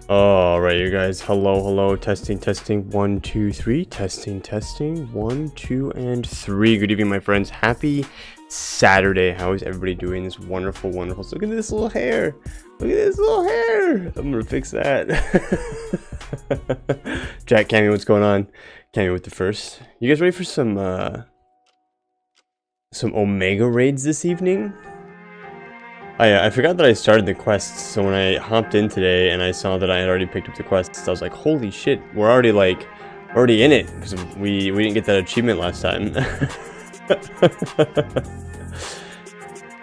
All right, you guys. Hello. Testing. 1, 2, 3. Testing. 1, 2, and 3. Good evening, my friends. Happy Saturday. How is everybody doing? This wonderful. Look at this little hair. I'm gonna fix that. Jack, Cammy, what's going on? Cammy with the first. You guys ready for some Omega raids this evening? I forgot that I started the quests, so when I hopped in today and I saw that I had already picked up the quests, I was like, holy shit, we're already in it, because we didn't get that achievement last time.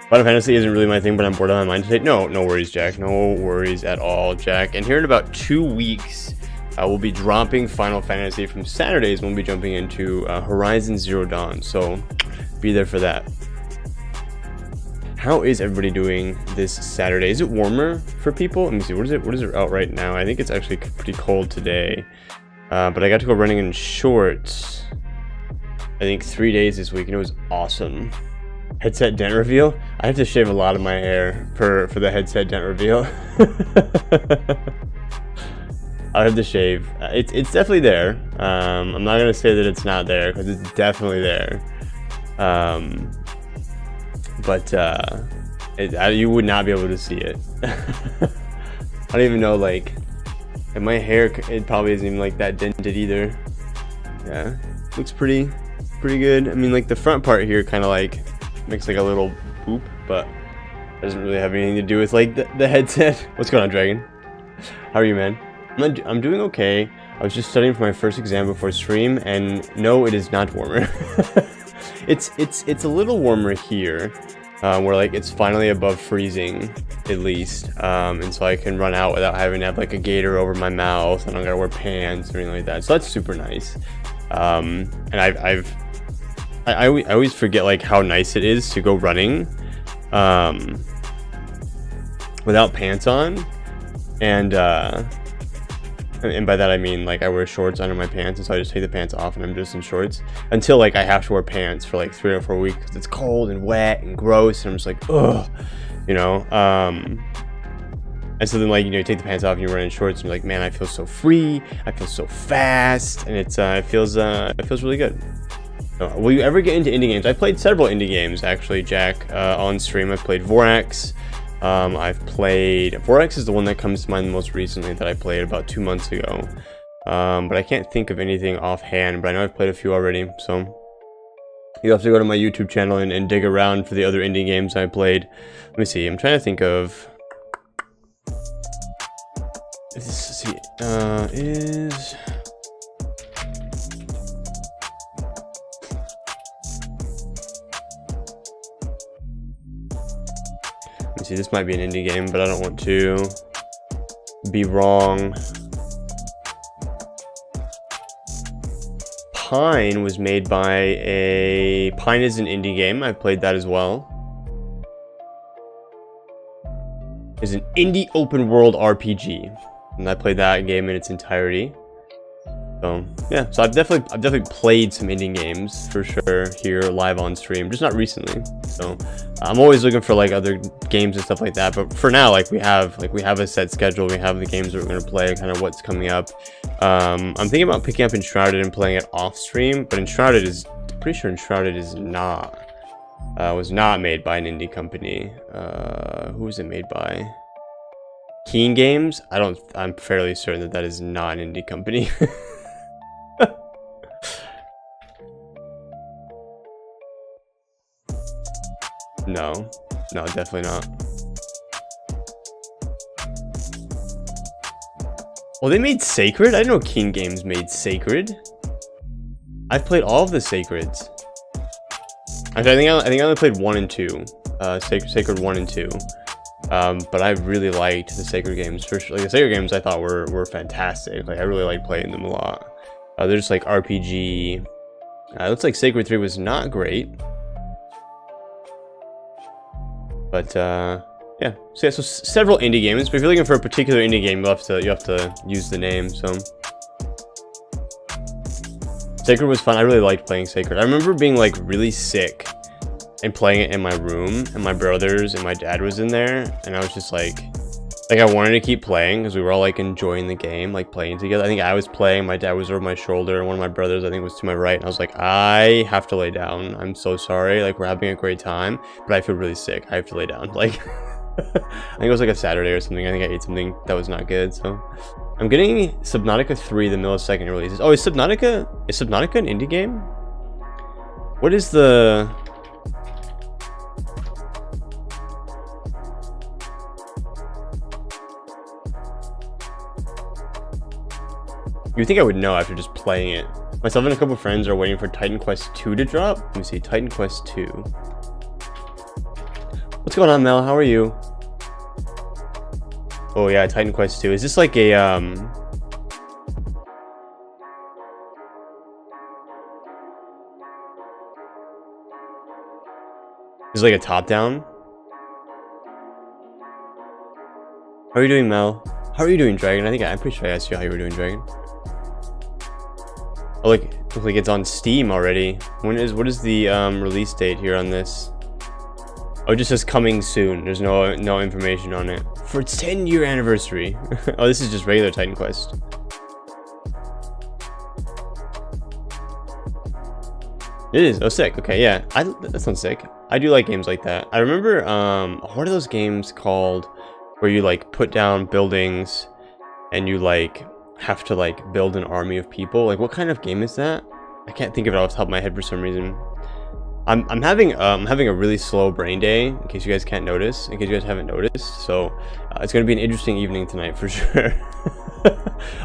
Final Fantasy isn't really my thing, but I'm bored on my mind today. No worries, Jack. No worries at all, Jack. And here in about 2 weeks, we'll be dropping Final Fantasy from Saturdays. We'll be jumping into Horizon Zero Dawn, so be there for that. How is everybody doing this Saturday? Is it warmer for people? Let me see. What is it out right now? I think it's actually pretty cold today. But I got to go running in shorts. I think 3 days this week, and it was awesome. Headset dent reveal. I have to shave a lot of my hair for the headset dent reveal. I have to shave. It's definitely there. I'm not gonna say that it's not there, because it's definitely there. But you would not be able to see it. I don't even know, like, and my hair, it probably isn't even like that dented either. Yeah, looks pretty good. I mean, like, the front part here kind of like makes like a little poop, but it doesn't really have anything to do with like the headset. What's going on, Dragon? How are you, man? I'm doing okay. I was just studying for my first exam before stream, and no, it is not warmer. It's a little warmer here, where like it's finally above freezing, at least, and so I can run out without having to have like a gaiter over my mouth, and I don't gotta wear pants or anything like that. So that's super nice. And I always forget like how nice it is to go running, without pants on, and by that I mean like I wear shorts under my pants, and so I just take the pants off and I'm just in shorts until like I have to wear pants for like 3 or 4 weeks because it's cold and wet and gross, and I'm just like, ugh, you know. And so then, like, you know, you take the pants off and you run in shorts and you're like, man, I feel so free, I feel so fast, and it feels really good. Will you ever get into indie games? I played several indie games actually, Jack, on stream. I've played Vorax. Vorax is the one that comes to mind the most recently that I played about 2 months ago. But I can't think of anything offhand, but I know I've played a few already, so you'll have to go to my YouTube channel and dig around for the other indie games I played. Let me see, I'm trying to think of... See, this might be an indie game, but I don't want to be wrong. Pine was made by Pine is an indie game. I've played that as well. It's an indie open world RPG, and I played that game in its entirety. So yeah, so I've definitely played some indie games for sure here live on stream, just not recently. So I'm always looking for like other games and stuff like that, but for now, like we have a set schedule. We have the games that we're going to play, kind of what's coming up. I'm thinking about picking up Enshrouded and playing it off stream, but Enshrouded is pretty sure Enshrouded is not was not made by an indie company. Who was it made by? Keen Games? I'm fairly certain that is not an indie company. No, definitely not. Well, they made Sacred? I didn't know Keen Games made Sacred. I've played all of the Sacreds. Actually, I think I only played 1 and 2. Sacred 1 and 2. But I really liked the Sacred games. For sure. Like, the Sacred games I thought were fantastic. Like, I really liked playing them a lot. They're just like RPG. It looks like Sacred 3 was not great. But yeah, so several indie games. But if you're looking for a particular indie game, you have to use the name. So Sacred was fun. I really liked playing Sacred. I remember being like really sick and playing it in my room, and my brothers and my dad was in there, and I was just like Like, I wanted to keep playing because we were all like enjoying the game, like playing together. I think I was playing, my dad was over my shoulder, and one of my brothers I think was to my right, and I was like, I have to lay down. I'm so sorry. Like, we're having a great time, but I feel really sick. I have to lay down. Like, I think it was like a Saturday or something. I think I ate something that was not good. So I'm getting Subnautica 3, the millisecond releases. Oh, is Subnautica an indie game? What is the... You think I would know after just playing it. Myself and a couple friends are waiting for Titan Quest 2 to drop. Let me see, Titan Quest 2. What's going on, Mel? How are you? Oh yeah, Titan Quest 2. Is this like a Is it like a top-down? How are you doing, Mel? How are you doing, Dragon? I'm pretty sure I asked you how you were doing, Dragon. Oh, look, looks like it's on Steam already. What is the release date here on this? Oh, it just says coming soon. There's no information on it. For its 10-year anniversary. Oh, this is just regular Titan Quest. It is. Oh, sick. Okay, yeah. That sounds sick. I do like games like that. I remember, what are those games called where you like put down buildings and you like have to like build an army of people? Like, what kind of game is that? I can't think of it off the top of my head for some reason. I'm having a really slow brain day, in case you guys can't notice, in case you guys haven't noticed. So it's going to be an interesting evening tonight for sure.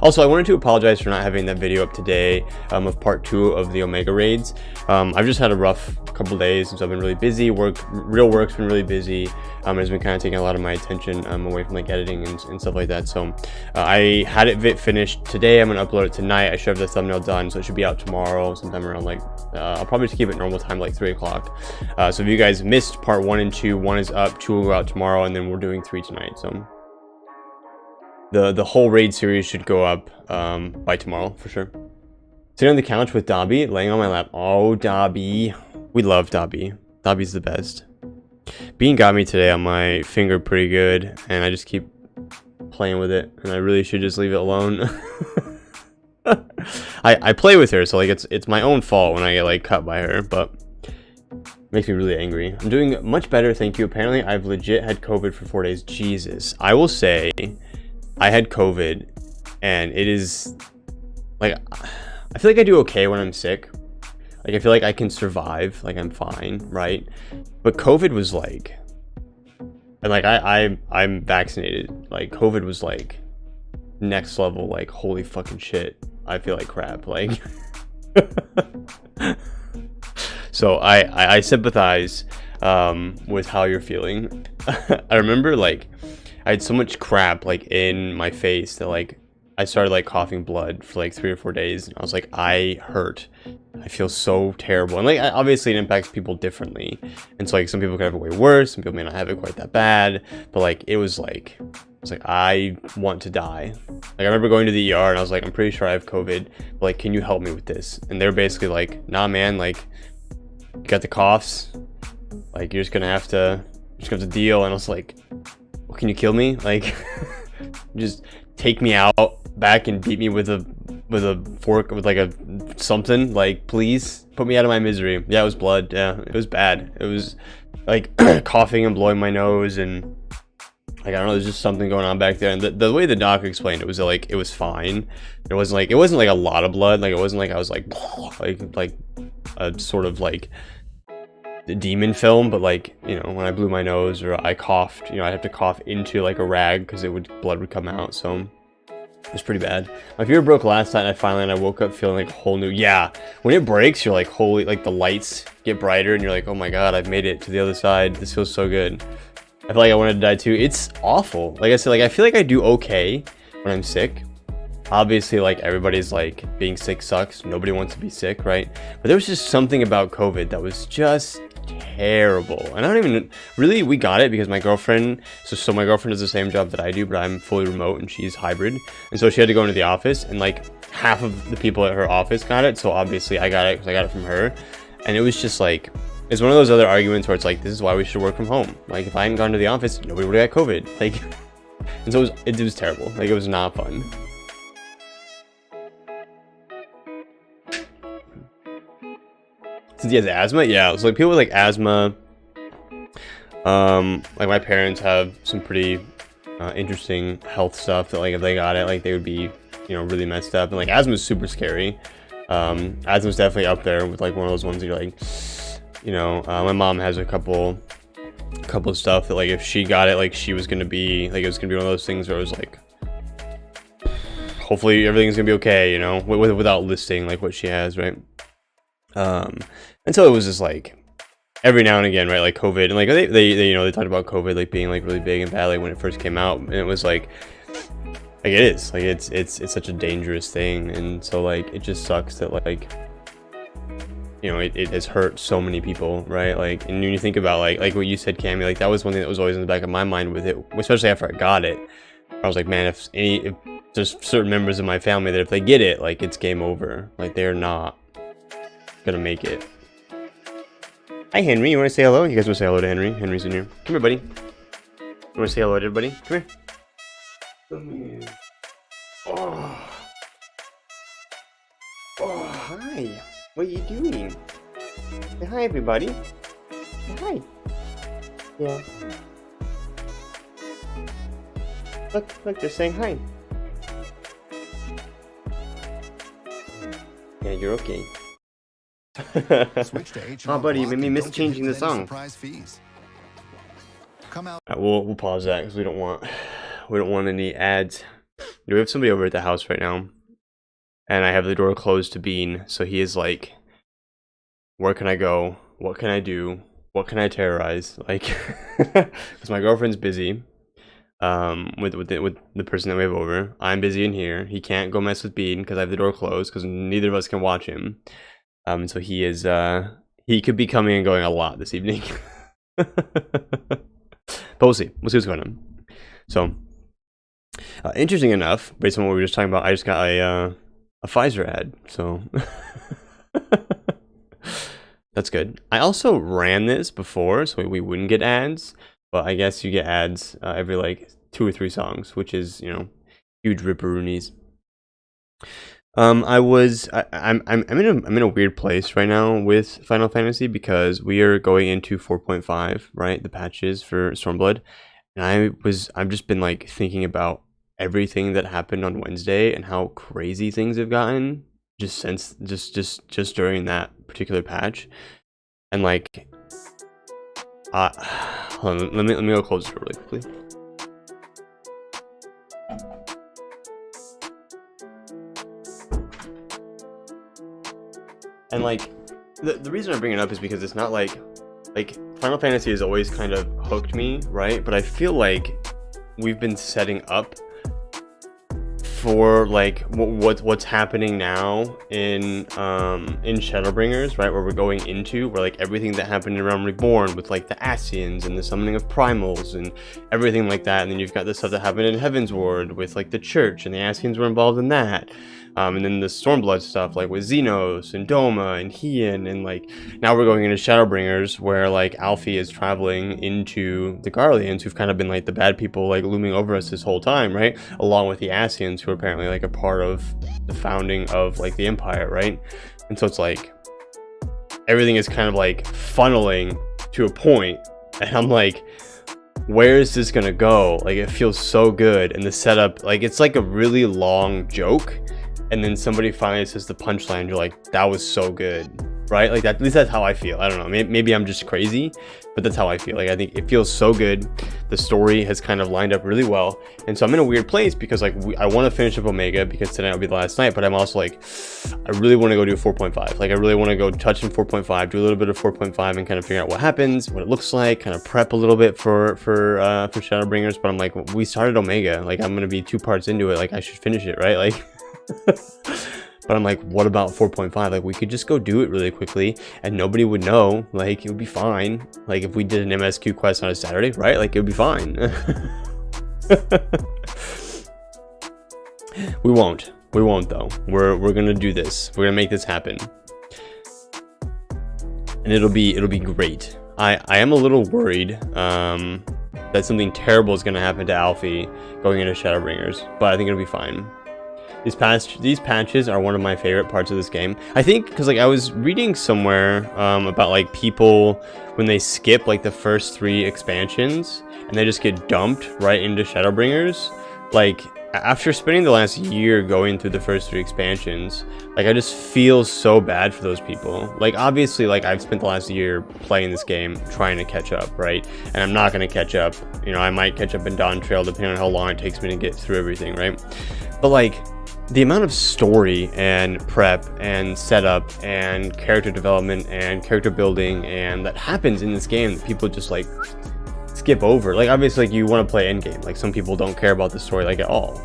Also, I wanted to apologize for not having that video up today of part 2 of the Omega raids. I've just had a rough couple days since I've been really busy. Real work's been really busy. It's been kind of taking a lot of my attention away from like editing and stuff like that. So I had it finished today. I'm gonna upload it tonight. I should have the thumbnail done, so it should be out tomorrow sometime around like I'll probably just keep it normal time, like 3 o'clock. So if you guys missed part 1 and 2, 1 is up, 2 will go out tomorrow, and then we're doing 3 tonight. So the whole raid series should go up by tomorrow for sure. Sitting on the couch with Dobby, laying on my lap. Oh, Dobby. We love Dobby. Dobby's the best. Bean got me today on my finger pretty good, and I just keep playing with it, and I really should just leave it alone. I play with her, so like it's my own fault when I get like cut by her, but it makes me really angry. I'm doing much better, thank you. Apparently I've legit had COVID for 4 days. Jesus. I will say I had COVID, and it is like, I feel like I do okay when I'm sick. Like, I feel like I can survive, like I'm fine, right? But COVID was like, and like I'm vaccinated. Like, COVID was like next level, like holy fucking shit. I feel like crap, like. So I sympathize with how you're feeling. I remember like I had so much crap like in my face that like I started like coughing blood for like 3 or 4 days, and I was like, I hurt. I feel so terrible. And like obviously it impacts people differently, and so like some people could have it way worse, some people may not have it quite that bad, but like it was like I want to die. Like I remember going to the ER and I was like, I'm pretty sure I have COVID, but like, can you help me with this? And they're basically like, nah man, like you got the coughs, like you're just gonna have to deal. And I was like, well, can you kill me? Like just take me out back and beat me with a fork, with like a something, like please put me out of my misery. Yeah, it was blood. Yeah, it was bad. It was like coughing and blowing my nose, and like I don't know, there's just something going on back there. And the way the doctor explained it was that, like, it was fine. It wasn't like a lot of blood. Like it wasn't like I was like a sort of like the demon film, but like, you know, when I blew my nose or I coughed, you know, I'd have to cough into like a rag because blood would come out. So it was pretty bad. My computer broke last night, and I woke up feeling like a whole new, yeah, when it breaks you're like, holy, like the lights get brighter and you're like, oh my god, I've made it to the other side. This feels so good. I feel like I wanted to die too. It's awful. Like I said, like I feel like I do okay when I'm sick. Obviously, like everybody's like, being sick sucks. Nobody wants to be sick, right? But there was just something about COVID that was just terrible. And I don't even really, we got it because my girlfriend, so my girlfriend does the same job that I do, but I'm fully remote and she's hybrid. And so she had to go into the office, and like half of the people at her office got it. So obviously I got it because I got it from her. And it was just like, it's one of those other arguments where it's like, this is why we should work from home. Like if I hadn't gone to the office, nobody would have got COVID. Like And so it was terrible. Like, it was not fun. Since he has asthma, yeah. So like people with like asthma, like my parents have some pretty interesting health stuff that like if they got it, like they would be, you know, really messed up. And like asthma is super scary. Asthma is definitely up there with like one of those ones that you're like, you know, my mom has a couple of stuff that like if she got it, like she was gonna be like, it was gonna be one of those things where it was like, hopefully everything's gonna be okay, you know, without listing like what she has, right? And so it was just like every now and again, right? Like COVID, and like they you know, they talked about COVID like being like really big and bad like when it first came out, and it was like it is like it's such a dangerous thing. And so like it just sucks that like, you know, it has hurt so many people, right? Like, and when you think about like what you said, Cammy, like that was one thing that was always in the back of my mind with it, especially after I got it. I was like, man, if there's certain members of my family that if they get it, like it's game over, like they're not gonna make it. Hi Henry, you want to say hello? You guys want to say hello to Henry? Henry's in here. Come here, buddy. You want to say hello to everybody? Come here. Come here. Oh. Oh, hi. What are you doing? Say hi, everybody. Say hi. Yeah. Look, they're saying hi. Yeah, you're okay. Oh, buddy, you made me miss changing the song. Right, we'll pause that because we don't want any ads. We have somebody over at the house right now, and I have the door closed to Bean, so he is like, where can I go? What can I do? What can I terrorize? Like, because my girlfriend's busy with the person that we have over. I'm busy in here. He can't go mess with Bean because I have the door closed because neither of us can watch him. So he is he could be coming and going a lot this evening. But we'll see what's going on. So interesting enough, based on what we were just talking about, I just got a Pfizer ad, so that's good. I also ran this before so we wouldn't get ads, but I guess you get ads every like 2 or 3 songs, which is, you know, huge ripperoonies. I'm in a weird place right now with Final Fantasy because we are going into 4.5, right? The patches for Stormblood, and I've just been like thinking about everything that happened on Wednesday and how crazy things have gotten just since just during that particular patch. And like hold on, let me go close the door really quickly. And like the reason I bring it up is because it's not like Final Fantasy has always kind of hooked me, right? But I feel like we've been setting up for like what's happening now in Shadowbringers, right? Where we're going into where like everything that happened in Realm Reborn with like the Ascians and the summoning of primals and everything like that, and then you've got the stuff that happened in Heaven's Ward with like the church and the Ascians were involved in that. And then the Stormblood stuff, like with Xenos and Doma and Heian, and like now we're going into Shadowbringers, where like Alfie is traveling into the Garleans, who've kind of been like the bad people, like looming over us this whole time, right? Along with the Ascians, who are apparently like a part of the founding of like the Empire, right? And so it's like everything is kind of like funneling to a point, and I'm like, where is this gonna go? Like it feels so good, and the setup, like it's like a really long joke. And then somebody finally says the punchline, you're like, that was so good, right? Like that, at least that's how I feel. I don't know, maybe I'm just crazy, but that's how I feel. Like I think it feels so good. The story has kind of lined up really well, and so I'm in a weird place because like I want to finish up Omega because tonight will be the last night, but I'm also like, I really want to go do 4.5. Like I really want to go touch in 4.5, do a little bit of 4.5, and kind of figure out what happens, what it looks like, kind of prep a little bit for Shadowbringers. But I'm like, we started Omega, like I'm gonna be 2 parts into it, like I should finish it, right? Like. But I'm like, what about 4.5? Like we could just go do it really quickly and nobody would know. Like it would be fine. Like if we did an MSQ quest on a Saturday, right? Like it would be fine. We won't though. We're gonna do this. We're gonna make this happen, and it'll be great. I am a little worried that something terrible is going to happen to Alfie going into Shadowbringers, but I think it'll be fine. These patches are one of my favorite parts of this game. I think because like I was reading somewhere about like people when they skip like the first 3 expansions and they just get dumped right into Shadowbringers. Like after spending the last year going through the first 3 expansions, like I just feel so bad for those people. Like obviously like I've spent the last year playing this game trying to catch up, right? And I'm not going to catch up. You know, I might catch up in Dawn Trail depending on how long it takes me to get through everything, right? But like the amount of story and prep and setup and character development and character building and that happens in this game that people just like skip over. Like obviously like you want to play endgame, like some people don't care about the story like at all,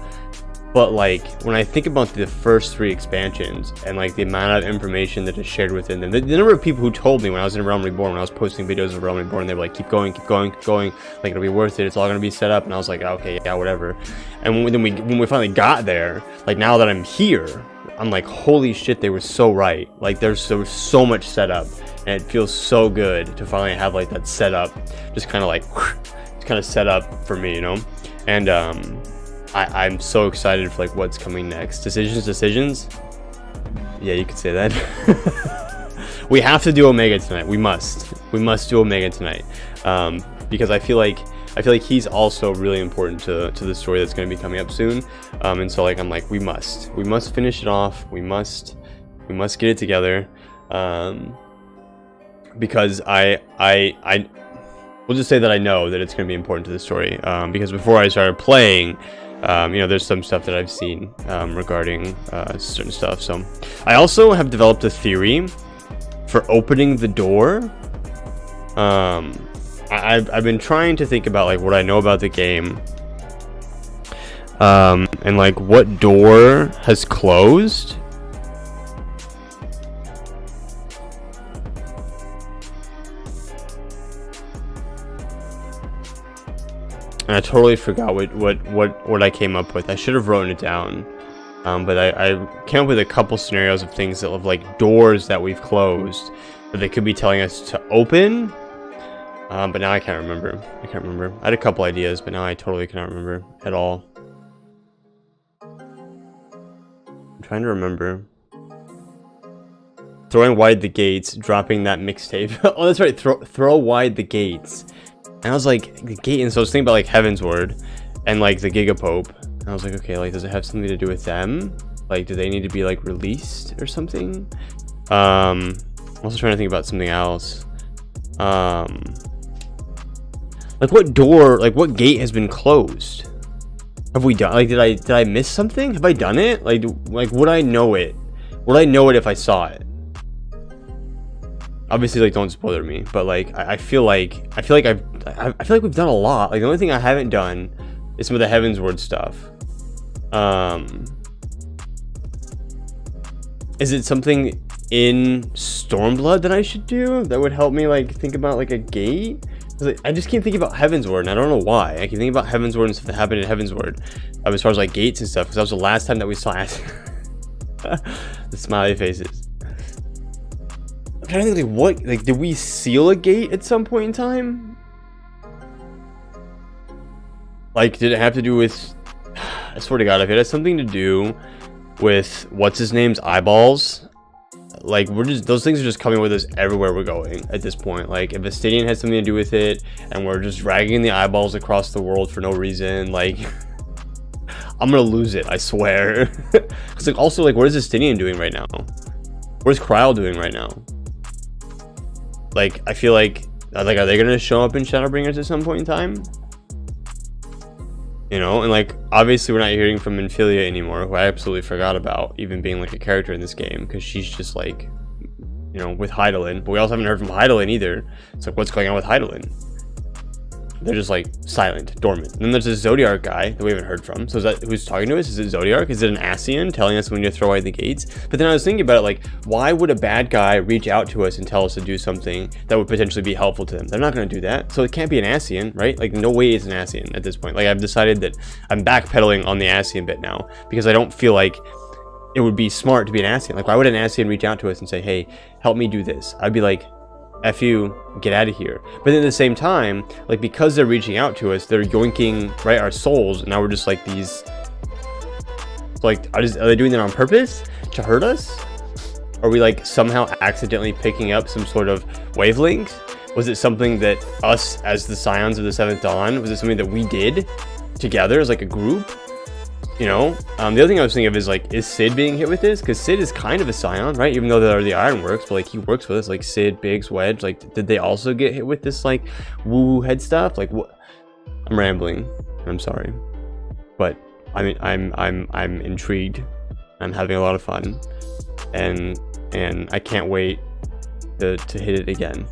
but like when I think about the first 3 expansions and like the amount of information that is shared within them, the number of people who told me when I was in Realm Reborn, when I was posting videos of Realm Reborn, they were like, keep going, like it'll be worth it, it's all gonna be set up, and I was like, okay, yeah, whatever. And when we finally got there, like now that I'm here, I'm like, holy shit, they were so right. Like there was so much setup, and it feels so good to finally have like that setup just kind of like it's kind of set up for me, you know. And I'm so excited for like what's coming next. Decisions. Yeah, you could say that. We have to do Omega tonight. We must do Omega tonight, because I feel like he's also really important to the story that's going to be coming up soon. And so like I'm like we must finish it off. We must get it together, because I will just say that I know that it's going to be important to the story, because before I started playing, you know, there's some stuff that I've seen regarding certain stuff. So I also have developed a theory for opening the door. I've been trying to think about like what I know about the game, and like what door has closed. And I totally forgot what I came up with. I should have written it down, but I came up with a couple scenarios of things that have like doors that we've closed that they could be telling us to open. But now I can't remember. I had a couple ideas, but now I totally cannot remember at all. I'm trying to remember. Throwing wide the gates, dropping that mixtape. Oh, that's right. Throw wide the gates. And I was like, the gate, and so I was thinking about like Heavensward and like the Gigapope. And I was like, okay, like does it have something to do with them? Like, do they need to be like released or something? I'm also trying to think about something else. Like what door, like what gate has been closed? Have we done, like did I miss something? Have I done it? Like would I know it? Would I know it if I saw it? Obviously, like, don't spoiler me, but like, I feel like we've done a lot. Like, the only thing I haven't done is some of the Heavensward stuff. Is it something in Stormblood that I should do that would help me like think about like a gate? Like, I just keep thinking about Heavensward, and I don't know why. I keep thinking about Heavensward and stuff that happened in Heavensward, as far as like gates and stuff, because that was the last time that we saw it. The smiley faces. I'm trying to think, like, what, like, did we seal a gate at some point in time? Like, did it have to do with, I swear to God, if it has something to do with what's his name's eyeballs, like, we're just, those things are just coming with us everywhere we're going at this point. Like, if Vestidian has something to do with it, and we're just dragging the eyeballs across the world for no reason, like, I'm gonna lose it, I swear. Because, like, also, like, what is Vestidian doing right now? What is Kryl doing right now? Like, I feel like, are they gonna show up in Shadowbringers at some point in time? You know, and like, obviously we're not hearing from Infilia anymore, who I absolutely forgot about even being like a character in this game, because she's just like, you know, with Hydaelyn. But we also haven't heard from Hydaelyn either. It's like, what's going on with Hydaelyn? They're just like silent, dormant. And then there's this Zodiark guy that we haven't heard from. So is that who's talking to us? Is it Zodiark? Is it an Ascian telling us we need to throw away the gates? But then I was thinking about it, like, why would a bad guy reach out to us and tell us to do something that would potentially be helpful to them? They're not going to do that. So it can't be an Ascian, right? Like, no way it's an Ascian at this point. Like, I've decided that I'm backpedaling on the Ascian bit now, because I don't feel like it would be smart to be an Ascian. Like, why would an Ascian reach out to us and say, hey, help me do this? I'd be like, F you, get out of here. But at the same time, like, because they're reaching out to us, they're yoinking, right, our souls, and now we're just like these, like, are they doing that on purpose to hurt us? Are we like somehow accidentally picking up some sort of wavelength? Was it something that us as the Scions of the Seventh Dawn, was it something that we did together as like a group? You know, the other thing I was thinking of is like, is Sid being hit with this? Because Sid is kind of a Scion, right? Even though they're the Ironworks, but like he works with us, like Sid, Biggs, Wedge. Like, did they also get hit with this like woo head stuff? Like, what? I'm rambling. I'm sorry, but I mean, I'm intrigued. I'm having a lot of fun, and I can't wait to hit it again.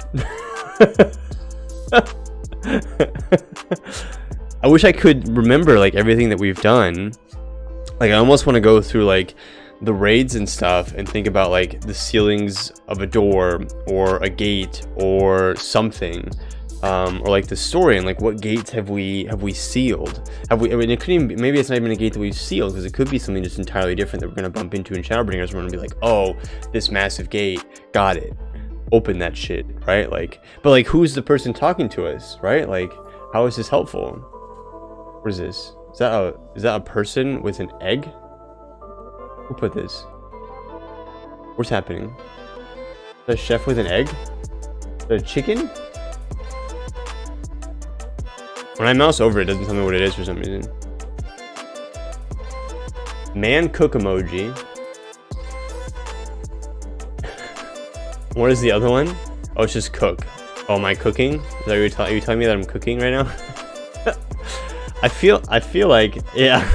I wish I could remember like everything that we've done. Like, I almost want to go through like the raids and stuff and think about like the ceilings of a door or a gate or something, or like the story and like what gates have we sealed? I mean, it couldn't even, maybe it's not even a gate that we've sealed, because it could be something just entirely different that we're gonna bump into in Shadowbringers. We're gonna be like, oh, this massive gate, got it, open that shit, right? Like, but like, who's the person talking to us, right? Like, how is this helpful? What is this? Is that a person with an egg? Who put this? What's happening? Is that a chef with an egg? Is that a chicken? When I mouse over it, doesn't tell me what it is for some reason. Man cook emoji. What is the other one? Oh, it's just cook. Oh, am I cooking? Is that what are you telling me that I'm cooking right now? I feel like, yeah.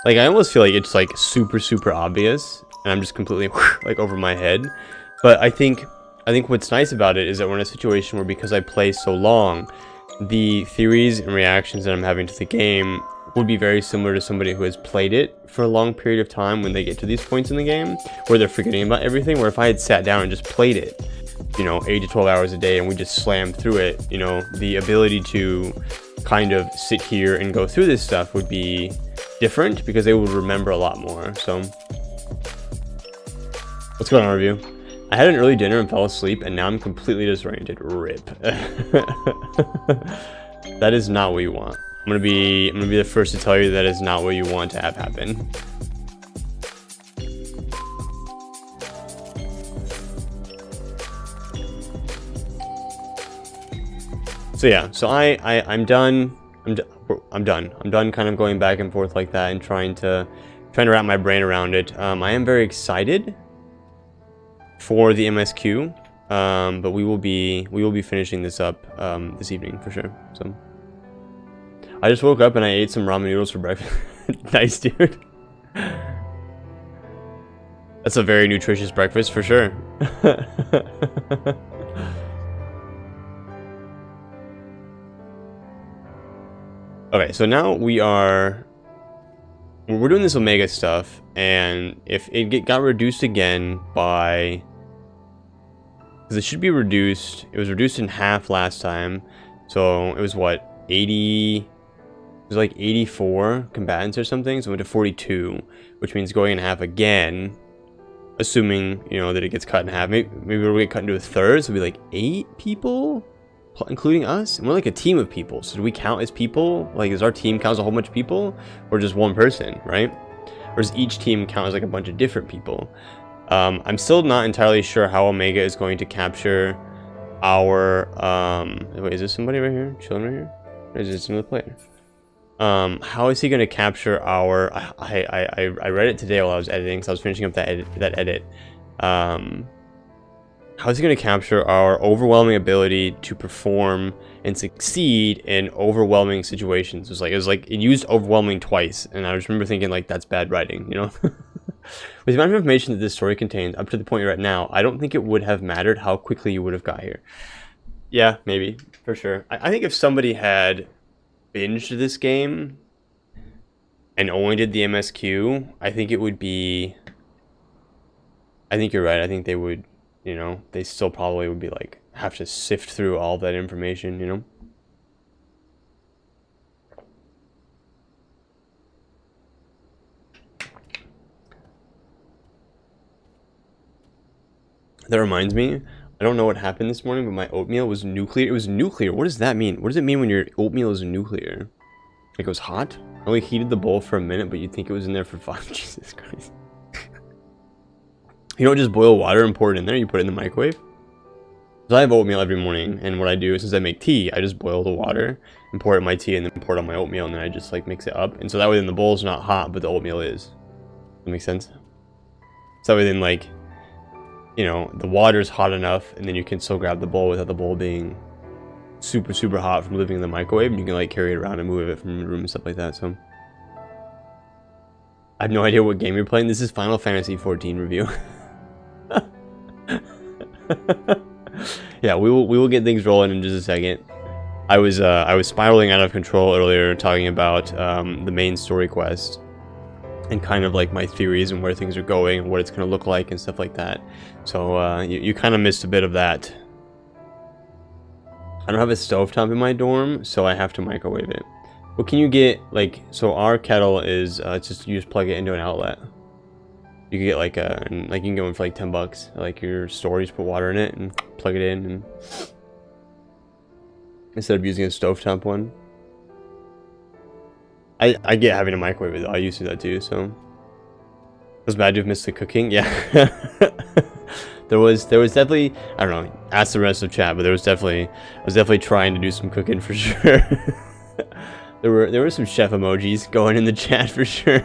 Like, I almost feel like it's like super obvious, and I'm just completely like over my head. But I think what's nice about it is that we're in a situation where, because I play so long, the theories and reactions that I'm having to the game would be very similar to somebody who has played it for a long period of time when they get to these points in the game where they're forgetting about everything. Where if I had sat down and just played it, you know, 8 to 12 hours a day, and we just slammed through it, you know, the ability to kind of sit here and go through this stuff would be different, because they would remember a lot more. So what's going on, review? I had an early dinner and fell asleep, and now I'm completely disoriented. Rip. That is not what you want. I'm gonna be the first to tell you that is not what you want to have happen. So yeah, so I'm done. I'm done kind of going back and forth like that and trying to wrap my brain around it. I am very excited for the MSQ, but we will be finishing this up this evening for sure. So I just woke up and I ate some ramen noodles for breakfast. Nice, dude. That's a very nutritious breakfast for sure. Okay, so now we're doing this Omega stuff, and if it got reduced again by, because it should be reduced, it was reduced in half last time, so it was what, 80, it was like 84 combatants or something, so it went to 42, which means going in half again, assuming, you know, that it gets cut in half. Maybe we'll get cut into a third, so it'll be like 8 people, including us, and we're like a team of people. So do we count as people? Like, does our team count as a whole bunch of people, or just one person, right? Or does each team count as like a bunch of different people? I'm still not entirely sure how Omega is going to capture our wait, is this somebody right here chilling right here, or is this another player? How is he going to capture our, I read it today while I was editing, so I was finishing up that edit. How is he going to capture our overwhelming ability to perform and succeed in overwhelming situations? It was like it used overwhelming twice, and I just remember thinking, like, that's bad writing, you know? With the amount of information that this story contains, up to the point you're at now, I don't think it would have mattered how quickly you would have got here. Yeah, maybe, for sure. I think if somebody had binged this game and only did the MSQ, I think it would be... I think you're right. I think they would... You know, they still probably would be like, have to sift through all that information, you know? That reminds me, I don't know what happened this morning, but my oatmeal was nuclear. It was nuclear. What does that mean? What does it mean when your oatmeal is nuclear? Like it was hot? I only heated the bowl for a minute, but you'd think it was in there for 5. Jesus Christ. You don't just boil water and pour it in there, you put it in the microwave? So I have oatmeal every morning, and what I do is, since I make tea, I just boil the water and pour it in my tea and then pour it on my oatmeal, and then I just like mix it up. And so that way then the bowl's not hot, but the oatmeal is. Does that make sense? So that way then, like, you know, the water's hot enough, and then you can still grab the bowl without the bowl being super, super hot from living in the microwave, and you can like carry it around and move it from the room and stuff like that. So I have no idea what game you're playing. This is Final Fantasy 14 review. Yeah, we will get things rolling in just a second. I was spiraling out of control earlier, talking about the main story quest and kind of like my theories and where things are going and what it's going to look like and stuff like that. So you kind of missed a bit of that. I don't have a stovetop in my dorm, so I have to microwave it. What can you get? Like, so our kettle is just you just plug it into an outlet. You can get like you can get one for like $10. Like your store, you just put water in it and plug it in, and instead of using a stovetop one. I get having a microwave it though. I used to do that too, so it was bad to have missed the cooking. Yeah. there was definitely, I don't know, ask the rest of chat, but I was definitely trying to do some cooking for sure. there were some chef emojis going in the chat for sure.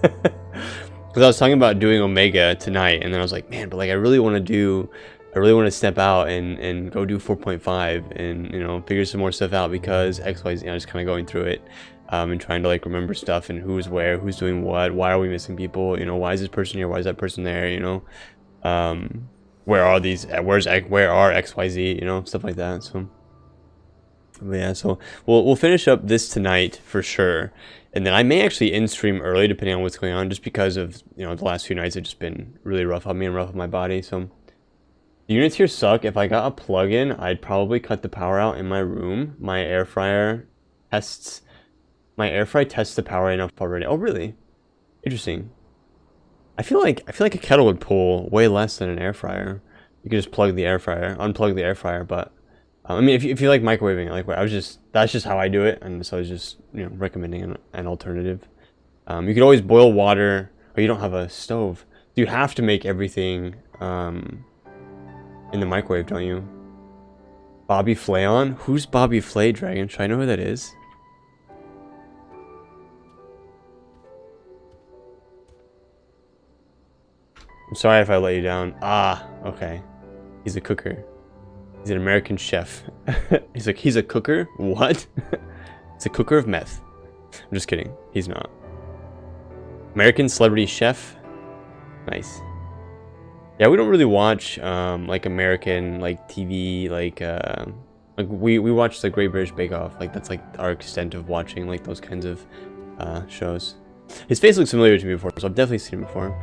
Because I was talking about doing Omega tonight, and then I was like, man, but like I really want to step out and go do 4.5 and, you know, figure some more stuff out, because XYZ, you know, just kind of going through it and trying to like remember stuff and who's where, who's doing what, why are we missing people, you know, why is this person here, why is that person there, you know, where are XYZ, you know, stuff like that. So but yeah, so we'll finish up this tonight for sure. And then I may actually end stream early depending on what's going on, just because of, you know, the last few nights have just been really rough on me and rough on my body. So the units here suck. If I got a plug-in, I'd probably cut the power out in my room. My air fryer tests the power enough already. Oh, really? Interesting. I feel like a kettle would pull way less than an air fryer. You could just unplug the air fryer, but I mean, if you like microwaving, like that's just how I do it, and so I was just, you know, recommending an alternative. You could always boil water. Oh, you don't have a stove. You have to make everything in the microwave, don't you? Bobby Flayon? Who's Bobby Flay, Dragon? Should I know who that is? I'm sorry if I let you down. Ah, okay. He's a cooker. He's an American chef. He's a cooker? What? He's a cooker of meth. I'm just kidding. He's not. American celebrity chef? Nice. Yeah, we don't really watch like American like TV, like we watch the Great British Bake Off. Like that's like our extent of watching like those kinds of shows. His face looks familiar to me before, so I've definitely seen him before.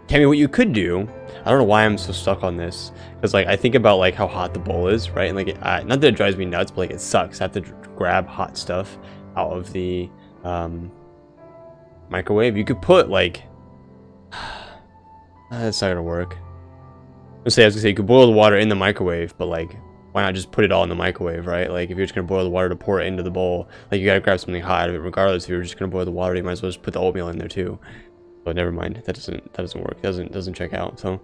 Cammy, what you could do, I don't know why I'm so stuck on this, because like I think about like how hot the bowl is, right? And like not that it drives me nuts, but like it sucks. I have to grab hot stuff out of the microwave. You could put like that's not gonna work. I was gonna say you could boil the water in the microwave, but like why not just put it all in the microwave, right? Like if you're just gonna boil the water to pour it into the bowl, like you gotta grab something hot out of it regardless. If you're just gonna boil the water, you might as well just put the oatmeal in there too. But never mind, that doesn't work. Doesn't check out. So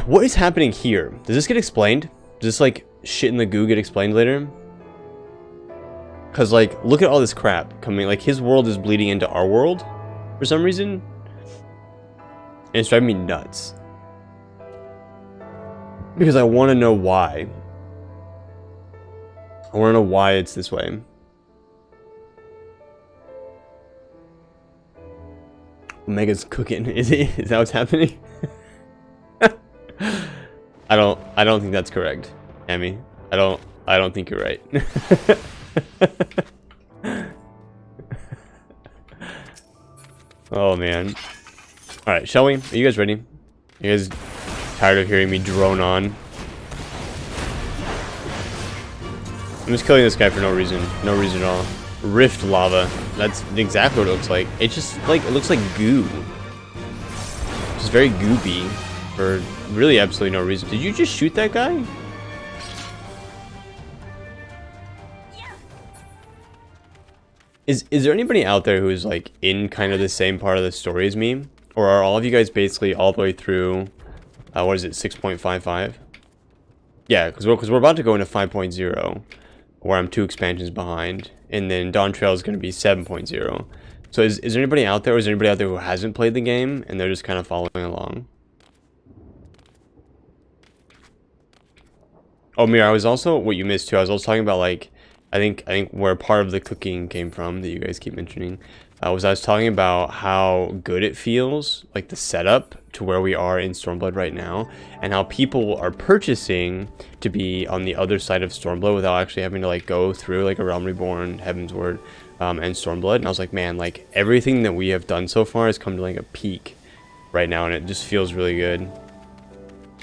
what is happening here? Does this get explained? Does this like shit in the goo get explained later? Cause like look at all this crap coming, like his world is bleeding into our world for some reason. And it's driving me nuts. Because I want to know why. I want to know why it's this way. Omega's cooking. Is that what's happening? I don't think that's correct, Amy. I don't think you're right. Oh man. Alright, shall we? Are you guys ready? You guys tired of hearing me drone on? I'm just killing this guy for no reason. No reason at all. Rift lava. That's exactly what it looks like. It just like, it looks like goo. Just very goopy for really absolutely no reason. Did you just shoot that guy? Is there anybody out there who is like in kind of the same part of the story as me? Or are all of you guys basically all the way through, what is it, 6.55? Yeah, because we're about to go into 5.0, where I'm 2 expansions behind, and then Dawn Trail is going to be 7.0. So is there anybody out there, or is there anybody out there who hasn't played the game, and they're just kind of following along? Oh, Mira, I was also, what you missed too, I was also talking about, like, I think where part of the cooking came from that you guys keep mentioning I was talking about how good it feels, like the setup to where we are in Stormblood right now, and how people are purchasing to be on the other side of Stormblood without actually having to like go through like a Realm Reborn, Heavensward, and Stormblood. And I was like, man, like everything that we have done so far has come to like a peak right now, and it just feels really good.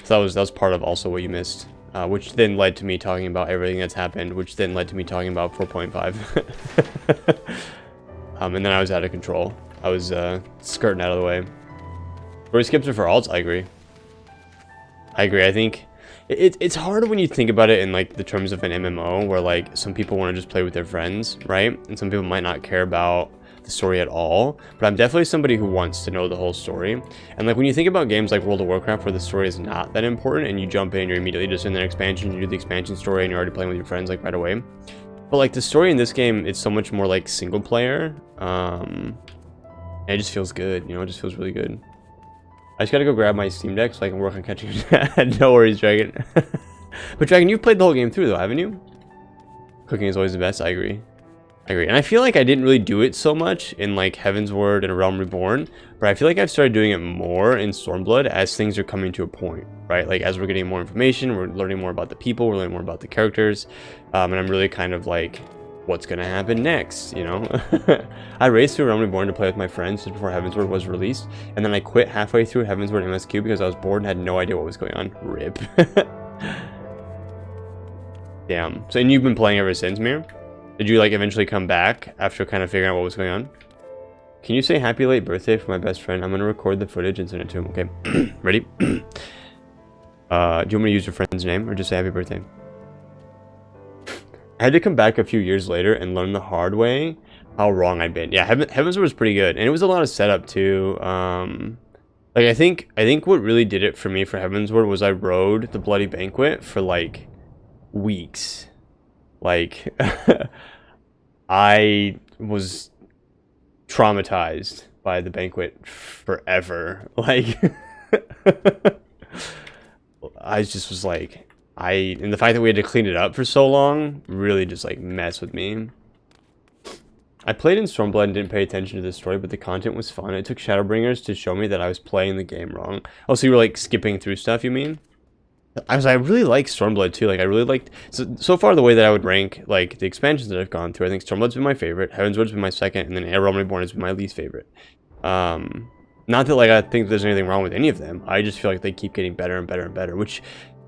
So that was part of also what you missed. Which then led to me talking about everything that's happened, which then led to me talking about 4.5. And then I was out of control. I was skirting out of the way. Story skips are for alts, I agree. I think it's hard when you think about it in like the terms of an MMO, where like some people want to just play with their friends, right? And some people might not care about the story at all, but I'm definitely somebody who wants to know the whole story. And like when you think about games like World of Warcraft where the story is not that important and you jump in, you're immediately just in the expansion, you do the expansion story and you're already playing with your friends like right away. But like the story in this game, it's so much more like single player, and it just feels good, you know, it just feels really good. I just gotta go grab my Steam Deck so I can work on catching No worries, Dragon. But Dragon, you've played the whole game through though, haven't you? Cooking is always the best. I agree. And I feel like I didn't really do it so much in like Heavensward and Realm Reborn, but I feel like I've started doing it more in Stormblood as things are coming to a point, right? Like as we're getting more information, we're learning more about the people, we're learning more about the characters, and I'm really kind of like, what's gonna happen next, you know? I raced through Realm Reborn to play with my friends just before Heavensward was released, and then I quit halfway through Heavensward MSQ because I was bored and had no idea what was going on. RIP. Damn. So, and you've been playing ever since, Mir? Did you like eventually come back after kind of figuring out what was going on? Can you say happy late birthday for my best friend? I'm gonna record the footage and send it to him. Okay. Ready? Do you want me to use your friend's name or just say happy birthday? I had to come back a few years later and learn the hard way how wrong I'd been. Yeah, Heavensward was pretty good, and it was a lot of setup too. Like I think what really did it for me for Heavensward was I rode the Bloody Banquet for like weeks. Like I was traumatized by the banquet forever. Like I just was like, and the fact that we had to clean it up for so long really just like messed with me. I played in Stormblood and didn't pay attention to the story, but the content was fun. It took Shadowbringers to show me that I was playing the game wrong. Oh, so you were like skipping through stuff, you mean? I really like Stormblood too. Like I really liked so far the way that I would rank like the expansions that I've gone through. I think Stormblood's been my favorite, Heavensward's been my second, and then Realm Reborn has been my least favorite. Not that like I think there's anything wrong with any of them. I just feel like they keep getting better and better and better, which,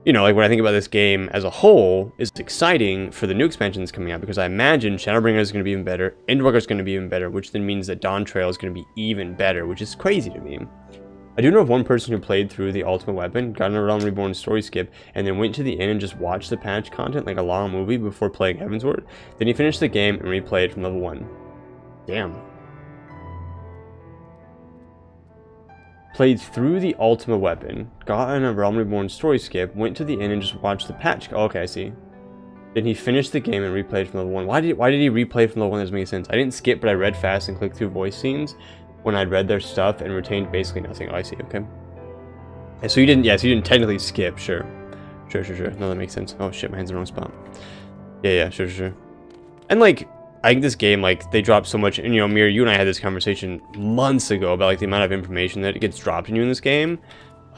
you know, like when I think about this game as a whole, is exciting for the new expansions coming out, because I imagine Shadowbringer is going to be even better, Endwalker is going to be even better, which then means that Dawn Trail is going to be even better, which is crazy to me. I do know of one person who played through the Ultimate Weapon, got in a Realm Reborn story skip, and then went to the end and just watched the patch content like a long movie before playing Heavensward. Then he finished the game and replayed from level 1. Damn. Played through the Ultimate Weapon, got in a Realm Reborn story skip, went to the end and just watched the patch. Oh, okay, I see. Then he finished the game and replayed from level 1. Why did he replay from level 1? That doesn't make sense. I didn't skip, but I read fast and clicked through voice scenes when I'd read their stuff and retained basically nothing. Oh, I see, okay. And so you didn't, yeah, so you didn't technically skip, sure. Sure. No, that makes sense. Oh shit, my hand's in the wrong spot. Yeah, sure. And like, I think this game, like, they dropped so much, and you know, Mir, you and I had this conversation months ago about like the amount of information that gets dropped in you in this game.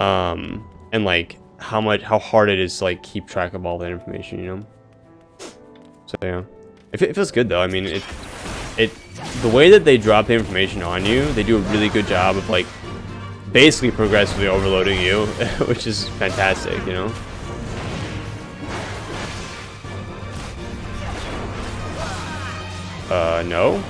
And like, how hard it is to like keep track of all that information, you know? So yeah. It feels good though. I mean, the way that they drop the information on you, they do a really good job of like basically progressively overloading you, which is fantastic, you know? No.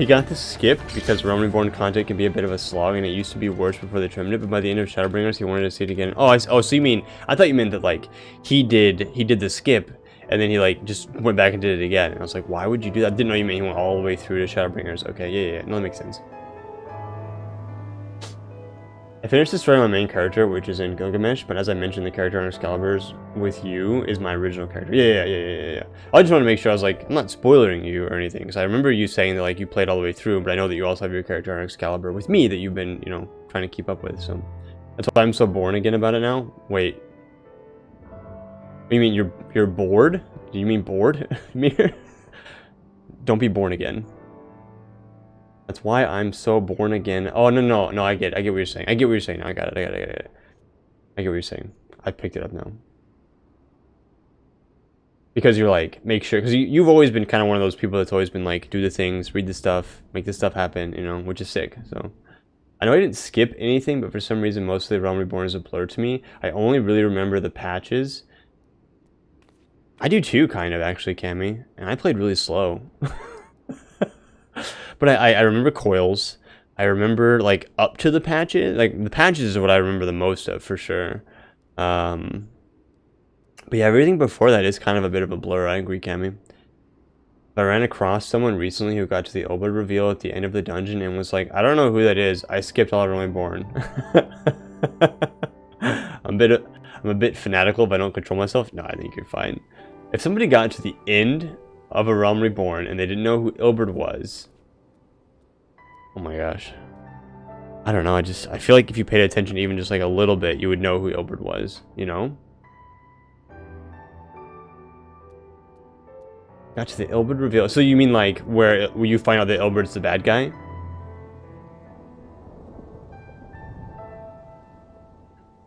He got the skip because Realm Reborn content can be a bit of a slog, and it used to be worse before they trimmed it. But by the end of Shadowbringers, he wanted to see it again. Oh, so you mean? I thought you meant that like he did the skip, and then he like just went back and did it again. And I was like, why would you do that? I didn't know you meant he went all the way through to Shadowbringers. Okay, yeah, no, that makes sense. I finished destroying my main character, which is in Gilgamesh, but as I mentioned, the character on Excalibur's with you is my original character. Yeah. I just want to make sure I was like, I'm not spoiling you or anything, because I remember you saying that like you played all the way through, but I know that you also have your character on Excalibur with me that you've been, you know, trying to keep up with. So that's why I'm so born again about it now. Wait, what do you mean you're bored? Do you mean bored, Mir? Don't be born again. That's why I'm so born again. Oh, no, I get what you're saying. I get what you're saying now. I got it. I get what you're saying. I picked it up now. Because you're like, make sure, because you've always been kind of one of those people that's always been like, do the things, read the stuff, make this stuff happen, you know, which is sick. So, I know I didn't skip anything, but for some reason, most of the Realm Reborn is a blur to me. I only really remember the patches. I do too, kind of, actually, Cammy. And I played really slow. But I remember coils. I remember like up to the patches. Like the patches is what I remember the most of for sure. But yeah, everything before that is kind of a bit of a blur. I agree, Cammy. I ran across someone recently who got to the Obed reveal at the end of the dungeon and was like, I don't know who that is. I skipped all of Realm Reborn. I'm a bit fanatical if I don't control myself. No, I think you're fine. If somebody got to the end of a Realm Reborn and they didn't know who Ilberd was, oh my gosh. I don't know, I feel like if you paid attention even just like a little bit, you would know who Ilberd was, you know? Got to the Ilberd reveal. So you mean like where you find out that Ilberd's the bad guy?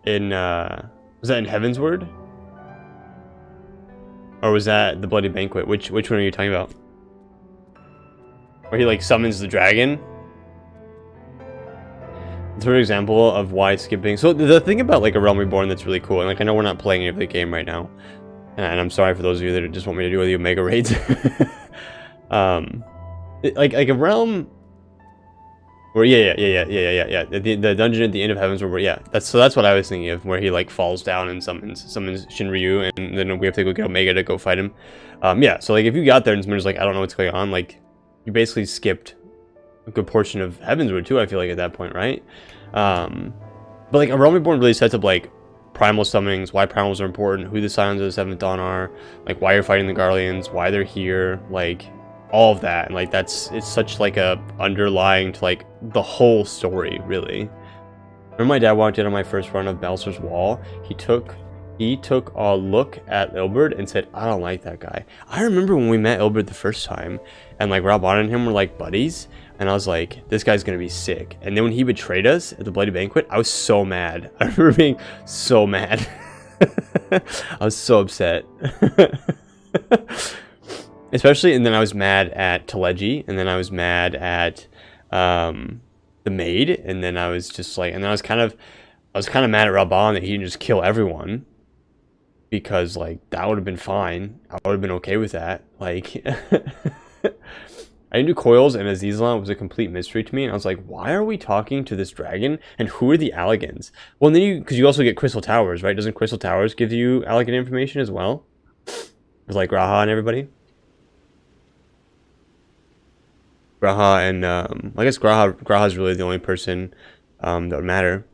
In was that in Heavensward? Or was that the Bloody Banquet? Which one are you talking about? Where he like summons the dragon? It's an example of why skipping. So the thing about like a Realm Reborn that's really cool, and like I know we're not playing any of the game right now, and I'm sorry for those of you that just want me to do the Omega raids. Like a realm. Where yeah. The dungeon at the end of Heavens, where that's what I was thinking of, where he like falls down and summons Shinryu, and then we have to go get Omega to go fight him. Yeah. So like if you got there and someone's like, I don't know what's going on, like you basically skipped a good portion of Heavensward too, I feel like, at that point, right? But like a Realm Reborn really sets up like primal summonings, why primals are important, who the Scions of the Seventh Dawn are, like why you're fighting the Garleans, why they're here, like all of that, and like it's such like a underlying to like the whole story, really. When my dad walked in on my first run of Balser's Wall, he took a look at Ilberd and said, I don't like that guy. I remember when we met Ilberd the first time, and like Rabban and him were like buddies, and I was like, this guy's gonna be sick. And then when he betrayed us at the Bloody Banquet, I was so mad. I remember being so mad. I was so upset. Especially, and then I was mad at Teleji, and then I was mad at the maid, and then I was just like, and then I was kind of mad at Rabban that he didn't just kill everyone, because like that would have been fine. I would have been okay with that. Like I didn't do coils, and Azizlan was a complete mystery to me, and I was like, why are we talking to this dragon, and who are the Alligans? Well, and then because you also get Crystal Towers, right? Doesn't Crystal Towers give you Alligan information as well? With like Graha and everybody? Graha and I guess Graha's really the only person that would matter.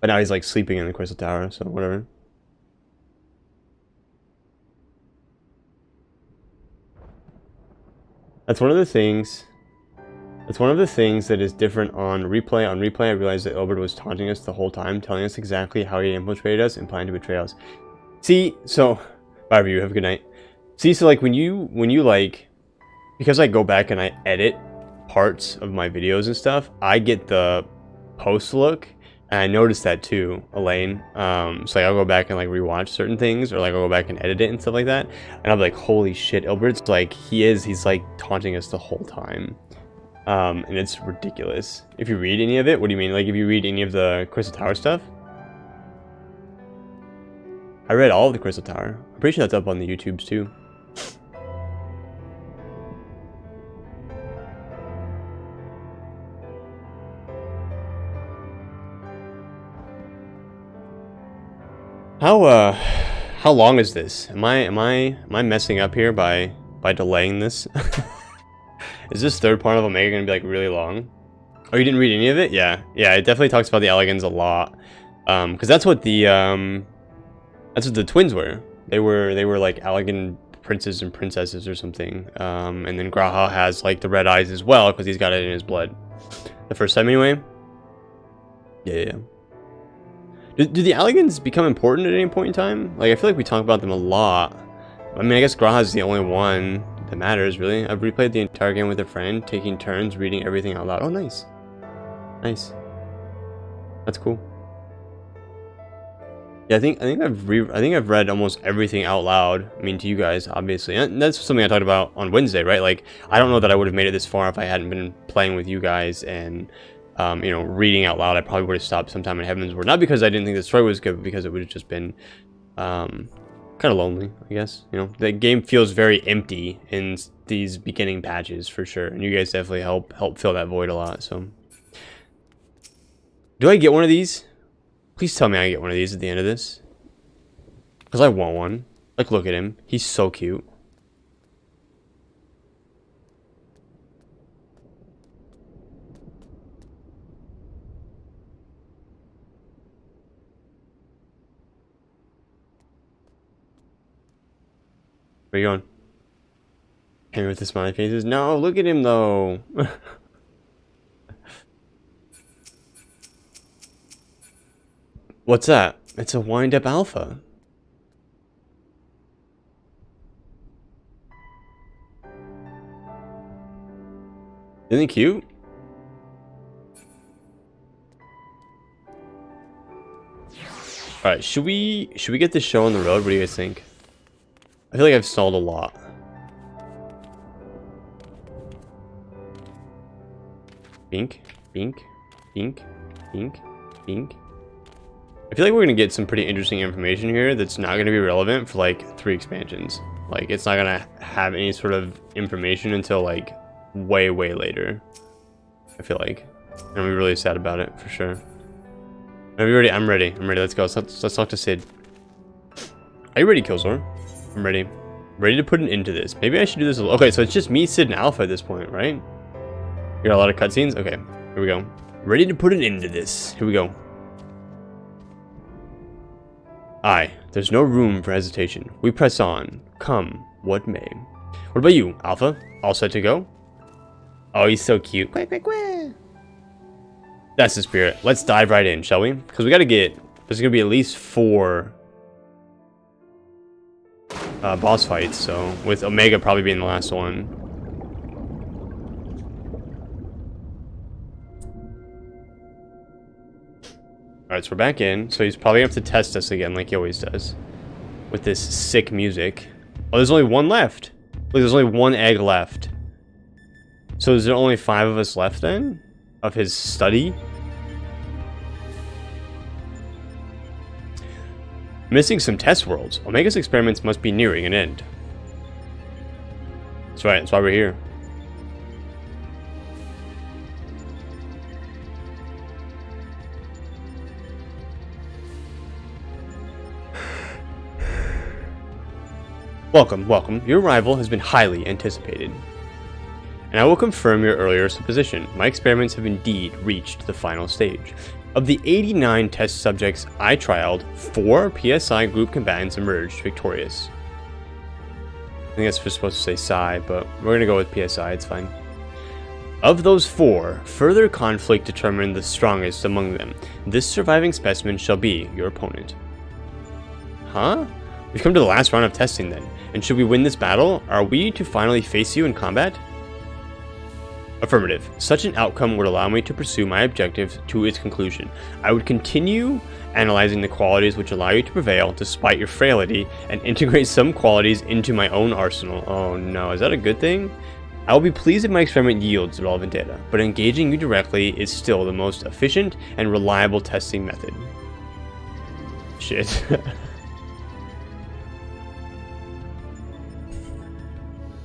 But now he's like sleeping in the Crystal Tower, so whatever. That's one of the things that is different on replay. On replay, I realized that Ilberd was taunting us the whole time, telling us exactly how he infiltrated us and planned to betray us. See, so bye review, have a good night. See, so like when you like, because I go back and I edit parts of my videos and stuff, I get the post look, and I noticed that too, Elaine. So like I'll go back and like rewatch certain things, or like I'll go back and edit it and stuff like that, and I'll be like, holy shit, Ilberd's like, he's like taunting us the whole time. And it's ridiculous. If you read any of it, what do you mean? Like if you read any of the Crystal Tower stuff? I read all of the Crystal Tower. I'm pretty sure that's up on the YouTubes too. How long is this? Am I messing up here by delaying this? Is this third part of Omega gonna be like really long? Oh, you didn't read any of it? Yeah, it definitely talks about the Elegans a lot. Because that's what the twins were. They were like Allegan princes and princesses or something. And then Graha has like the red eyes as well because he's got it in his blood. The first time anyway. Yeah. Do the Allegans become important at any point in time? Like, I feel like we talk about them a lot. I mean, I guess Graha's the only one that matters, really. I've replayed the entire game with a friend, taking turns reading everything out loud. Oh, nice. Nice. That's cool. Yeah, I think I've read almost everything out loud. I mean, to you guys, obviously. And that's something I talked about on Wednesday, right? Like, I don't know that I would have made it this far if I hadn't been playing with you guys and you know, reading out loud. I probably would have stopped sometime in Heaven's Word. Not because I didn't think the story was good, but because it would have just been kind of lonely, I guess. You know, the game feels very empty in these beginning patches for sure, and you guys definitely help fill that void a lot. So, do I get one of these? Please tell me I get one of these at the end of this, because I want one. Like, look at him. He's so cute. Where you going? Him with the smiley faces. No, look at him though. What's that? It's a wind-up alpha. Isn't he cute? Alright, should we get this show on the road? What do you guys think? I feel like I've stalled a lot. Bink, bink, bink, bink, bink. I feel like we're gonna get some pretty interesting information here that's not gonna be relevant for like 3 expansions. Like, it's not gonna have any sort of information until like way later. I feel like. And I'm really sad about it for sure. Are you ready? I'm ready. Let's go. Let's talk to Sid. Are you ready, Killzor? I'm ready. Ready to put an end to this. Maybe I should do this a little. Okay, so it's just me, Sid, and Alpha at this point, right? You got a lot of cutscenes? Okay, here we go. Ready to put an end to this. Here we go. Aye, there's no room for hesitation. We press on. Come, what may. What about you, Alpha? All set to go? Oh, he's so cute. Quack, quack, quack. That's the spirit. Let's dive right in, shall we? Because we got to get... There's going to be at least 4... boss fights, so with Omega probably being the last one. Alright, so we're back in, so he's probably gonna have to test us again like he always does with this sick music. Oh, there's only 1 left. Look, there's only 1 egg left. So is there only 5 of us left then of his study? Missing some test worlds. Omega's experiments must be nearing an end. That's right, that's why we're here. Welcome. Your arrival has been highly anticipated. And I will confirm your earlier supposition. My experiments have indeed reached the final stage. Of the 89 test subjects I trialed, 4 PSI group combatants emerged victorious. I think that's supposed to say Psi, but we're going to go with PSI, it's fine. Of those 4, further conflict determined the strongest among them. This surviving specimen shall be your opponent. Huh? We've come to the last round of testing then, and should we win this battle, are we to finally face you in combat? Affirmative. Such an outcome would allow me to pursue my objective to its conclusion. I would continue analyzing the qualities which allow you to prevail despite your frailty and integrate some qualities into my own arsenal. Oh no, is that a good thing? I will be pleased if my experiment yields relevant data, but engaging you directly is still the most efficient and reliable testing method. Shit.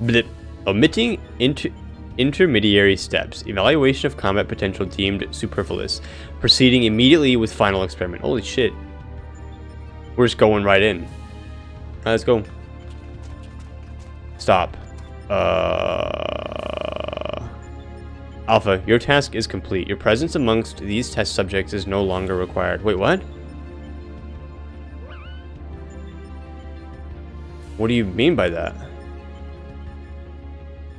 Blip. Omitting intermediary steps. Evaluation of combat potential deemed superfluous. Proceeding immediately with final experiment. Holy shit. We're just going right in. Alright, let's go. Stop. Alpha, your task is complete. Your presence amongst these test subjects is no longer required. Wait, what? What do you mean by that?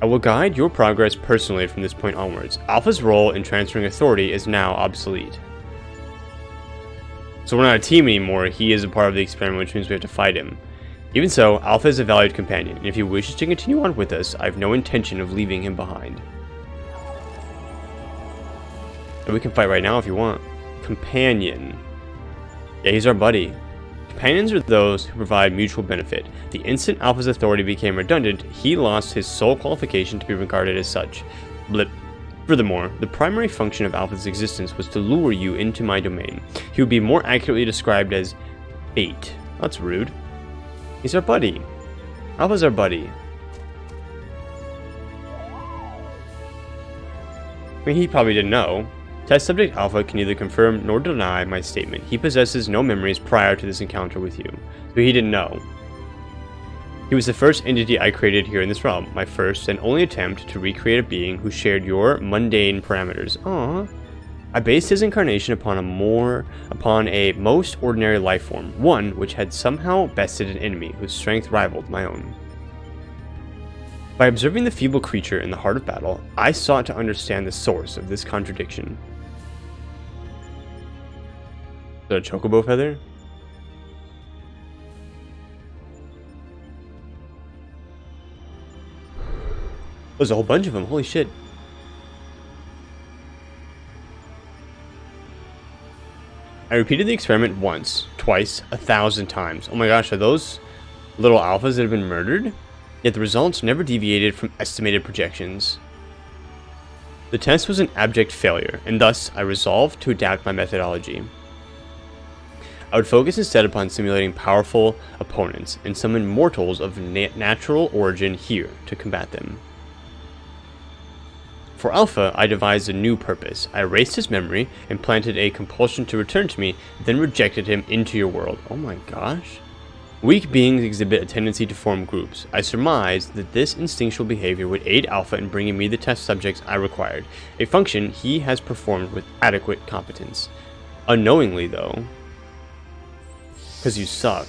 I will guide your progress personally from this point onwards. Alpha's role in transferring authority is now obsolete. So we're not a team anymore. He is a part of the experiment, which means we have to fight him. Even so, Alpha is a valued companion, and if he wishes to continue on with us, I have no intention of leaving him behind. And we can fight right now if you want. Companion. Yeah, he's our buddy. Companions are those who provide mutual benefit. The instant Alpha's authority became redundant, he lost his sole qualification to be regarded as such. Blip. Furthermore, the primary function of Alpha's existence was to lure you into my domain. He would be more accurately described as bait. That's rude. He's our buddy. Alpha's our buddy. I mean, he probably didn't know. Test subject Alpha can neither confirm nor deny my statement. He possesses no memories prior to this encounter with you. So he didn't know. He was the first entity I created here in this realm. My first and only attempt to recreate a being who shared your mundane parameters. Aww. I based his incarnation upon a most ordinary life form. One which had somehow bested an enemy whose strength rivaled my own. By observing the feeble creature in the heart of battle, I sought to understand the source of this contradiction. Is that a chocobo feather? There's a whole bunch of them, holy shit. I repeated the experiment once, twice, 1,000 times. Oh my gosh, are those little alphas that have been murdered? Yet the results never deviated from estimated projections. The test was an abject failure, and thus I resolved to adapt my methodology. I would focus instead upon simulating powerful opponents and summon mortals of natural origin here to combat them. For Alpha, I devised a new purpose. I erased his memory and planted a compulsion to return to me, then rejected him into your world. Oh my gosh. Weak beings exhibit a tendency to form groups. I surmised that this instinctual behavior would aid Alpha in bringing me the test subjects I required, a function he has performed with adequate competence. Unknowingly, though. Because you suck.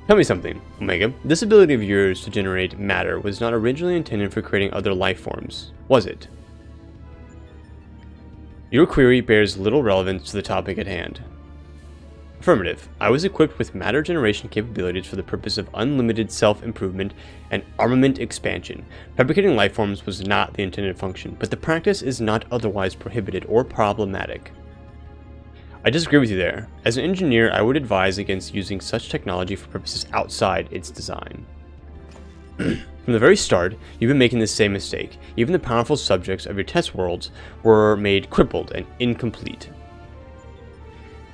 Tell me something, Omega. This ability of yours to generate matter was not originally intended for creating other life forms, was it? Your query bears little relevance to the topic at hand. Affirmative. I was equipped with matter generation capabilities for the purpose of unlimited self-improvement and armament expansion. Fabricating life forms was not the intended function, but the practice is not otherwise prohibited or problematic. I disagree with you there. As an engineer, I would advise against using such technology for purposes outside its design. From the very start, you've been making the same mistake. Even the powerful subjects of your test worlds were made crippled and incomplete.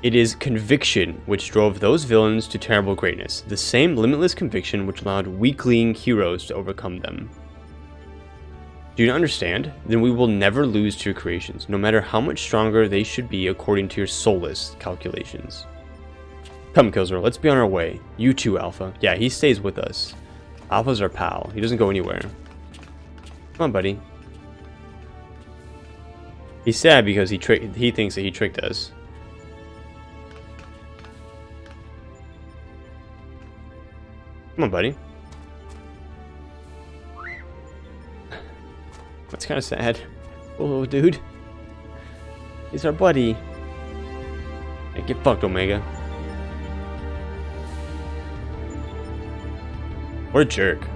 It is conviction which drove those villains to terrible greatness, the same limitless conviction which allowed weakling heroes to overcome them. Do you not understand? Then we will never lose to your creations, no matter how much stronger they should be according to your soulless calculations. Come, Killzor, let's be on our way. You too, Alpha. Yeah, he stays with us. Alpha's our pal. He doesn't go anywhere. Come on, buddy. He's sad because he thinks that he tricked us. Come on, buddy. That's kind of sad. Oh, dude. He's our buddy. Hey, get fucked, Omega. What a jerk.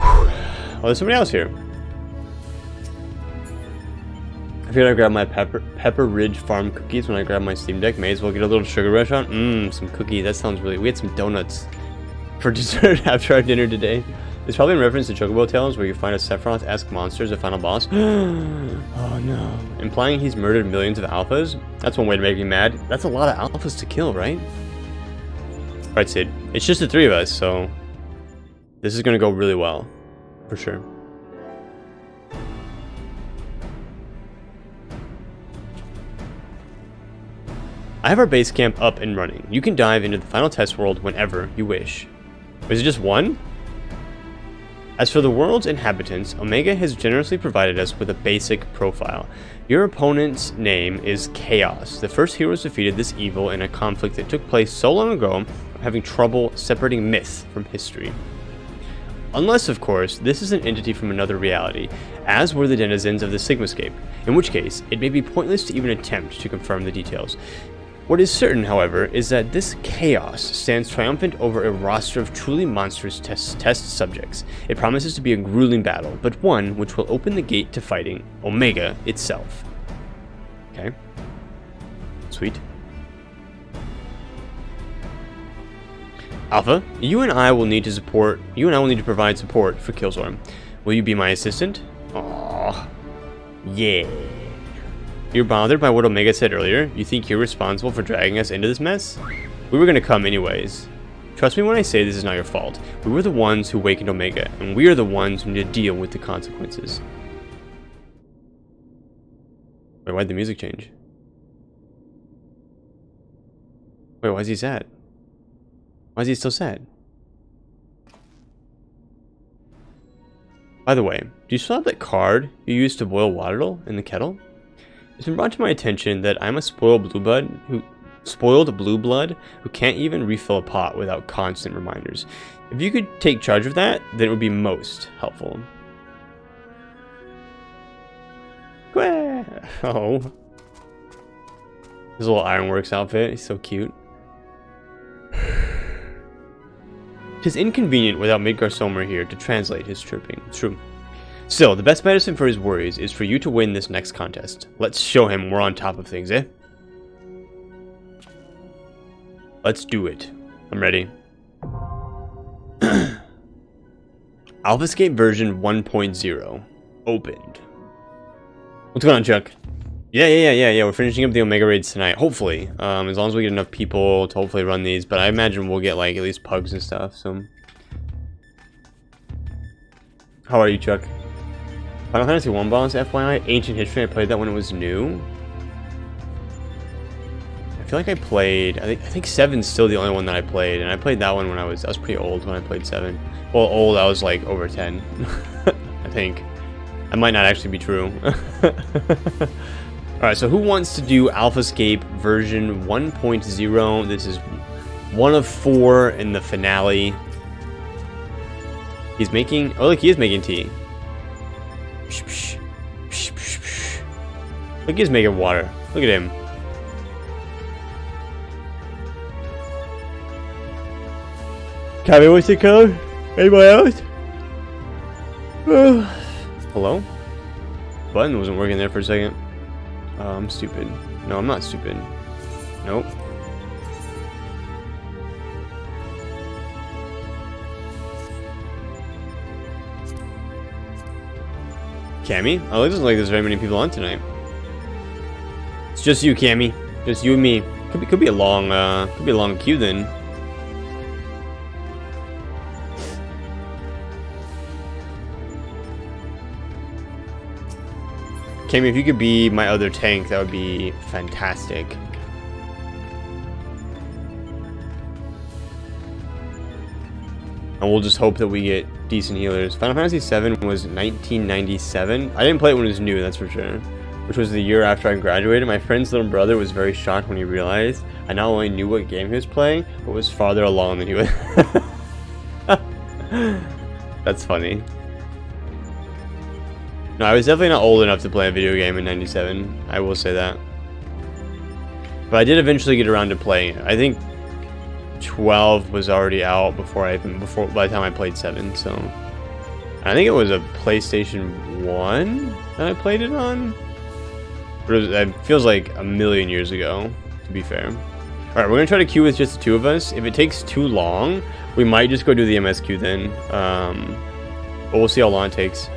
Oh, there's somebody else here. I figured I'd grab my Pepper Ridge Farm cookies when I grab my Steam Deck. May as well get a little sugar rush on. Some cookies. That sounds really... We had some donuts for dessert after our dinner today. It's probably in reference to Chocobo Tales, where you find a Sephiroth-esque monster as a final boss. Oh no. Implying he's murdered millions of alphas? That's one way to make me mad. That's a lot of alphas to kill, right? Alright, Sid. It's just the three of us, so... This is gonna go really well. For sure. I have our base camp up and running. You can dive into the final test world whenever you wish. Is it just one? As for the world's inhabitants, Omega has generously provided us with a basic profile. Your opponent's name is Chaos. The first heroes defeated this evil in a conflict that took place so long ago, I'm having trouble separating myth from history. Unless, of course, this is an entity from another reality, as were the denizens of the Sigmascape, in which case, it may be pointless to even attempt to confirm the details. What is certain, however, is that this Chaos stands triumphant over a roster of truly monstrous test subjects. It promises to be a grueling battle, but one which will open the gate to fighting Omega itself. Okay. Sweet. Alpha, you and I will need to provide support for Killzorn. Will you be my assistant? Aww. Yeah. You're bothered by what Omega said earlier? You think you're responsible for dragging us into this mess? We were gonna come anyways. Trust me when I say this is not your fault. We were the ones who awakened Omega, and we are the ones who need to deal with the consequences. Wait, why'd the music change? Wait, why is he sad? Why is he still sad? By the way, do you still have that card you used to boil water in the kettle? It's been brought to my attention that I'm a spoiled blue blood who can't even refill a pot without constant reminders. If you could take charge of that, then it would be most helpful. Oh. His little Ironworks outfit, he's so cute. Tis inconvenient without Midgar Somer here to translate his chirping. It's true. Still, the best medicine for his worries is for you to win this next contest. Let's show him we're on top of things, eh? Let's do it. I'm ready. AlphaScape version 1.0. Opened. What's going on, Chuck? Yeah. We're finishing up the Omega raids tonight. Hopefully. As long as we get enough people to hopefully run these. But I imagine we'll get, like, at least pugs and stuff, so... How are you, Chuck? Final Fantasy 1 boss, FYI. Ancient History, I played that when it was new. I feel like I played... I think 7's still the only one that I played. And I played that one when I was pretty old when I played 7. Well, old, I was, like, over 10. I think. That might not actually be true. Alright, so who wants to do AlphaScape version 1.0? This is one of 4 in the finale. He's making... Oh, look, he is making tea. Look, he's making water. Look at him. Cabby, what's the code? Anybody else? Hello? Button wasn't working there for a second. I'm stupid. No, I'm not stupid. Nope. Cammy? Oh, it doesn't look like there's very many people on tonight. It's just you, Cammy. Just you and me. Could be a long queue then. Cammy, if you could be my other tank, that would be fantastic. And we'll just hope that we get decent healers. Final Fantasy VII was 1997. I didn't play it when it was new, that's for sure. Which was the year after I graduated. My friend's little brother was very shocked when he realized I not only knew what game he was playing, but was farther along than he was. That's funny. No, I was definitely not old enough to play a video game in 97. I will say that. But I did eventually get around to playing it. I think 12 was already out by the time I played 7, so I think it was a PlayStation 1 that I played it on. But it feels like a million years ago, to be fair. Alright, we're gonna try to queue with just the 2 of us. If it takes too long, we might just go do the MSQ then. But we'll see how long it takes.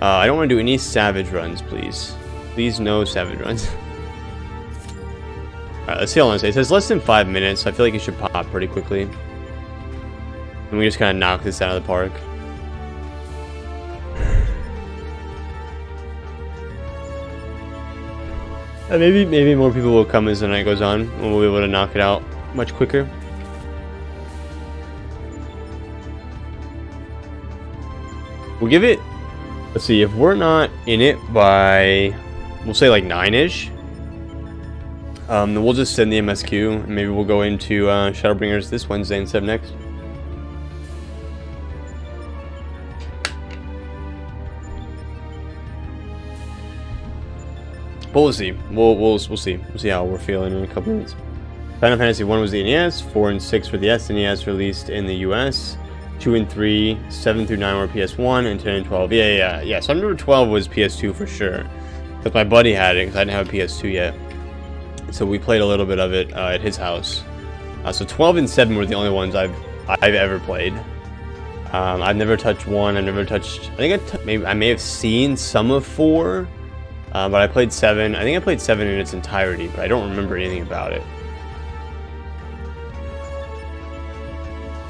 I don't want to do any savage runs, please. Please, no savage runs. Alright, let's see how long it says. It says less than 5 minutes, so I feel like it should pop pretty quickly. And we just kind of knock this out of the park. Maybe more people will come as the night goes on, and we'll be able to knock it out much quicker. We'll give it, let's see, if we're not in it by, we'll say like 9-ish, then we'll just send the MSQ, and maybe we'll go into Shadowbringers this Wednesday instead of next. But we'll see. We'll see. We'll see how we're feeling in a couple minutes. Final Fantasy 1 was the NES, 4 and 6 for the SNES, released in the US. 2 and 3, 7 through 9 were PS1, and 10 and 12. Yeah. So I remember 12 was PS2 for sure. Because my buddy had it, because I didn't have a PS2 yet. So we played a little bit of it at his house. So 12 and 7 were the only ones I've ever played. I've never touched 1. I've never touched. I think I may have seen some of 4, but I played 7. I think I played 7 in its entirety, but I don't remember anything about it.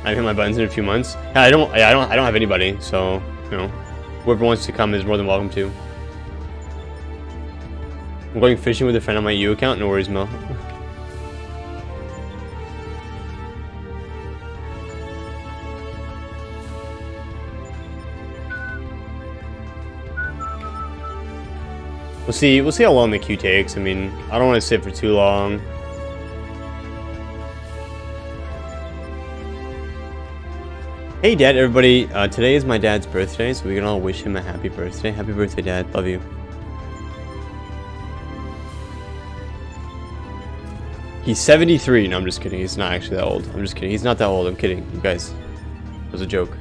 I hit my buttons in a few months. Yeah, I don't have anybody, so you know, whoever wants to come is more than welcome to. I'm going fishing with a friend on my U account. No worries, Mel. We'll see how long the queue takes. I mean, I don't want to sit for too long. Hey Dad, everybody, today is my dad's birthday, so we can all wish him a happy birthday. Happy birthday, Dad. Love you. He's 73. No, I'm just kidding. He's not actually that old. I'm just kidding. He's not that old. I'm kidding. You guys. It was a joke.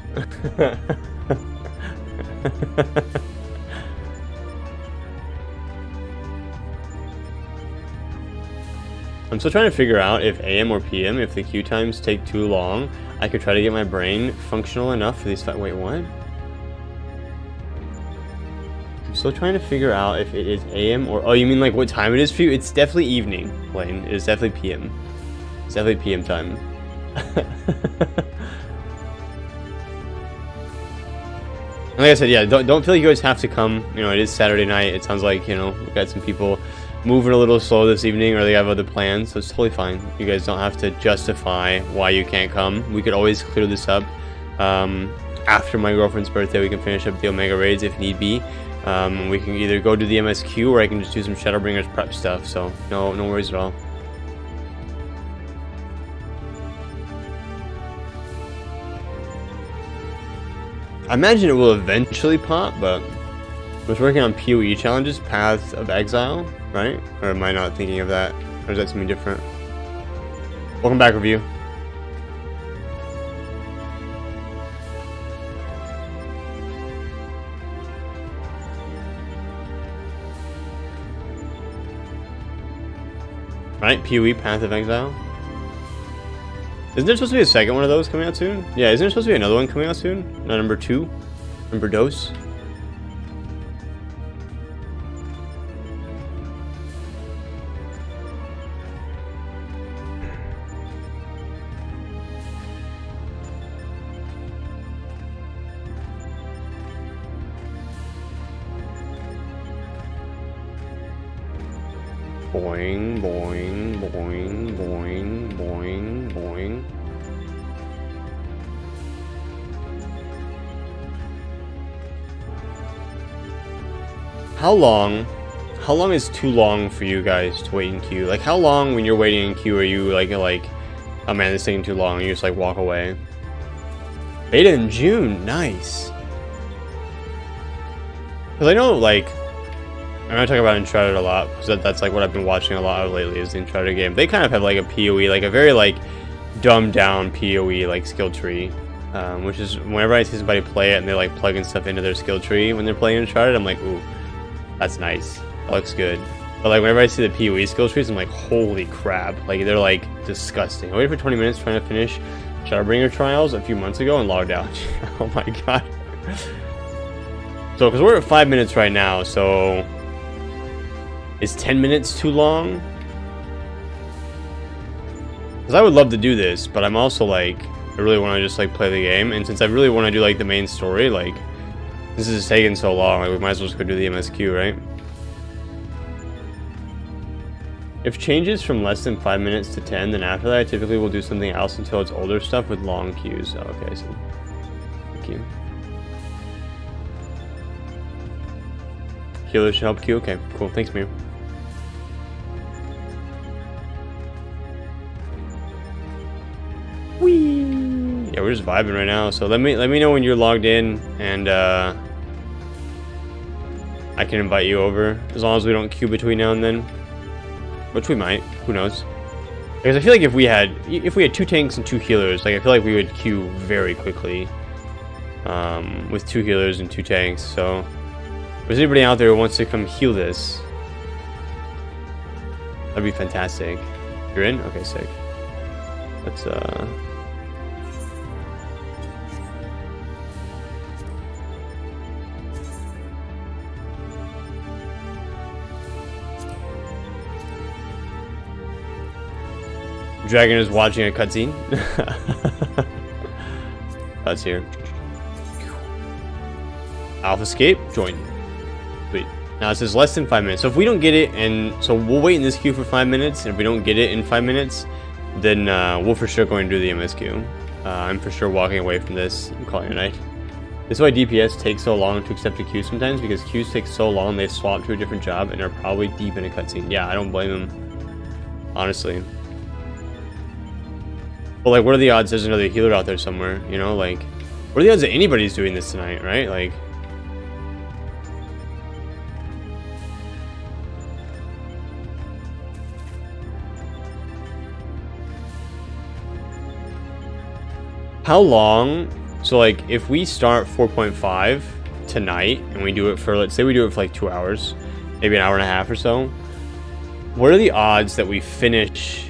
I'm still trying to figure out if AM or PM, if the queue times take too long, I could try to get my brain functional enough for these wait, what? I'm still trying to figure out if it is AM or... Oh, you mean like what time it is for you? It's definitely evening, Blaine. It is definitely PM. It's definitely PM time. Like I said, yeah, don't feel like you guys have to come. You know, it is Saturday night. It sounds like, you know, we've got some people moving a little slow this evening, or they have other plans, so it's totally fine. You guys don't have to justify why you can't come. We could always clear this up after my girlfriend's birthday. We can finish up the Omega raids if need be. We can either go do the MSQ, or I can just do some Shadowbringers prep stuff, so no worries at all. I imagine it will eventually pop, but I was working on PoE challenges, Paths of Exile, right? Or am I not thinking of that? Or is that something different? Welcome back, Review. Right, PoE, Path of Exile. Isn't there supposed to be a second one of those coming out soon? Yeah, isn't there supposed to be another one coming out soon? Number 2? Number dose? Boing, boing, boing, boing, boing, boing. How long is too long for you guys to wait in queue? Like, how long when you're waiting in queue are you like, oh man, this is taking too long, and you just like walk away? Beta in June, nice. Because I know, like, I'm gonna talk about Uncharted a lot, because that's like what I've been watching a lot of lately, is the Uncharted game. They kind of have like a PoE, like a very like dumbed down PoE like skill tree, which is whenever I see somebody play it and they're like plugging stuff into their skill tree when they're playing Uncharted, I'm like, ooh, that's nice, that looks good. But like whenever I see the PoE skill trees, I'm like, holy crap, like they're like disgusting. I waited for 20 minutes trying to finish Shadowbringer Trials a few months ago and logged out. Oh my god. So because we're at 5 minutes right now, so is 10 minutes too long? Because I would love to do this, but I'm also like, I really want to just like play the game, and since I really want to do like the main story, like this is taking so long, like we might as well just go do the MSQ, right? If changes from less than 5 minutes to 10, then after that I typically will do something else until it's older stuff with long queues. Oh, okay, so thank you. Healer should help queue. Okay, cool. Thanks, Mir. Whee! Yeah, we're just vibing right now. So let me know when you're logged in, and I can invite you over as long as we don't queue between now and then, which we might. Who knows? Because I feel like if we had 2 tanks and 2 healers, like I feel like we would queue very quickly with 2 healers and 2 tanks. So if there's anybody out there who wants to come heal this, that'd be fantastic. You're in? Okay, sick. Let's Dragon is watching a cutscene. That's here. Alpha escape, join. Sweet. Now it says less than 5 minutes. So if we don't get it, and so we'll wait in this queue for 5 minutes, and if we don't get it in 5 minutes, then we'll for sure go and do the MSQ. I'm for sure walking away from this and calling it a night. This is why DPS takes so long to accept a queue sometimes, because queues take so long they swap to a different job and are probably deep in a cutscene. Yeah, I don't blame them, honestly. But like, what are the odds there's another healer out there somewhere? You know, like, what are the odds that anybody's doing this tonight, right? Like, how long? So like, if we start 4.5 tonight and we do it for, let's say we do it for like 2 hours, maybe an hour and a half or so, what are the odds that we finish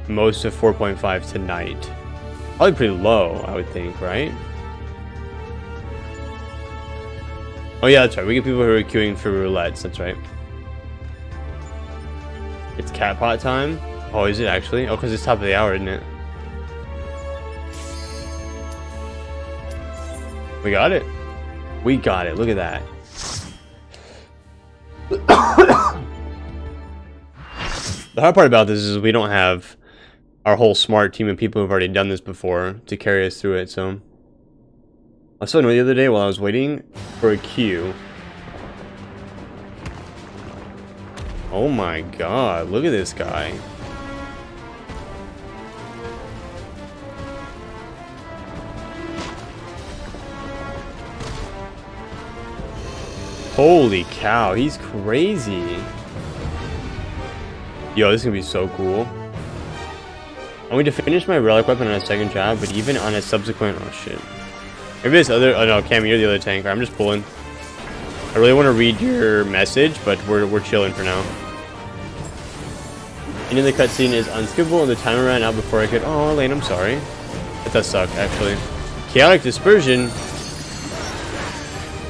most of 4.5 tonight? Probably pretty low, I would think, right? Oh yeah, that's right. We get people who are queuing for roulettes. That's right. It's cat pot time. Oh, is it actually? Oh, because it's top of the hour, isn't it? We got it. We got it. Look at that. The hard part about this is we don't have our whole smart team of people who've already done this before to carry us through it. So I saw the other day while I was waiting for a queue. Oh my god, look at this guy. Holy cow, he's crazy. Yo, this is gonna be so cool. I'm going to finish my relic weapon on a second job, but even on a subsequent... Oh shit. Maybe this other... Oh no, Cam, you're the other tank. I'm just pulling. I really want to read your message, but we're chilling for now. Ending the cutscene is unskippable, and the timer ran out before I could... Oh, Lane, I'm sorry. That does suck, actually. Chaotic dispersion. I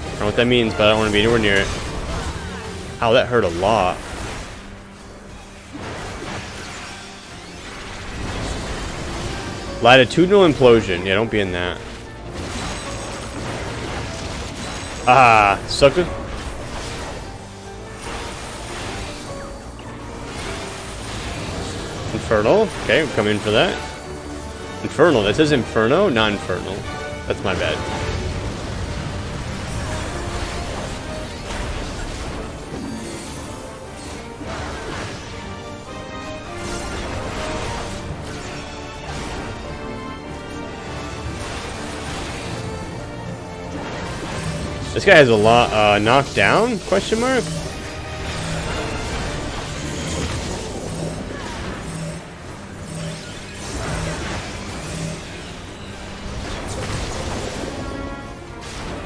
don't know what that means, but I don't want to be anywhere near it. Ow, that hurt a lot. Latitudinal implosion. Yeah, don't be in that. Ah, sucker. Infernal. Okay, we'll come in for that. Infernal. That says Inferno, not Infernal. That's my bad. This guy has a lot knocked down? Question mark?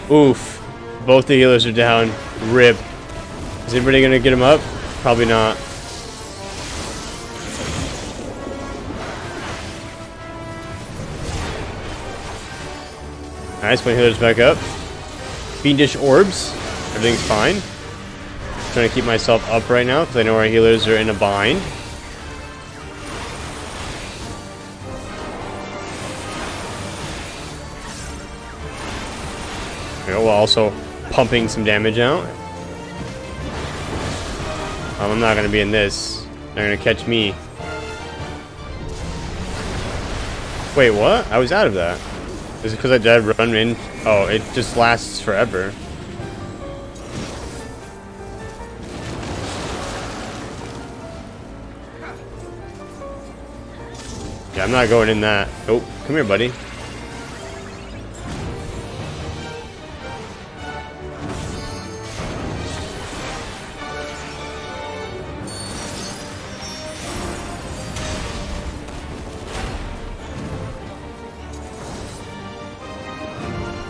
Oof. Both the healers are down. Rip. Is anybody gonna get him up? Probably not. Nice, my healer's back up. Fiendish orbs. Everything's fine. Trying to keep myself up right now because I know our healers are in a bind. While also pumping some damage out. I'm not going to be in this. They're gonna catch me. Wait, what? I was out of that. Is it because I did run in? Oh, it just lasts forever. Yeah, I'm not going in that. Oh, come here, buddy.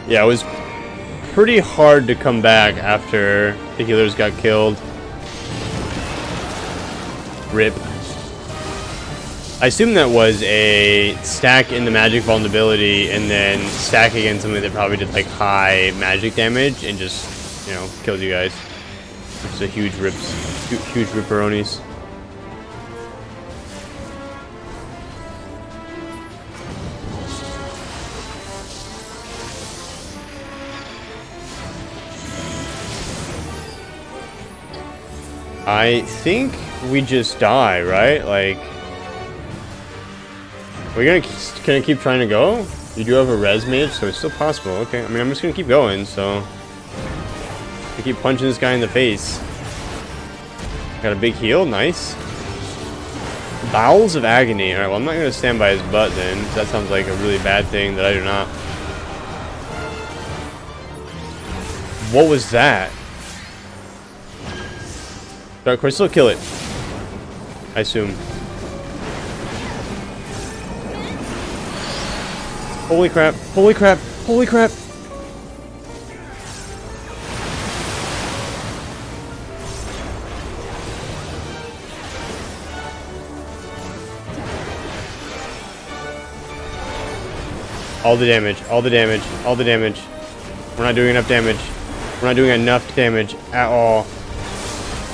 Yeah, it was pretty hard to come back after the healers got killed. RIP. I assume that was a stack in the magic vulnerability and then stack against something that probably did like high magic damage and just, you know, killed you guys. It's a huge rips, huge ripperonis. I think we just die, right? Like, we're gonna keep trying to go. You do have a res mage, so it's still possible. Okay, I mean, I'm just gonna keep going. So, I keep punching this guy in the face. Got a big heal, nice. Bowels of agony. All right, well, I'm not gonna stand by his butt then. That sounds like a really bad thing that I do not. What was that? Dark Crystal, kill it. I assume. Holy crap, holy crap, holy crap. All the damage, all the damage, all the damage. We're not doing enough damage. We're not doing enough damage at all.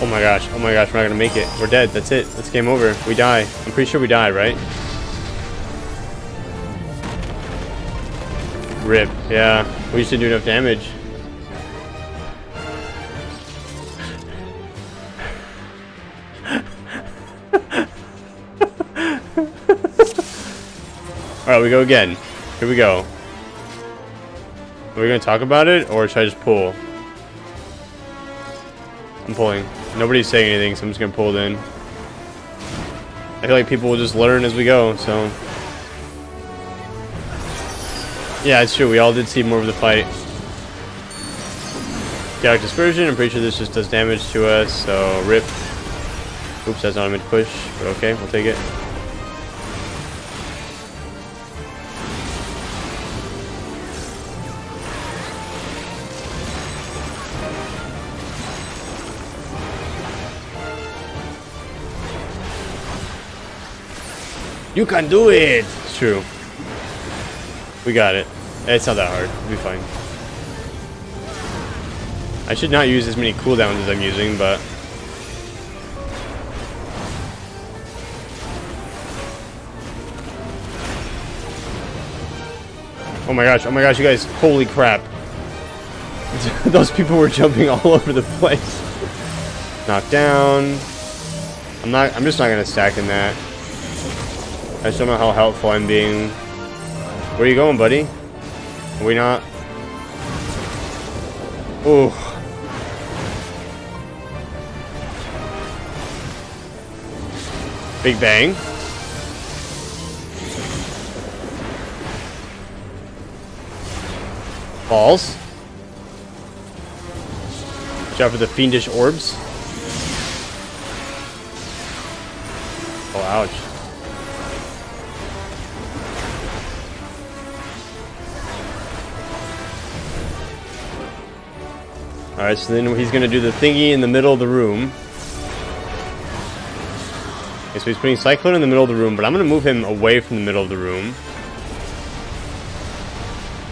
Oh my gosh, we're not gonna make it. We're dead, that's it. That's game over. We die. I'm pretty sure we die, right? RIP, yeah. We just didn't do enough damage. Alright, we go again. Here we go. Are we gonna talk about it, or should I just pull? I'm pulling. Nobody's saying anything, so I'm just gonna pull it in. I feel like people will just learn as we go, so. Yeah, it's true. We all did see more of the fight. Chaotic Dispersion. I'm pretty sure this just does damage to us, so RIP. Oops, that's not a mid-push, but okay, we'll take it. You can do it! It's true. We got it. It's not that hard. We'll be fine. I should not use as many cooldowns as I'm using, but... oh my gosh, you guys. Holy crap. Those people were jumping all over the place. Knocked down. I'm just not gonna stack in that. I just don't know how helpful I'm being. Where are you going, buddy? Are we not? Ooh. Big bang. Balls. Watch out for the fiendish orbs. Oh, ouch. Alright, so then he's going to do the thingy in the middle of the room. Okay, so he's putting Cyclone in the middle of the room, but I'm going to move him away from the middle of the room.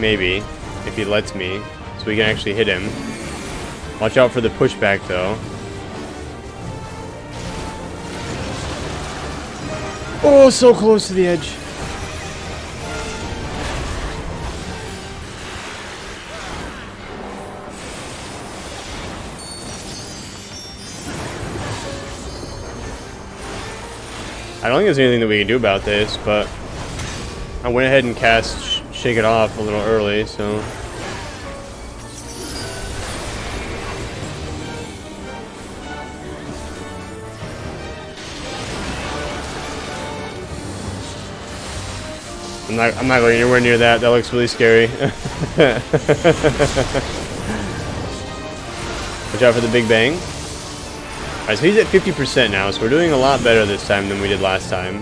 Maybe, if he lets me, so we can actually hit him. Watch out for the pushback, though. Oh, so close to the edge. I don't think there's anything that we can do about this, but I went ahead and cast Shake It Off a little early, so... I'm not going anywhere near that. That looks really scary. Watch out for the Big Bang. Alright, so he's at 50% now, so we're doing a lot better this time than we did last time.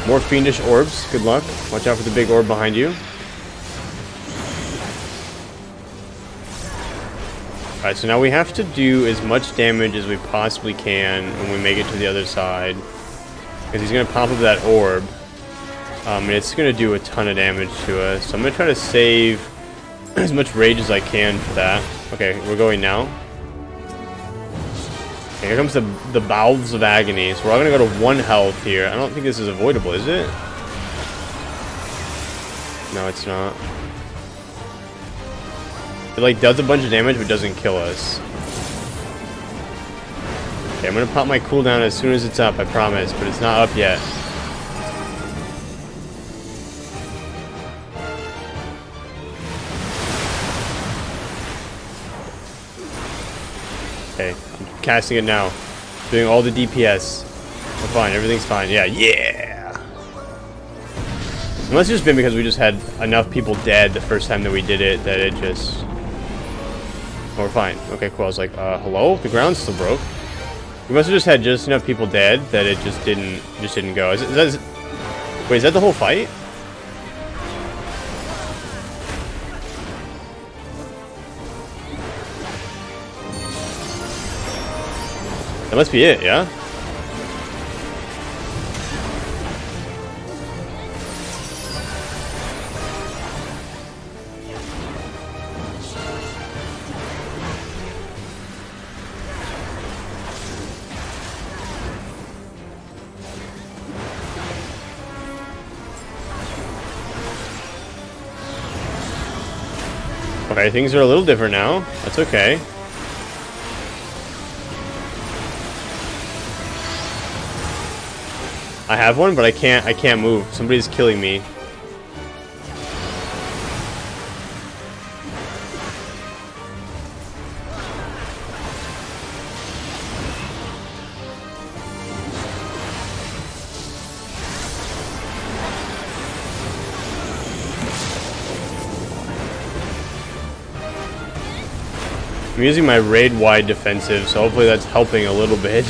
More fiendish orbs. Good luck. Watch out for the big orb behind you. Alright, so now we have to do as much damage as we possibly can when we make it to the other side. Because he's going to pop up that orb. And it's going to do a ton of damage to us. So I'm going to try to save as much rage as I can for that. Okay, we're going now. Okay, here comes the Bowels of Agony. So we're all going to go to 1 health here. I don't think this is avoidable, is it? No, it's not. It like does a bunch of damage but doesn't kill us. Okay, I'm gonna pop my cooldown as soon as it's up, I promise, but it's not up yet. Okay, I'm casting it now. Doing all the DPS. We're fine, everything's fine. Yeah! Unless it's just been because we just had enough people dead the first time that we did it that it just... Oh, we're fine. Okay, cool. I was like, hello? The ground still broke. We must have just had just enough people dead that it just didn't go. Wait, is that the whole fight? That must be it, yeah? Okay, things are a little different now. That's okay. I have one, but I can't move. Somebody's killing me. I'm using my raid-wide defensive, so hopefully that's helping a little bit.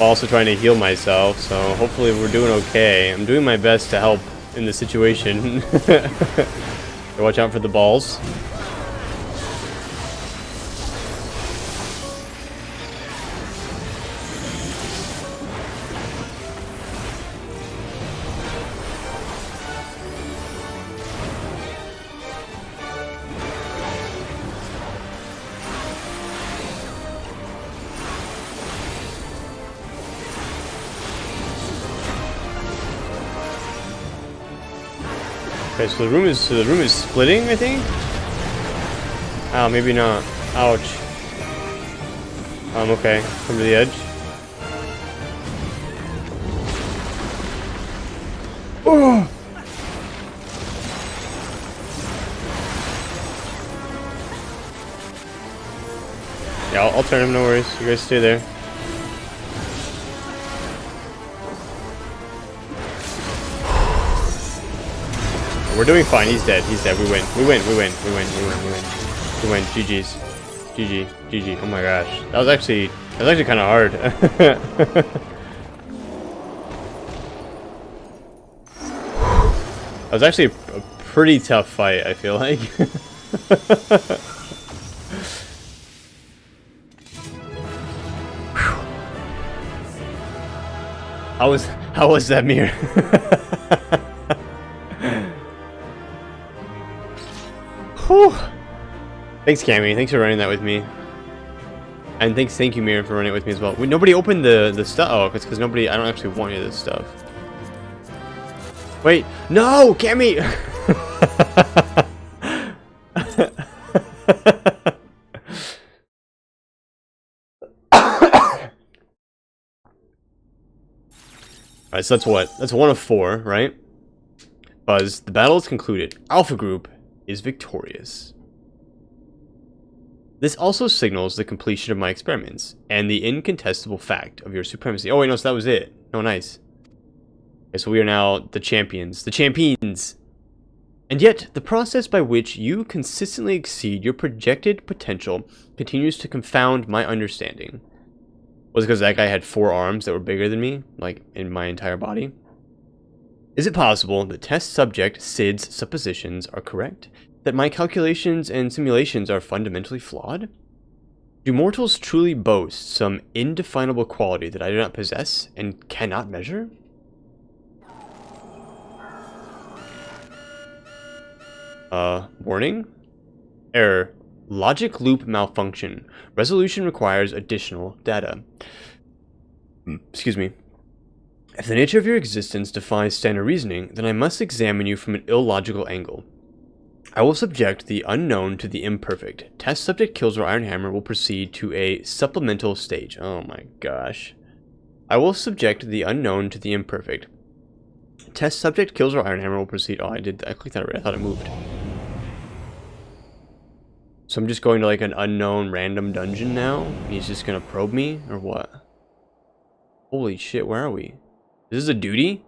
Also trying to heal myself, so hopefully we're doing okay. I'm doing my best to help in the situation. Watch out for the balls. Okay, so the room is splitting, I think. Oh, maybe not. Ouch. Okay. Come to the edge. Oh. Yeah, I'll turn him. No worries. You guys stay there. We're doing fine. He's dead. He's dead. We win. We win. We win. We win. We win. We win. We win. GG's. GG. GG. Oh my gosh. That was actually kind of hard. That was actually a pretty tough fight, I feel like. How was that mirror? Whew. Thanks, Cammy. Thanks for running that with me. And thank you, Mira, for running it with me as well. Nobody opened the stuff. Oh, it's because nobody. I don't actually want any of this stuff. Wait, no, Cammy. Alright, so that's what? That's 1 of 4, right? Buzz, the battle is concluded. Alpha Group is victorious. This also signals the completion of my experiments, and the incontestable fact of your supremacy. Oh wait, no, so that was it. Oh, nice. Okay, so we are now the champions. The champions! And yet, the process by which you consistently exceed your projected potential continues to confound my understanding. Was it because that guy had 4 arms that were bigger than me? Like, in my entire body? Is it possible that test subject Sid's suppositions are correct? That my calculations and simulations are fundamentally flawed? Do mortals truly boast some indefinable quality that I do not possess and cannot measure? Warning? Error. Logic loop malfunction. Resolution requires additional data. Excuse me. If the nature of your existence defies standard reasoning, then I must examine you from an illogical angle. I will subject the unknown to the imperfect. Test subject Killsor Ironhammer will proceed to a supplemental stage. Oh my gosh. I will subject the unknown to the imperfect. Test subject Killsor Ironhammer will proceed. Oh, I clicked that already. I thought it moved. So I'm just going to like an unknown random dungeon now? He's just gonna probe me? Or what? Holy shit, where are we? This is a duty?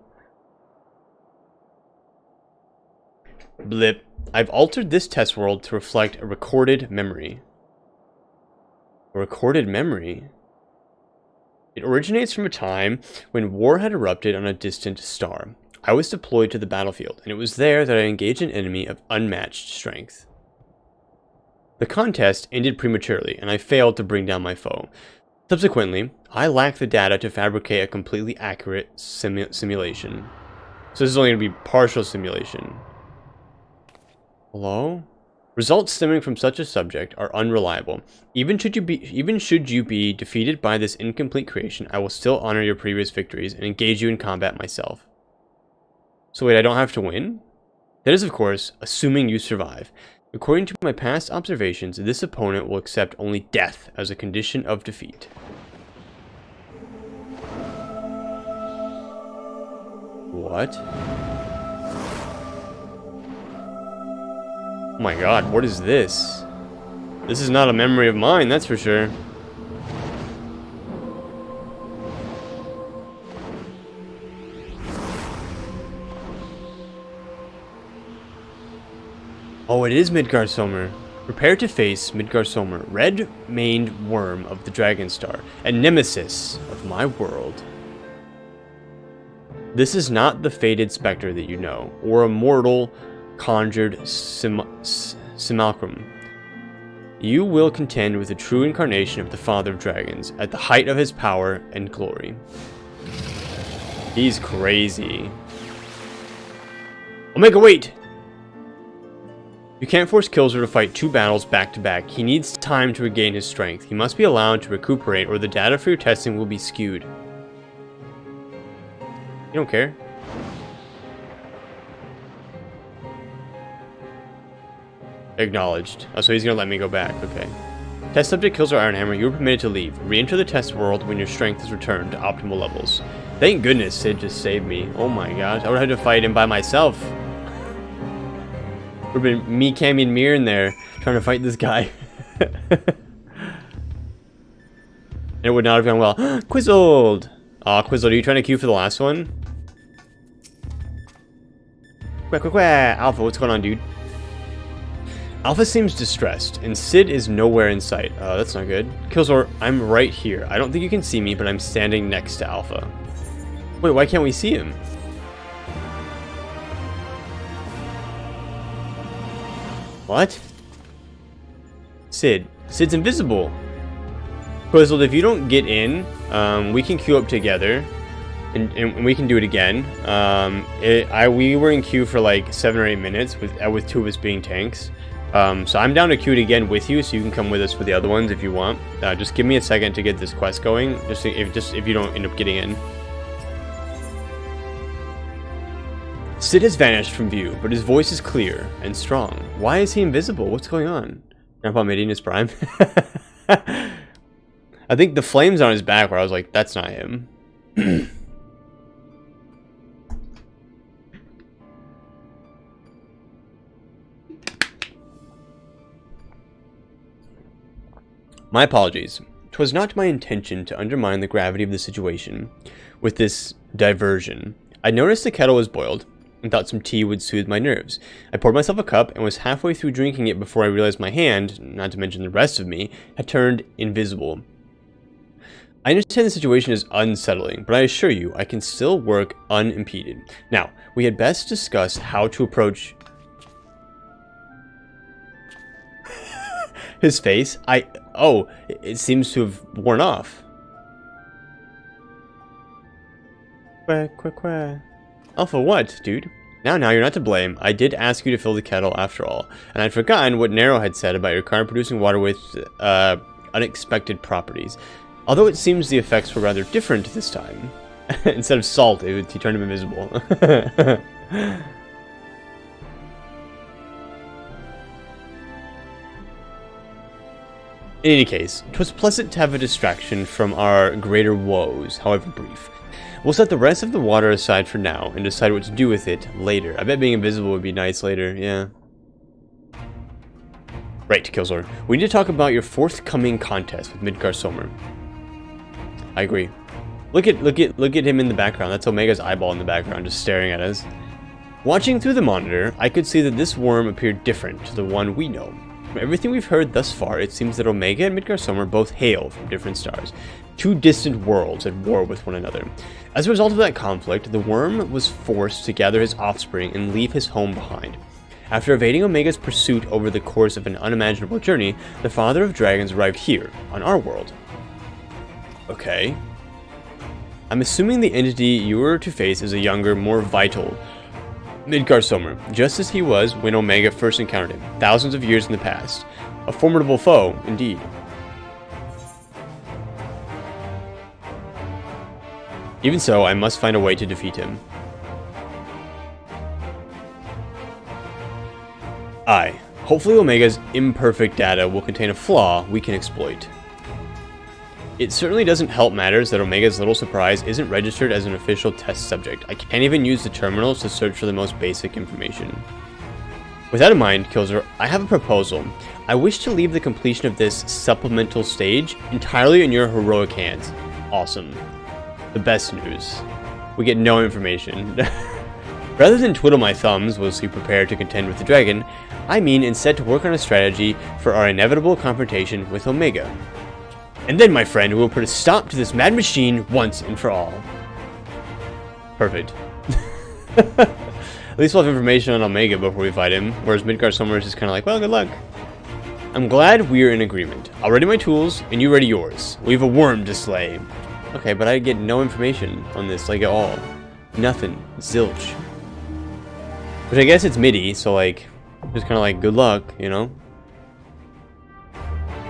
Blip. I've altered this test world to reflect a recorded memory. A recorded memory? It originates from a time when war had erupted on a distant star. I was deployed to the battlefield, and it was there that I engaged an enemy of unmatched strength. The contest ended prematurely, and I failed to bring down my foe. Subsequently, I lacked the data to fabricate a completely accurate simulation. So this is only going to be partial simulation. Hello? Results stemming from such a subject are unreliable. Even should you be defeated by this incomplete creation, I will still honor your previous victories and engage you in combat myself. So wait, I don't have to win? That is, of course, assuming you survive. According to my past observations, this opponent will accept only death as a condition of defeat. What? Oh my god, what is this? This is not a memory of mine, that's for sure. Oh, it is Midgardsormr. Prepare to face Midgardsormr, red-maned worm of the Dragon Star, and nemesis of my world. This is not the fated specter that you know, or a mortal conjured simulacrum. You will contend with the true incarnation of the Father of Dragons, at the height of his power and glory. He's crazy. Omega, wait! You can't force Killsor to fight 2 battles back to back. He needs time to regain his strength. He must be allowed to recuperate, or the data for your testing will be skewed. You don't care? Acknowledged. Oh, so he's gonna let me go back. Okay. Test subject Killsor Ironhammer, you are permitted to leave. Re-enter the test world when your strength is returned to optimal levels. Thank goodness Sid just saved me. Oh my gosh, I would have to fight him by myself. Would have been me, Cammy, and Mir in there trying to fight this guy. It would not have gone well. Quizzled! Aw, Quizzled, are you trying to queue for the last one? Alpha, what's going on, dude? Alpha seems distressed, and Sid is nowhere in sight. That's not good. Killsor, I'm right here. I don't think you can see me, but I'm standing next to Alpha. Wait, why can't we see him? What? Sid's invisible. Quizzled, if you don't get in, we can queue up together, and we can do it again. We were in queue for like 7 or 8 minutes with 2 of us being tanks. So I'm down to queue it again with you, so you can come with us for the other ones if you want. Just give me a second to get this quest going, just if you don't end up getting in. Sid has vanished from view, but his voice is clear and strong. Why is he invisible? What's going on? Grandpa Midian is prime. I think the flames on his back where I was like, that's not him. My apologies. 'Twas not my intention to undermine the gravity of the situation with this diversion. I noticed the kettle was boiled and thought some tea would soothe my nerves. I poured myself a cup and was halfway through drinking it before I realized my hand, not to mention the rest of me, had turned invisible. I understand the situation is unsettling, but I assure you I can still work unimpeded. Now, we had best discuss how to approach... His face? Oh, it seems to have worn off. Quack. Oh, for what, dude? Now, you're not to blame. I did ask you to fill the kettle after all, and I'd forgotten what Nero had said about your car producing water with unexpected properties. Although it seems the effects were rather different this time. Instead of salt, he turned him invisible. In any case, 'twas pleasant to have a distraction from our greater woes, however brief. We'll set the rest of the water aside for now, and decide what to do with it later. I bet being invisible would be nice later, yeah. Right, Killzor. We need to talk about your forthcoming contest with Midgar Somer. I agree. Look at him in the background. That's Omega's eyeball in the background, just staring at us. Watching through the monitor, I could see that this worm appeared different to the one we know. From everything we've heard thus far, it seems that Omega and Midgar Somer both hail from different stars, two distant worlds at war with one another. As a result of that conflict, the worm was forced to gather his offspring and leave his home behind. After evading Omega's pursuit over the course of an unimaginable journey, the Father of Dragons arrived here, on our world. Okay. I'm assuming the entity you were to face is a younger, more vital Midgar Somer, just as he was when Omega first encountered him, thousands of years in the past. A formidable foe, indeed. Even so, I must find a way to defeat him. Aye. Hopefully Omega's imperfect data will contain a flaw we can exploit. It certainly doesn't help matters that Omega's little surprise isn't registered as an official test subject. I can't even use the terminals to search for the most basic information. With that in mind, Killzor, I have a proposal. I wish to leave the completion of this supplemental stage entirely in your heroic hands. Awesome. The best news. We get no information. Rather than twiddle my thumbs whilst we prepare to contend with the dragon, I mean instead to work on a strategy for our inevitable confrontation with Omega. And then, my friend, we will put a stop to this mad machine once and for all. Perfect. At least we'll have information on Omega before we fight him, whereas Midgar Somer is just kind of like, well, good luck. I'm glad we're in agreement. I'll ready my tools, and you ready yours. We have a worm to slay. Okay, but I get no information on this, like, at all. Nothing. Zilch. Which I guess it's MIDI, so, like, just kind of like, good luck, you know?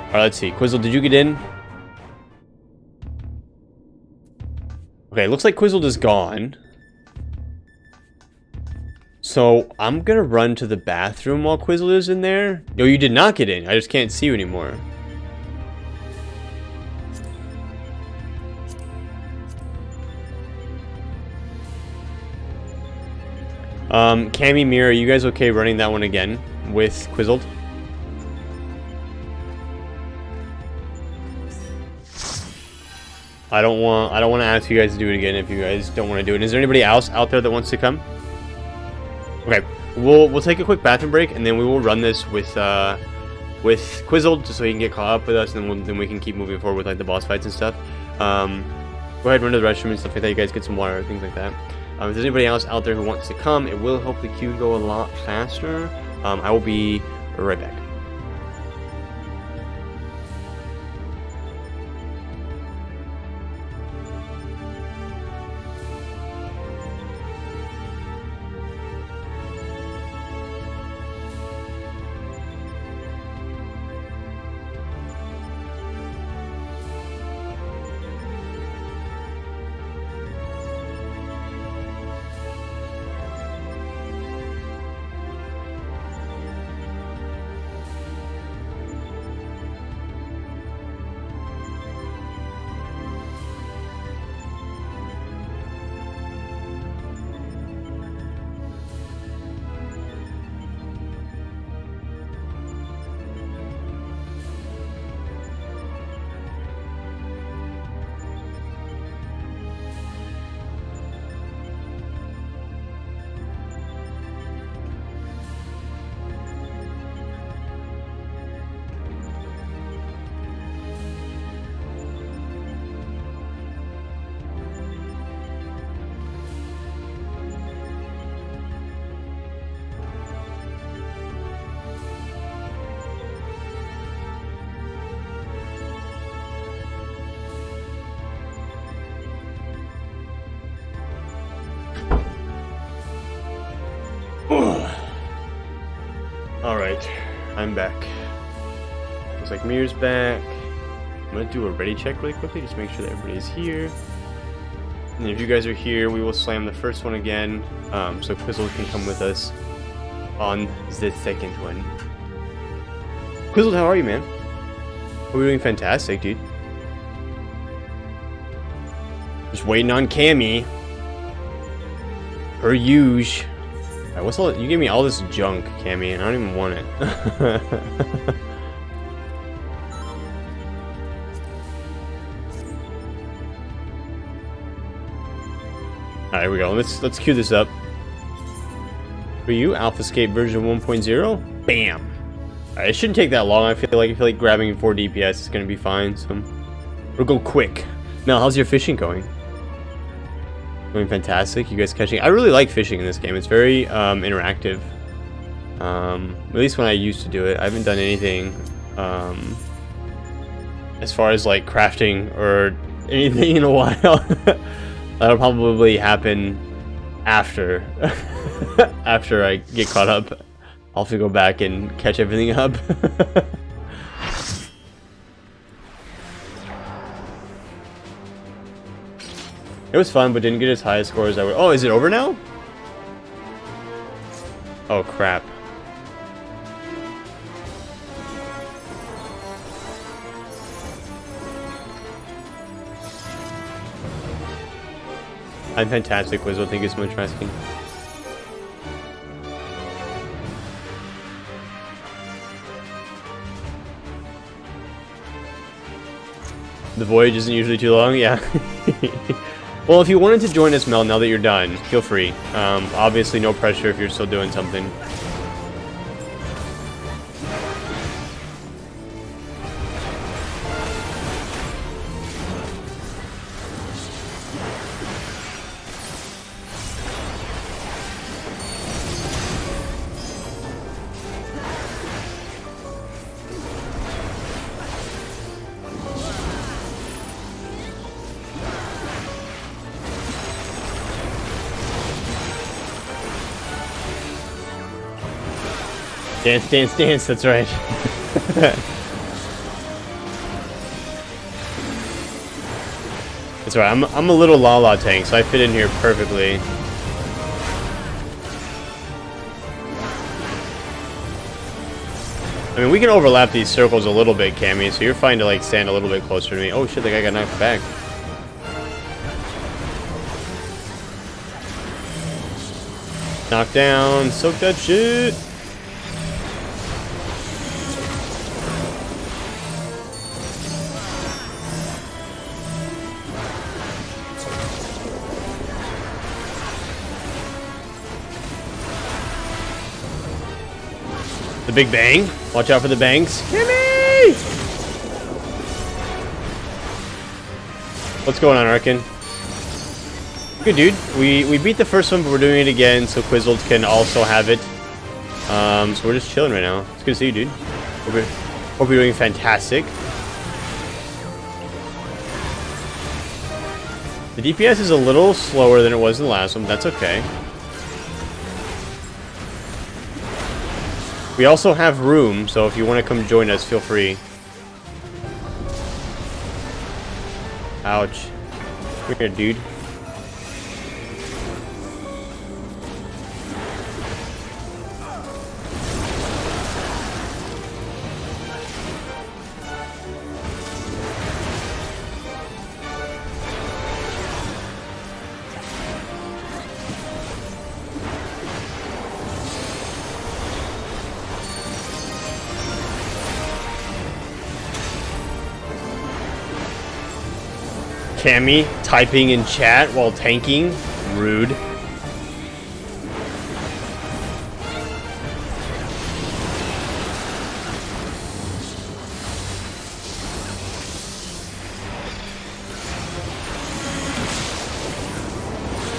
Alright, let's see. Quizzle, did you get in? Okay, looks like Quizzled is gone. So, I'm gonna run to the bathroom while Quizzled is in there. No, you did not get in. I just can't see you anymore. Cammy, Mira, are you guys okay running that one again with Quizzled? I don't want to ask you guys to do it again if you guys don't want to do it. Is there anybody else out there that wants to come? Okay, we'll take a quick bathroom break and then we will run this with Quizzled just so he can get caught up with us, and then we can keep moving forward with like the boss fights and stuff. Go ahead, run to the restroom and stuff like that. You guys get some water, things like that. If there's anybody else out there who wants to come, it will help the queue go a lot faster. I will be right back. I'm back. Looks like Mir's back. I'm gonna do a ready check really quickly, just make sure that everybody's here. And if you guys are here, we will slam the first one again, so Quizzle can come with us on the second one. Quizzle, how are you, man? We're doing fantastic, dude. Just waiting on Cammy. Per usual. Alright, what's all? You gave me all this junk, Cammy, and I don't even want it. Alright, here we go. Let's cue this up. For you, AlphaScape version 1.0. Bam. Alright, it shouldn't take that long. I feel like grabbing 4 DPS is gonna be fine. So we'll go quick. Mel, how's your fishing going? Going fantastic. You guys catching? I really like fishing in this game. It's very interactive. At least when I used to do it. I haven't done anything as far as like crafting or anything in a while. That'll probably happen after after I get caught up. I'll have to go back and catch everything up. It was fun, but didn't get as high a score as I would. Oh, is it over now? Oh, crap. I'm fantastic, Wizzo. Thank you so much for asking. The voyage isn't usually too long, yeah. Well, if you wanted to join us, Mel, now that you're done, feel free. Obviously, no pressure if you're still doing something. Dance, dance, dance, that's right. That's right, I'm a little Lala tank, so I fit in here perfectly. I mean, we can overlap these circles a little bit, Cammy, so you're fine to like stand a little bit closer to me. Oh shit, the guy got knocked back. Knock down, soak that shit. The big bang. Watch out for the bangs. Gimme! What's going on, Arkin? Good, dude. We beat the first one, but we're doing it again so Quizzled can also have it. So we're just chilling right now. It's good to see you, dude. Hope you're doing fantastic. The DPS is a little slower than it was in the last one, but that's okay. We also have room, so if you want to come join us, feel free. Ouch. Come here, dude. Cammy typing in chat while tanking. Rude.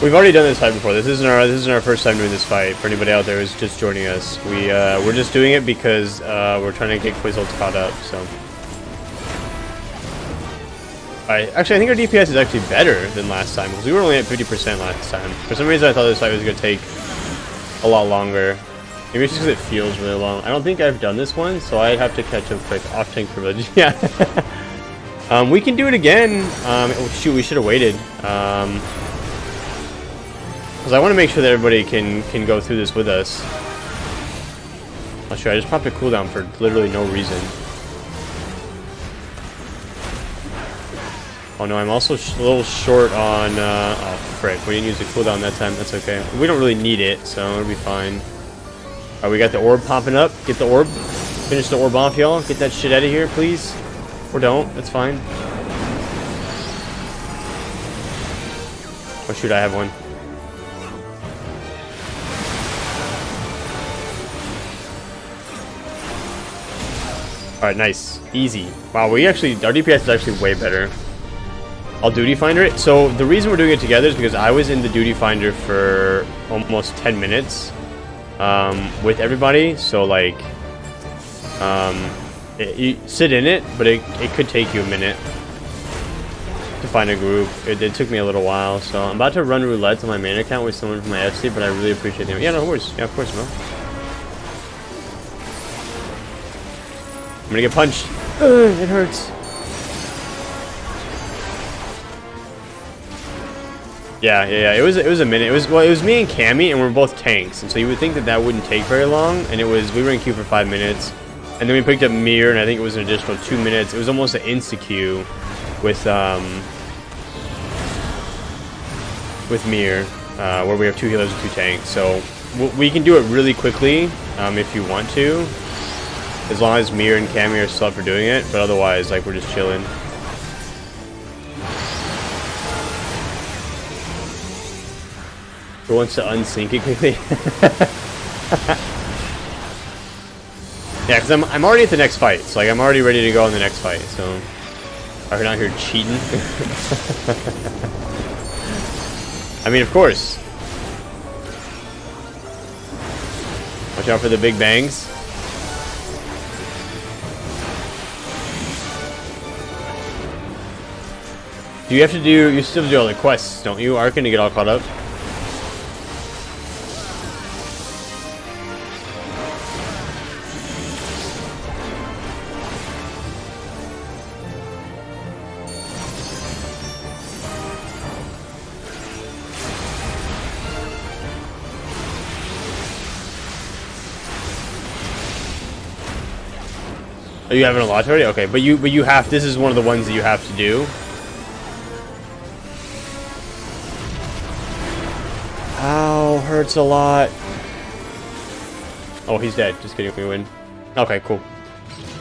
We've already done this fight before. This isn't our first time doing this fight. For anybody out there who's just joining us, we're just doing it because we're trying to get Quizzled caught up. So. Actually, I think our DPS is actually better than last time, because we were only at 50% last time. For some reason, I thought this fight was going to take a lot longer. Maybe it's just because it feels really long. I don't think I've done this one, so I'd have to catch up quick. Off tank privilege. Yeah. We can do it again. Oh, shoot, we should have waited. Because I want to make sure that everybody can go through this with us. Oh, sure, I just popped a cooldown for literally no reason. Oh no, I'm also a little short on, oh frick, we didn't use the cooldown that time, that's okay. We don't really need it, so it'll be fine. Alright, we got the orb popping up, get the orb. Finish the orb off, y'all, get that shit out of here, please. Or don't, that's fine. Oh shoot, I have one. Alright, nice. Easy. Wow, we actually, our DPS is actually way better. I'll duty finder it. So the reason we're doing it together is because I was in the duty finder for almost 10 minutes with everybody. So like, you sit in it, but it could take you a minute to find a group. It took me a little while. So I'm about to run roulette on my main account with someone from my FC, but I really appreciate them. Yeah, no worries. Yeah, of course, bro. I'm gonna get punched. It hurts. Yeah. It was a minute. It was me and Cammy, and we're both tanks, and so you would think that that wouldn't take very long. And we were in queue for 5 minutes, and then we picked up Mir, and I think it was an additional 2 minutes. It was almost an insta queue with Mir, where we have 2 healers and 2 tanks. So we can do it really quickly if you want to. As long as Mir and Cammy are still up for doing it, but otherwise, like, we're just chilling. Who wants to unsync it quickly? Yeah, because I'm already at the next fight, so like I'm already ready to go on the next fight. So are we not here cheating? I mean, of course. Watch out for the big bangs. You have to do, you still have to do all the quests, don't you, Arkin, to get all caught up? Oh, you haven't unlocked already? Okay, but you have, this is one of the ones that you have to do. Ow, hurts a lot. Oh, he's dead. Just kidding, we win. Okay, cool.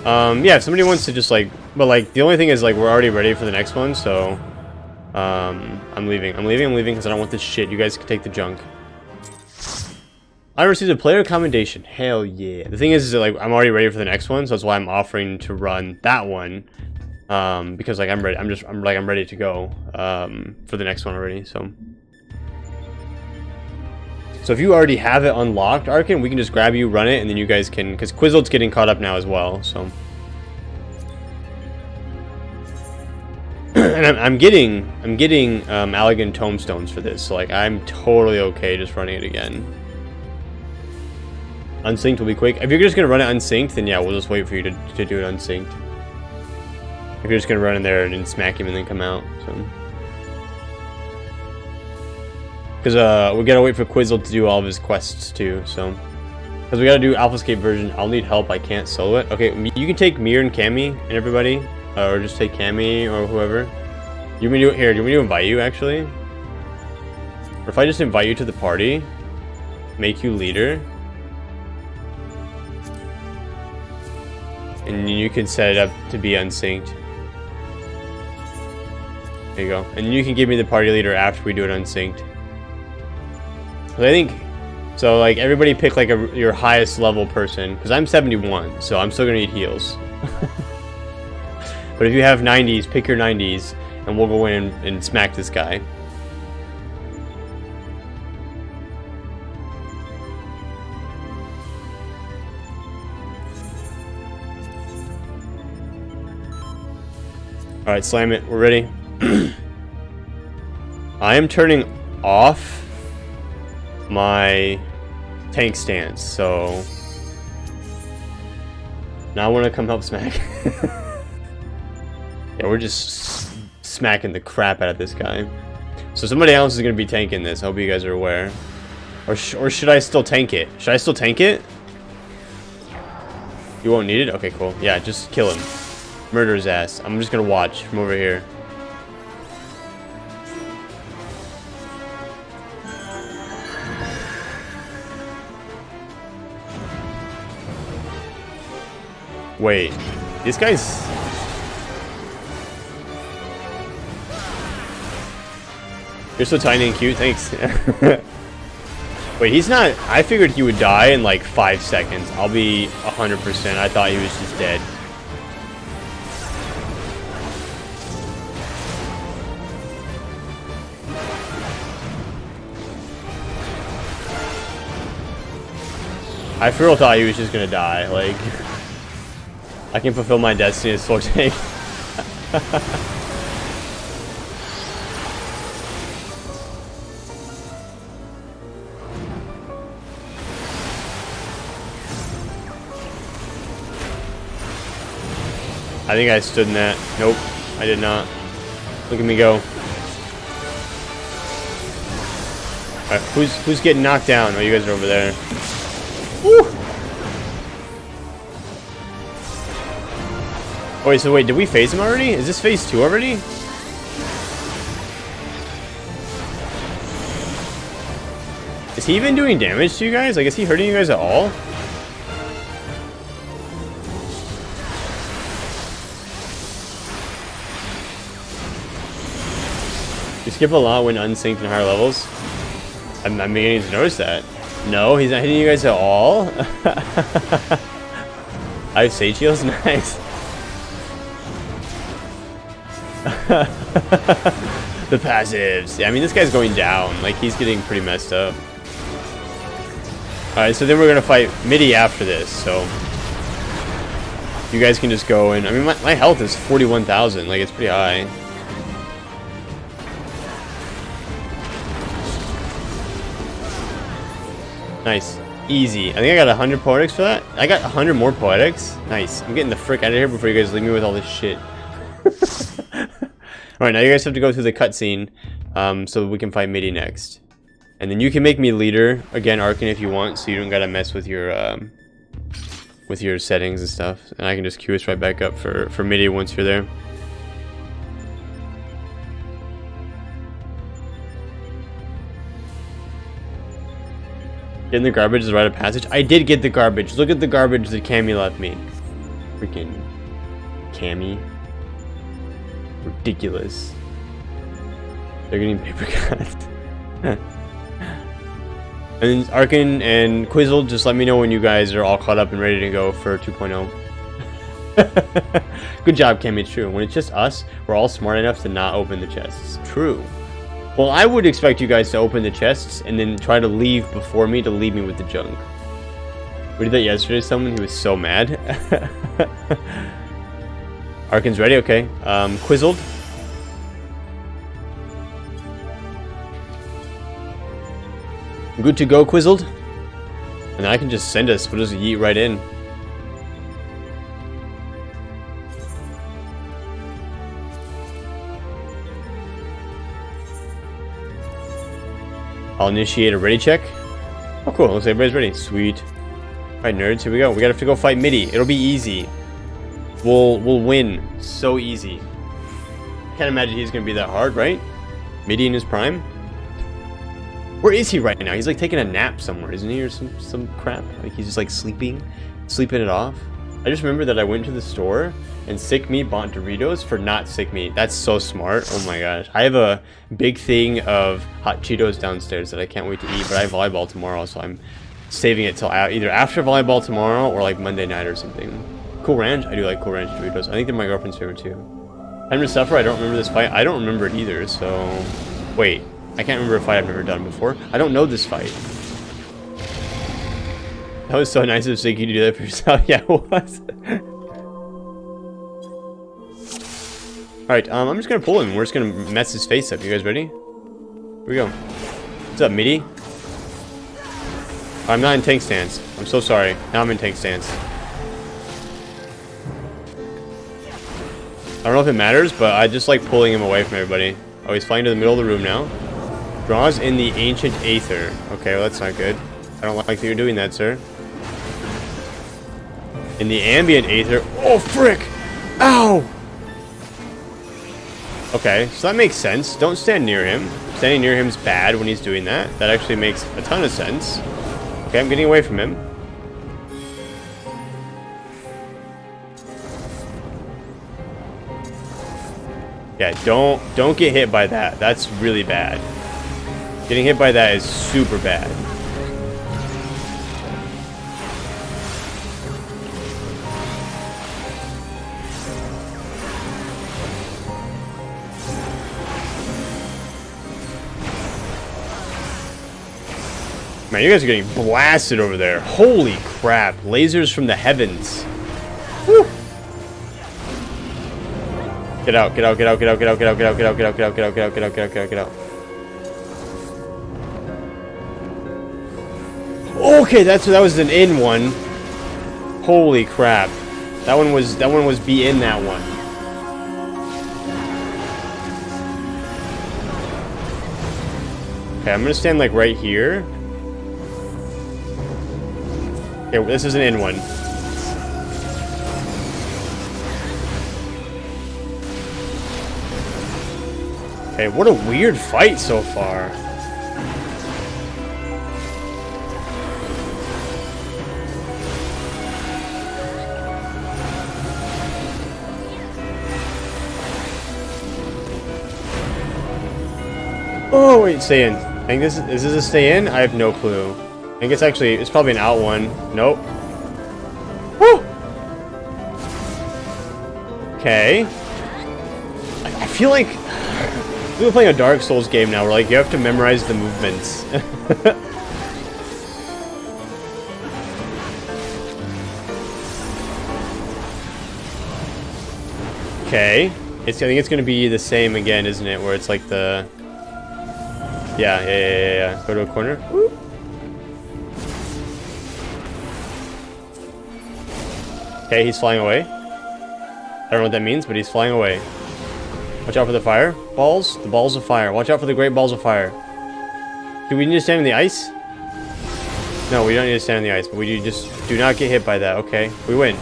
Yeah, if somebody wants to just like, but like the only thing is like we're already ready for the next one, so I'm leaving because I don't want this shit. You guys can take the junk. I received a player commendation. Hell yeah. The thing is that like I'm already ready for the next one, so that's why I'm offering to run that one. Because like I'm ready. I'm ready to go for the next one already. So if you already have it unlocked, Arkin, we can just grab you, run it, and then you guys can, because Quizzled's getting caught up now as well, so. And I'm getting Allegan tomestones for this, so like I'm totally okay just running it again. Unsynced will be quick. If you're just gonna run it unsynced, then yeah, we'll just wait for you to do it unsynced. If you're just gonna run in there and then smack him and then come out, so. Because we gotta wait for Quizzle to do all of his quests too, so. Because we gotta do Alphascape version. I'll need help, I can't solo it. Okay, you can take Mir and Cammy and everybody. Or just take Cammy or whoever. You want me to do it here? Do you want me to invite you actually? Or if I just invite you to the party, make you leader. And you can set it up to be unsynced. There you go. And you can give me the party leader after we do it unsynced. I think, so like everybody pick like your highest level person, because I'm 71, so I'm still gonna need heals. But if you have 90s, pick your 90s, and we'll go in and smack this guy. Alright, slam it, we're ready. I am turning off my tank stance, so now I want to come help smack. Yeah, we're just smacking the crap out of this guy. So somebody else is going to be tanking this. I hope you guys are aware. Or should I still tank it? Should I still tank it? You won't need it? Okay, cool. Yeah, just kill him. Murder his ass. I'm just going to watch from over here. Wait. This guy's... You're so tiny and cute, thanks. Wait, he's not... I figured he would die in like 5 seconds. I'll be 100%. I thought he was just dead. I for real thought he was just gonna die. Like, I can fulfill my destiny as slow tank. I think I stood in that. Nope, I did not. Look at me go. Alright, who's getting knocked down? Oh, you guys are over there. Woo! Oh, wait, so wait, did we phase him already? Is this phase 2 already? Is he even doing damage to you guys? Like, is he hurting you guys at all? You skip a lot when unsynced in higher levels. I'm beginning to notice that. No, he's not hitting you guys at all. I have sage heals, nice. The passives. Yeah, I mean, this guy's going down. Like, he's getting pretty messed up. Alright, so then we're gonna fight midi after this, so you guys can just go and... I mean, my health is 41,000. Like, it's pretty high. Nice. Easy. I think I got 100 poetics for that. I got 100 more poetics. Nice. I'm getting the frick out of here before you guys leave me with all this shit. Alright, now you guys have to go through the cutscene so we can fight midi next. And then you can make me leader, again, Arkin, if you want, so you don't gotta mess with your settings and stuff. And I can just queue us right back up for midi once you're there. Getting the garbage is a rite of passage. I did get the garbage. Look at the garbage that Cammy left me. Freaking Cammy. Ridiculous. They're getting paper cut. And then Arkin and Quizzle, just let me know when you guys are all caught up and ready to go for 2.0. Good job, Cammy. It's true. When it's just us, we're all smart enough to not open the chests. True. Well, I would expect you guys to open the chests and then try to leave before me to leave me with the junk. We did that yesterday to someone. He was so mad. Arkin's ready? Okay. Quizzled. Good to go, Quizzled. And I can just send us. We'll just yeet right in. I'll initiate a ready check. Oh, cool. Looks like everybody's ready. Sweet. Alright, nerds. Here we go. We gotta have to go fight midi. It'll be easy. We'll win. So easy. Can't imagine he's gonna be that hard, right? Midi in his prime. Where is he right now? He's like taking a nap somewhere, isn't he? Or some crap. Like he's just like sleeping it off. I just remember that I went to the store and Sick Me bought Doritos for not Sick Me. That's so smart. Oh my gosh. I have a big thing of hot Cheetos downstairs that I can't wait to eat, but I have volleyball tomorrow, so I'm saving it till either after volleyball tomorrow or like Monday night or something. Cool Ranch? I do like Cool Ranch Doritos. I think they're my girlfriend's favorite too. Time to Suffer? I don't remember this fight. I don't remember it either, so... Wait. I can't remember a fight I've never done before. I don't know this fight. That was so nice of Sicky to do that for yourself. Yeah, it was. Alright, I'm just gonna pull him. We're just gonna mess his face up. You guys ready? Here we go. What's up, midi? I'm not in tank stance. I'm so sorry. Now I'm in tank stance. I don't know if it matters, but I just like pulling him away from everybody. Oh, he's flying to the middle of the room now. Draws in the ancient aether. Okay, well that's not good. I don't like that you're doing that, sir. In the ambient aether. Oh, frick! Ow! Okay, so that makes sense. Don't stand near him. Standing near him is bad when he's doing that. That actually makes a ton of sense. Okay, I'm getting away from him. Yeah, don't get hit by that. That's really bad. Getting hit by that is super bad. Man, you guys are getting blasted over there. Holy crap. Lasers from the heavens. Woo. Get out, get out, get out, get out, get out, get out, get out, get out, get out, get out, get out, get out, get out, get out, get out, get out. Okay, that was an in one. Holy crap. That one was be in that one. Okay, I'm gonna stand like right here. Okay, this is an in one. Okay, what a weird fight so far. Oh wait, stay in. I think is this a stay in? I have no clue. I think it's probably an out one. Nope. Woo! Okay. I feel like we're playing a Dark Souls game now where like you have to memorize the movements. Okay. I think it's gonna be the same again, isn't it? Where it's like the yeah. Go to a corner. Woo. Okay, he's flying away. I don't know what that means, but he's flying away. Watch out for the fire balls. The balls of fire. Watch out for the great balls of fire. Do we need to stand in the ice? No, we don't need to stand in the ice, but we just do not get hit by that. Okay, we win.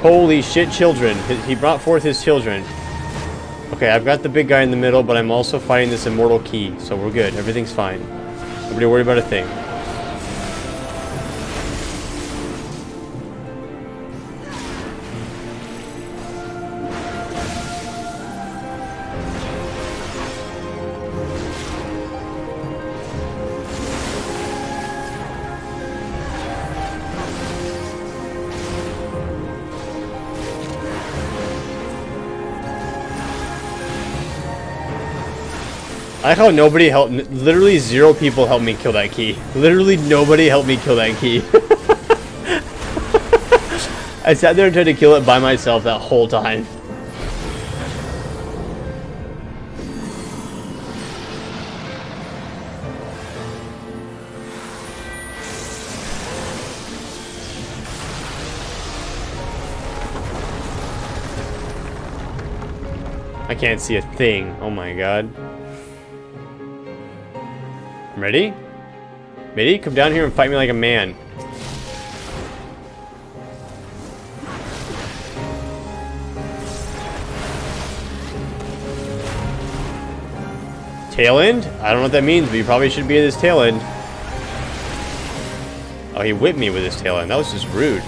Holy shit, children. He brought forth his children. Okay, I've got the big guy in the middle, but I'm also fighting this immortal key, so we're good. Everything's fine. Nobody worry about a thing. I like how nobody helped. Literally 0 people helped me kill that key. Literally nobody helped me kill that key. I sat there and tried to kill it by myself that whole time. I can't see a thing. Oh my god. Ready? Ready? Come down here and fight me like a man. Tail end? I don't know what that means, but you probably should be at his tail end. Oh, he whipped me with his tail end. That was just rude.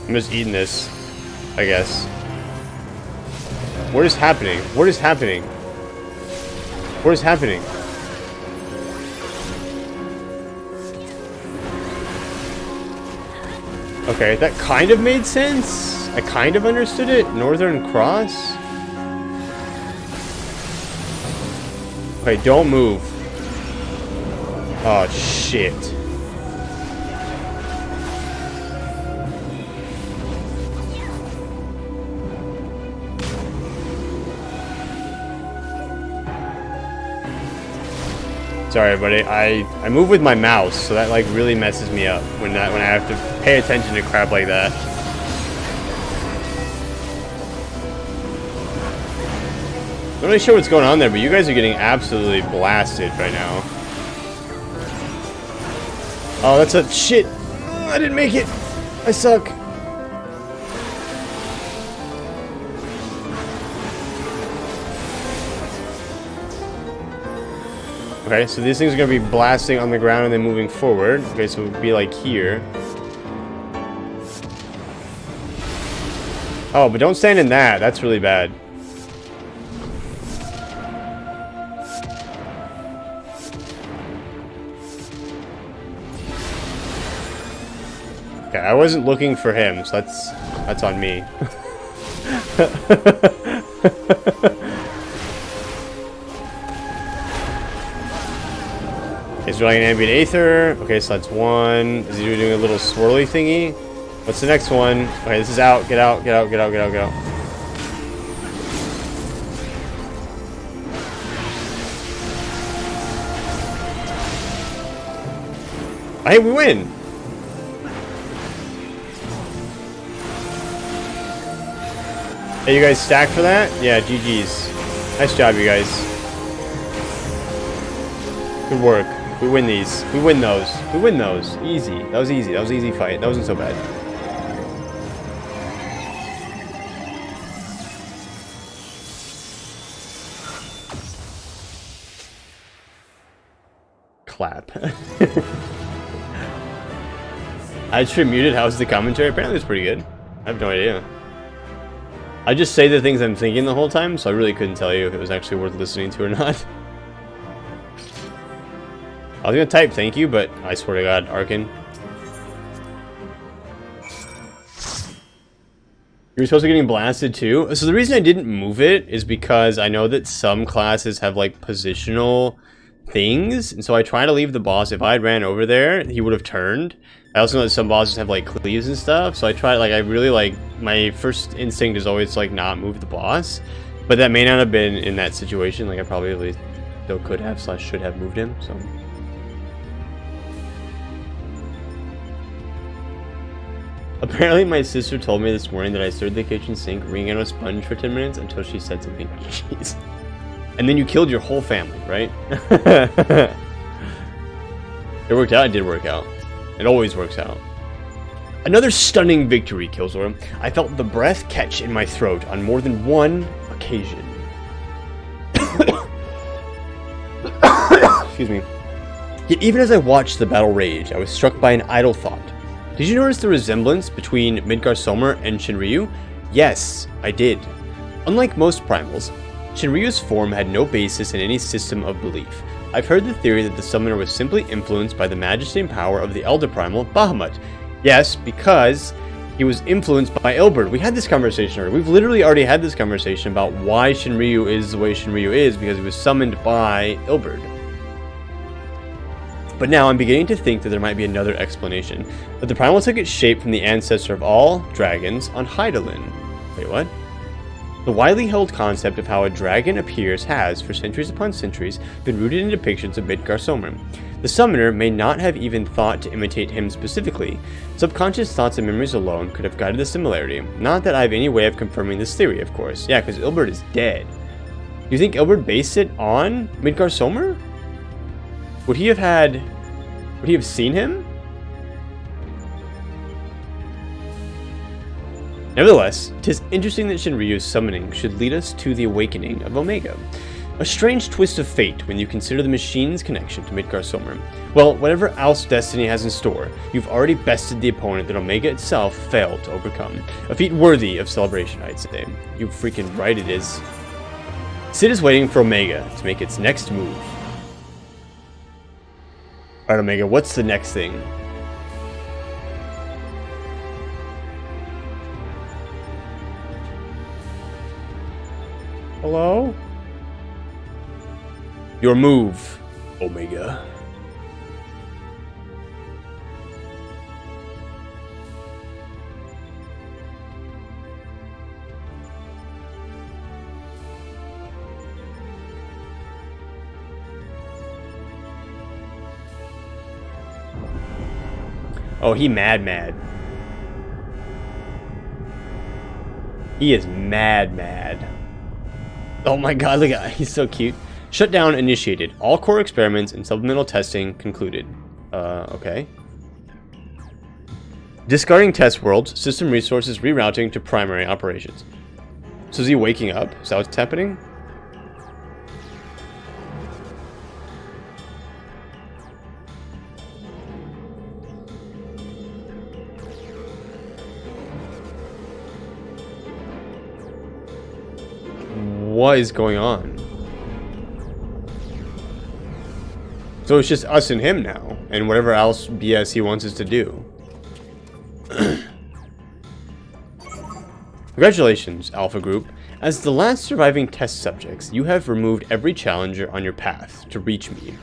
I'm just eating this, I guess. What is happening? What is happening? What is happening? Okay, that kind of made sense. I kind of understood it. Northern Cross? Okay, don't move. Oh, shit. Sorry, buddy. I move with my mouse, so that like really messes me up when I have to pay attention to crap like that. I'm not really sure what's going on there, but you guys are getting absolutely blasted right now. Oh, that's a shit. I didn't make it. I suck. Okay, so these things are going to be blasting on the ground and then moving forward. Okay, so it would be like here. Oh, but don't stand in that. That's really bad. Okay, I wasn't looking for him, so that's on me. Okay, so we're like an ambient aether. Okay, so that's one. Is he doing a little swirly thingy? What's the next one? Okay, this is out. Get out, get out, get out, get out, get out. Hey, we win! Hey, you guys stacked for that? Yeah, GG's. Nice job, you guys. Good work. We win these. We win those. We win those. Easy. That was easy. That was an easy fight. That wasn't so bad. Clap. I stream muted. How's the commentary? Apparently it's pretty good. I have no idea. I just say the things I'm thinking the whole time, so I really couldn't tell you if it was actually worth listening to or not. I was gonna type thank you, but I swear to God, Arkin. You're supposed to be getting blasted too? So the reason I didn't move it is because I know that some classes have like positional things, and so I try to leave the boss. If I had ran over there, he would have turned. I also know that some bosses have like cleaves and stuff, so I try, like, I really like, my first instinct is always like not move the boss, but that may not have been in that situation. Like I probably at least still could have / should have moved him, so. Apparently my sister told me this morning that I stirred the kitchen sink, wringing out a sponge for 10 minutes until she said something. Jeez. And then you killed your whole family, right? It worked out. It did work out. It always works out. Another stunning victory, Killzor. I felt the breath catch in my throat on more than one occasion. Excuse me. Yet even as I watched the battle rage, I was struck by an idle thought. Did you notice the resemblance between Midgar Somer and Shinryu? Yes, I did. Unlike most primals, Shinryu's form had no basis in any system of belief. I've heard the theory that the summoner was simply influenced by the majesty and power of the elder primal, Bahamut. Yes, because he was influenced by Ilberd. We had this conversation already. We've literally already had this conversation about why Shinryu is the way Shinryu is, because he was summoned by Ilberd. But now I'm beginning to think that there might be another explanation. That the primal took its shape from the ancestor of all dragons on Hydaelyn. Wait, what? The widely held concept of how a dragon appears has, for centuries upon centuries, been rooted in depictions of Midgar Somer. The summoner may not have even thought to imitate him specifically. Subconscious thoughts and memories alone could have guided the similarity. Not that I have any way of confirming this theory, of course. Yeah, because Ilberd is dead. Do you think Ilberd based it on Midgar Somer? Would he have seen him? Nevertheless, 'tis interesting that Shinryu's summoning should lead us to the awakening of Omega. A strange twist of fate when you consider the machine's connection to Midgar Somer. Well, whatever else destiny has in store, you've already bested the opponent that Omega itself failed to overcome. A feat worthy of celebration, I'd say. You freaking right it is. Sid is waiting for Omega to make its next move. Alright, Omega, what's the next thing? Hello? Your move, Omega. Oh, he mad. He is mad. Oh my god, look at, he's so cute. Shutdown initiated. All core experiments and supplemental testing concluded. Okay. Discarding test worlds, system resources rerouting to primary operations. So is he waking up? Is that what's happening? What is going on? So it's just us and him now, and whatever else BS he wants us to do. Congratulations, Alpha Group. As the last surviving test subjects, you have removed every challenger on your path to reach me.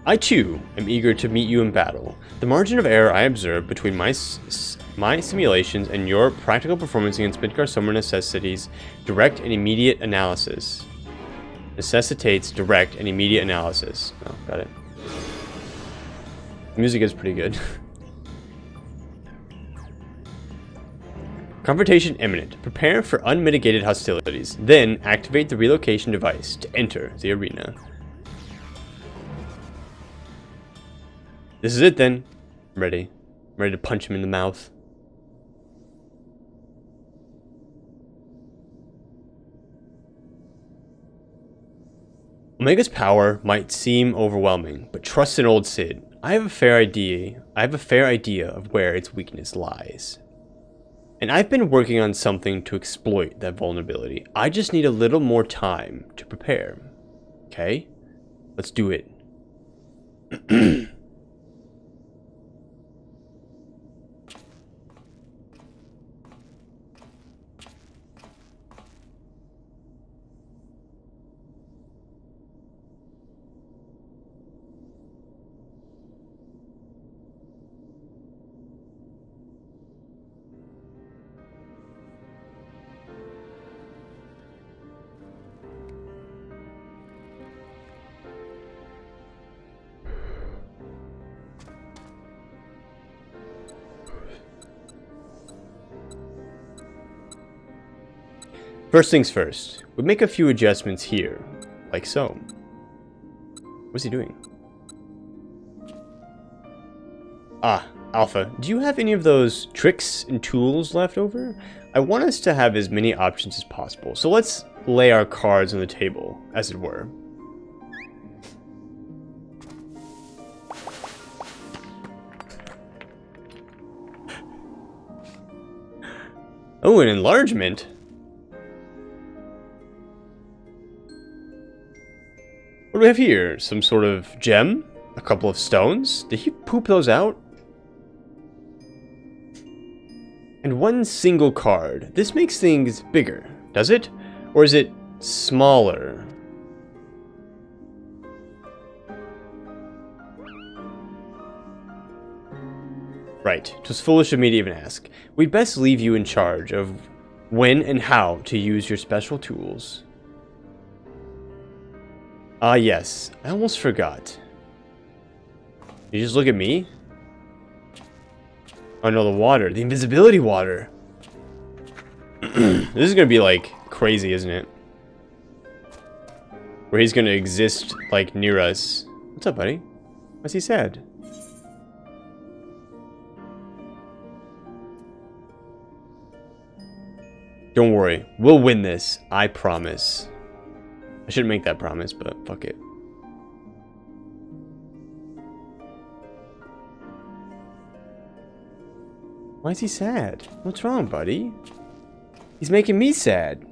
I too am eager to meet you in battle. The margin of error I observe between my simulations and your practical performance against Midgar Summer necessitates direct and immediate analysis. Oh, got it. The music is pretty good. Confrontation imminent. Prepare for unmitigated hostilities. Then activate the relocation device to enter the arena. This is it then. I'm ready. I'm ready to punch him in the mouth. Omega's power might seem overwhelming, but trust in old Sid. I have a fair idea of where its weakness lies. And I've been working on something to exploit that vulnerability. I just need a little more time to prepare. Okay? Let's do it. First things first, we make a few adjustments here, like so. What's he doing? Ah, Alpha, do you have any of those tricks and tools left over? I want us to have as many options as possible, so let's lay our cards on the table, as it were. Oh, an enlargement? What do we have here? Some sort of gem? A couple of stones? Did he poop those out? And one single card. This makes things bigger, does it? Or is it smaller? Right, 'twas foolish of me to even ask. We'd best leave you in charge of when and how to use your special tools. Ah, yes. I almost forgot. You just look at me? Oh no, the water. The invisibility water. This is gonna be, like, crazy, isn't it? Where he's gonna exist, like, near us. What's up, buddy? Why's he sad? Don't worry. We'll win this. I promise. I shouldn't make that promise, but fuck it. Why is he sad? What's wrong, buddy? He's making me sad.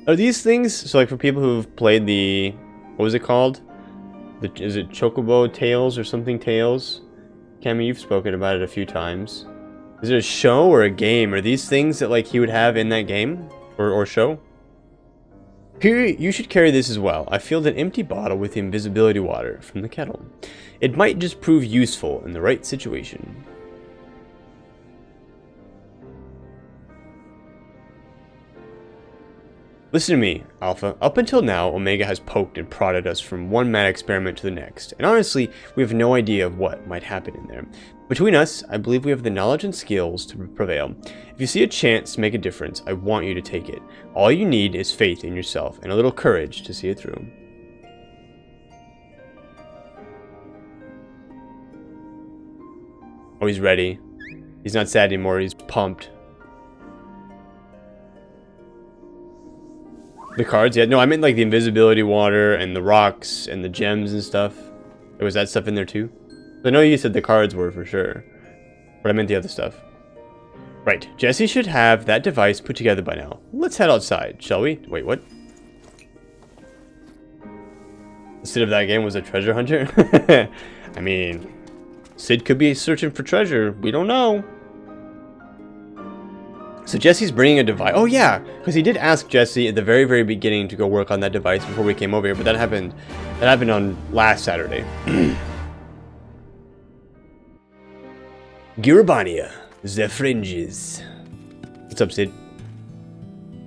Are these things, so like for people who've played the, what was it called? Is it Chocobo Tales or something Tales? Cammy, you've spoken about it a few times. Is it a show or a game? Are these things that like he would have in that game? Or show? Here, you should carry this as well. I filled an empty bottle with invisibility water from the kettle. It might just prove useful in the right situation. Listen to me, Alpha. Up until now, Omega has poked and prodded us from one mad experiment to the next, and honestly, we have no idea of what might happen in there. Between us, I believe we have the knowledge and skills to prevail. If you see a chance to make a difference, I want you to take it. All you need is faith in yourself and a little courage to see it through. Oh, he's ready. He's not sad anymore, he's pumped. The cards? Yeah, no, I meant like the invisibility water and the rocks and the gems and stuff. Was that stuff in there too? I know you said the cards were for sure, but I meant the other stuff. Right, Jesse should have that device put together by now. Let's head outside, shall we? Wait, what? Instead of that game was a treasure hunter? I mean, Sid could be searching for treasure. We don't know. So Jesse's bringing a device. Oh yeah, because he did ask Jesse at the very, very beginning to go work on that device before we came over here. But that happened on last Saturday. Girabania, the fringes. What's up, Sid?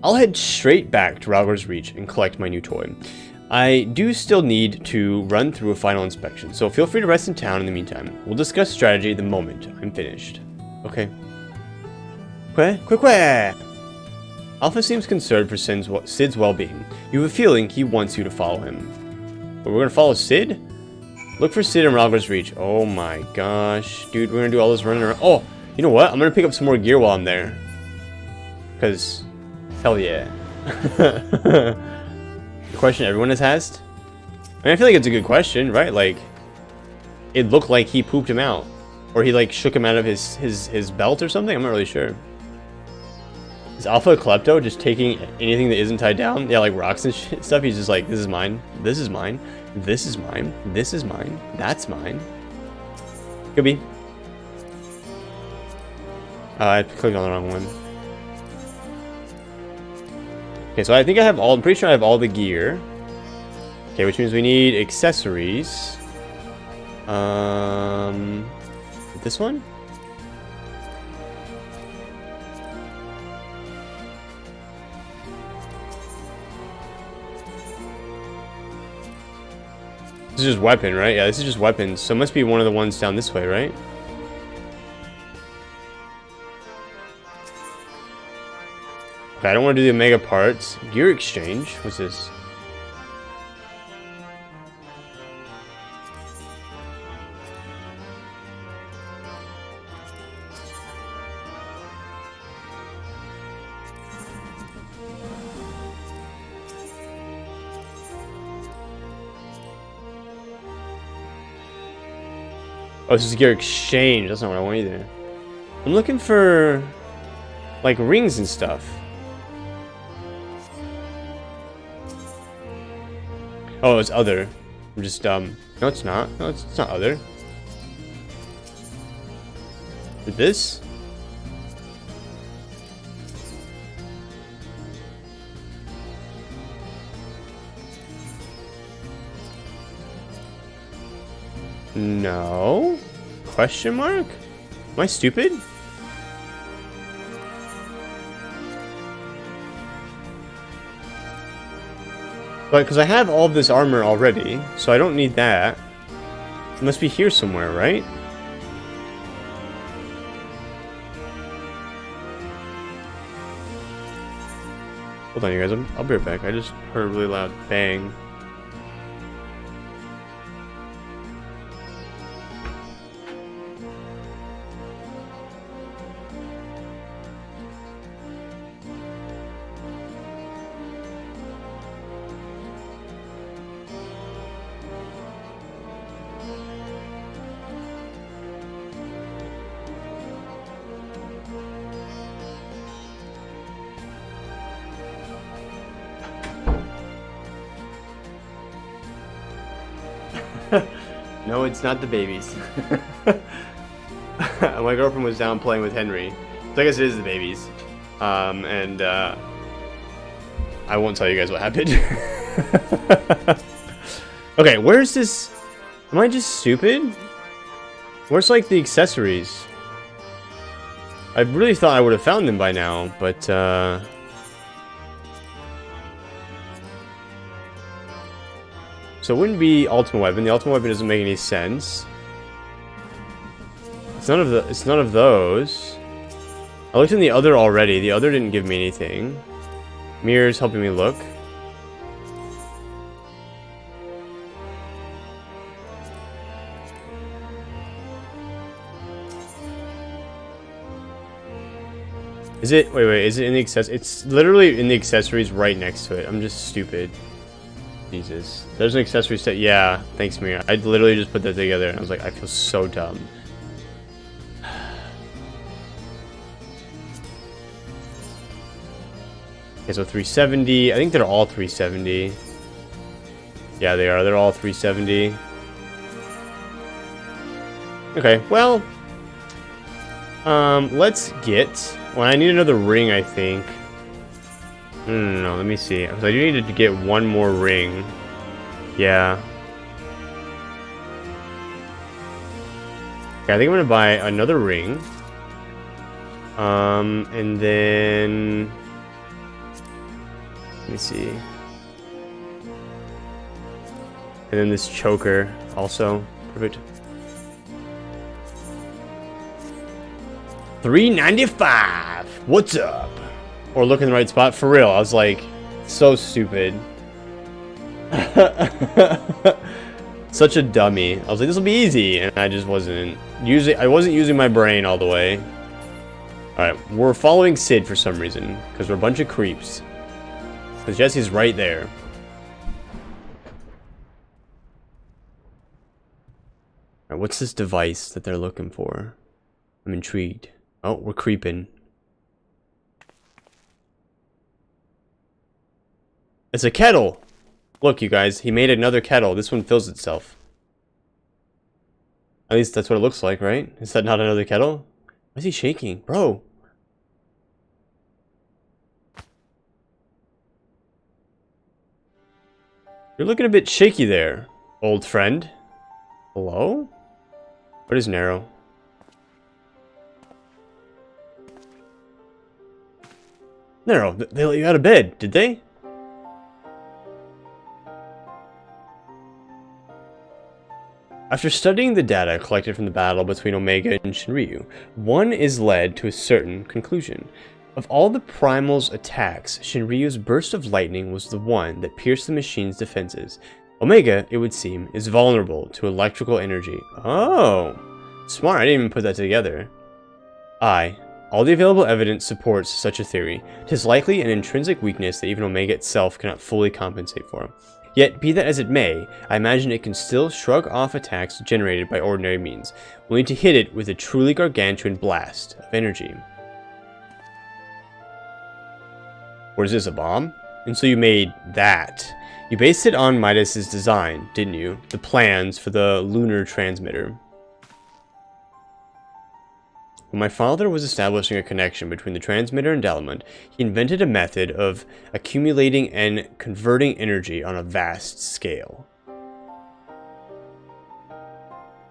I'll head straight back to Ralgor's Reach and collect my new toy. I do still need to run through a final inspection, so feel free to rest in town in the meantime. We'll discuss strategy the moment I'm finished. Okay. Quick. Alpha seems concerned for Sid's well-being. You have a feeling he wants you to follow him. But we're gonna follow Sid? Look for Sid in Ralgor's Reach. Oh my gosh. Dude, we're gonna do all this running around. Oh, you know what? I'm gonna pick up some more gear while I'm there. Because, hell yeah. The question everyone has asked? I mean, I feel like it's a good question, right? Like, it looked like he pooped him out. Or he, like, shook him out of his belt or something? I'm not really sure. Is Alpha a klepto, just taking anything that isn't tied down? Yeah, like rocks and shit stuff. He's just like, this is mine. This is mine. This is mine. This is mine. That's mine. Could be. I clicked on the wrong one. Okay, so I think I have all, I'm pretty sure I have all the gear. Okay, which means we need accessories. This one? This is just weapon, right? Yeah, this is just weapons. So it must be one of the ones down this way, right? Okay, I don't want to do the Omega parts. Gear exchange. What's this? Oh, this is gear exchange. That's not what I want either. I'm looking for, like, rings and stuff. Oh, it's other. I'm just, No, it's not. No, it's not other. With this? No? Question mark? Am I stupid? But because I have all of this armor already, so I don't need that. It must be here somewhere, right? Hold on, you guys. I'll be right back. I just heard a really loud bang. No, it's not the babies. My girlfriend was down playing with Henry. So I guess it is the babies. I won't tell you guys what happened. Okay, where's this? Am I just stupid? Where's like the accessories? I really thought I would have found them by now, but So it wouldn't be ultimate weapon. The ultimate weapon doesn't make any sense. It's none of the. It's none of those. I looked in the other already. The other didn't give me anything. Mirrors helping me look. Is it? Wait. Is it in the access? It's literally in the accessories right next to it. I'm just stupid. Jesus. There's an accessory set. Yeah. Thanks, Mira. I literally just put that together and I was like, I feel so dumb. Okay, so 370. I think they're all 370. Yeah, they are. They're all 370. Okay, well. Let's get... Well, I need another ring, I think. No, let me see. So I do need to get one more ring. Yeah. Okay, I think I'm gonna buy another ring. And then... Let me see. And then this choker also. Perfect. $3.95. What's up? Or look in the right spot. For real, I was like, so stupid. Such a dummy. I was like, this will be easy, and I just wasn't using. I wasn't using my brain all the way. All right, we're following Sid for some reason because we're a bunch of creeps. Because Jesse's right there. Alright, what's this device that they're looking for? I'm intrigued. Oh, we're creeping. It's a kettle! Look, you guys, he made another kettle. This one fills itself. At least that's what it looks like, right? Is that not another kettle? Why is he shaking? Bro! You're looking a bit shaky there, old friend. Hello? What is narrow? Narrow, they let you out of bed, did they? After studying the data collected from the battle between Omega and Shinryu, one is led to a certain conclusion. Of all the Primal's attacks, Shinryu's burst of lightning was the one that pierced the machine's defenses. Omega, it would seem, is vulnerable to electrical energy. Oh, smart, I didn't even put that together. All the available evidence supports such a theory. 'Tis likely an intrinsic weakness that even Omega itself cannot fully compensate for. Yet, be that as it may, I imagine it can still shrug off attacks generated by ordinary means, only to hit it with a truly gargantuan blast of energy. Or is this a bomb? And so you made that. You based it on Midas's design, didn't you? The plans for the lunar transmitter. When my father was establishing a connection between the transmitter and Dalamud, he invented a method of accumulating and converting energy on a vast scale.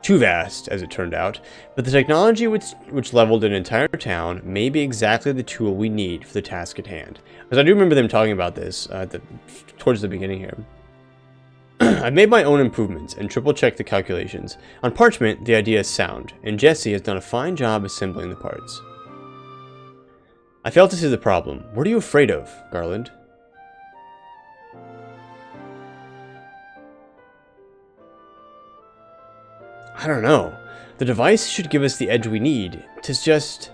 Too vast, as it turned out, but the technology which leveled an entire town may be exactly the tool we need for the task at hand. Because I do remember them talking about this towards the beginning here. I've made my own improvements and triple-checked the calculations. On parchment, the idea is sound, and Jesse has done a fine job assembling the parts. I fail to see the problem. What are you afraid of, Garland? I don't know. The device should give us the edge we need. 'Tis just...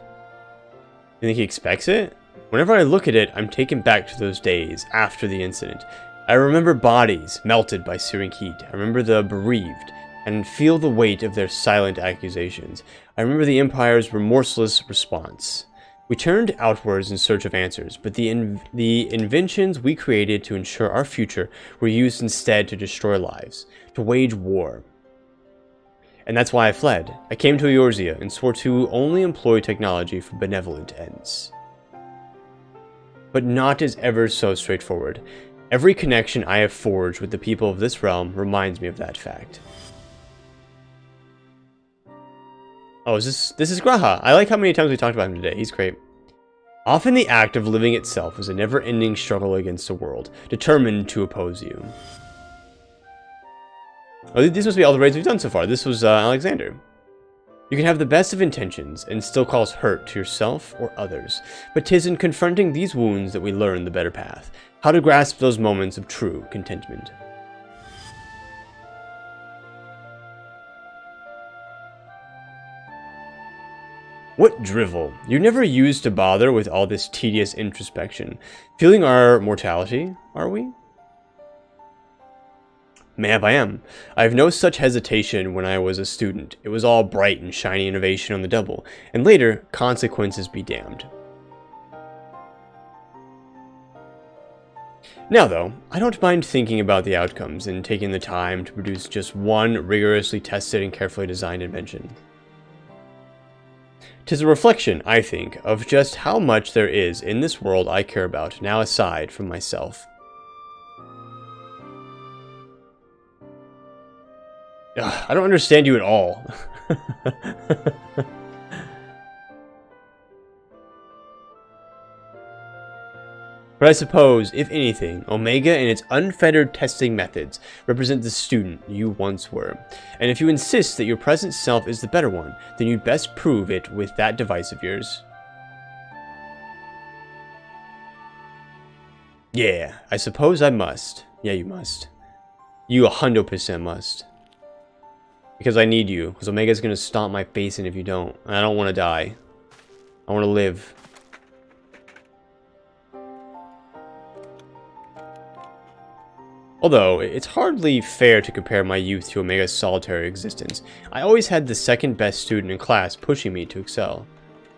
You think he expects it? Whenever I look at it, I'm taken back to those days after the incident. I remember bodies melted by searing heat. I remember the bereaved, and feel the weight of their silent accusations. I remember the Empire's remorseless response. We turned outwards in search of answers, but the inventions we created to ensure our future were used instead to destroy lives, to wage war. And that's why I fled. I came to Eorzea and swore to only employ technology for benevolent ends. But not is ever so straightforward. Every connection I have forged with the people of this realm reminds me of that fact. Oh, this is Graha. I like how many times we talked about him today. He's great. Often the act of living itself is a never-ending struggle against the world, determined to oppose you. Oh, these must be all the raids we've done so far. This was Alexander. You can have the best of intentions and still cause hurt to yourself or others, but 'tis in confronting these wounds that we learn the better path, how to grasp those moments of true contentment. What drivel! You never used to bother with all this tedious introspection. Feeling our mortality, are we? Ma'am, I am. I have no such hesitation when I was a student. It was all bright and shiny innovation on the double, and later, consequences be damned. Now though, I don't mind thinking about the outcomes and taking the time to produce just one rigorously tested and carefully designed invention. 'Tis a reflection, I think, of just how much there is in this world I care about, now aside from myself. Ugh, I don't understand you at all. But I suppose, if anything, Omega and its unfettered testing methods represent the student you once were. And if you insist that your present self is the better one, then you'd best prove it with that device of yours. Yeah, I suppose I must. Yeah, you must. You 100% must. Because I need you. Because Omega's gonna stomp my face in if you don't. And I don't want to die. I want to live. Although, it's hardly fair to compare my youth to Omega's solitary existence. I always had the second best student in class pushing me to excel.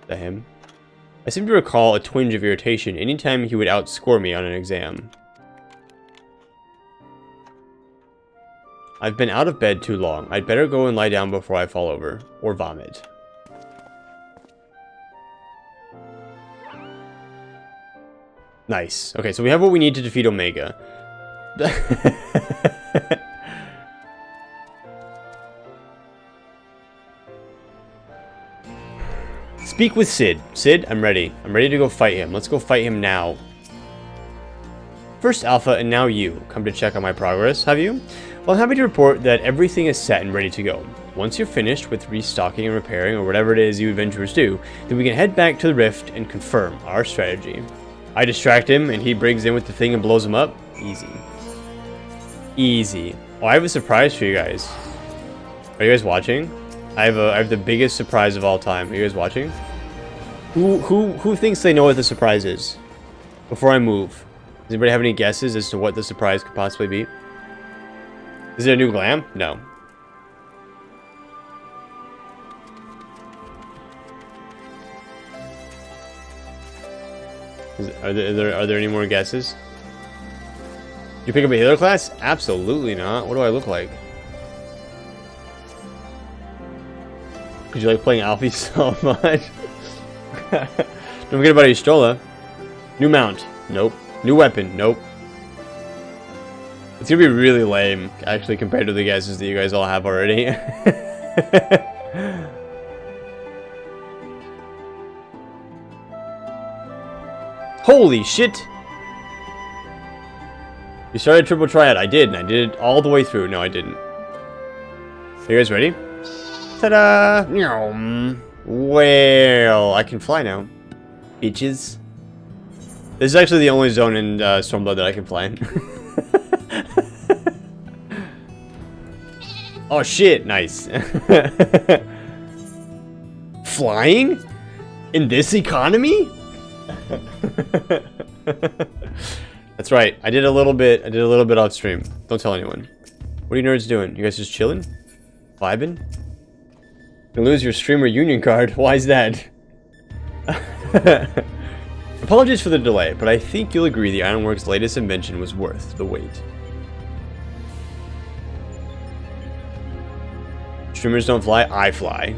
That him? I seem to recall a twinge of irritation anytime he would outscore me on an exam. I've been out of bed too long. I'd better go and lie down before I fall over. Or vomit. Nice. Okay, so we have what we need to defeat Omega. Speak with Sid. Sid, I'm ready. I'm ready to go fight him. Let's go fight him now. First Alpha and now you. Come to check on my progress, have you? Well, I'm happy to report that everything is set and ready to go. Once you're finished with restocking and repairing or whatever it is you adventurers do, then we can head back to the rift and confirm our strategy. I distract him and he brings in with the thing and blows him up. Easy. Easy. Oh, I have a surprise for you guys. Are you guys watching? I have the biggest surprise of all time. Are you guys watching? Who thinks they know what the surprise is? Before I move, does anybody have any guesses as to what the surprise could possibly be? Is it a new glam? No. Are there any more guesses? Did you pick up a healer class? Absolutely not. What do I look like? Because you like playing Alfie so much. Don't forget about Istrola. New mount. Nope. New weapon. Nope. It's gonna be really lame, actually, compared to the guesses that you guys all have already. Holy shit! You started triple triad. I did, and I did it all the way through. No, I didn't. Are you guys ready? Ta-da! Well, I can fly now. Bitches. This is actually the only zone in Stormblood that I can fly in. Oh shit, nice. Flying? In this economy? That's right. I did a little bit off stream. Don't tell anyone. What are you nerds doing? You guys just chilling? Vibing? You lose your streamer union card. Why is that? Apologies for the delay, but I think you'll agree the Ironworks' latest invention was worth the wait. Streamers don't fly, I fly.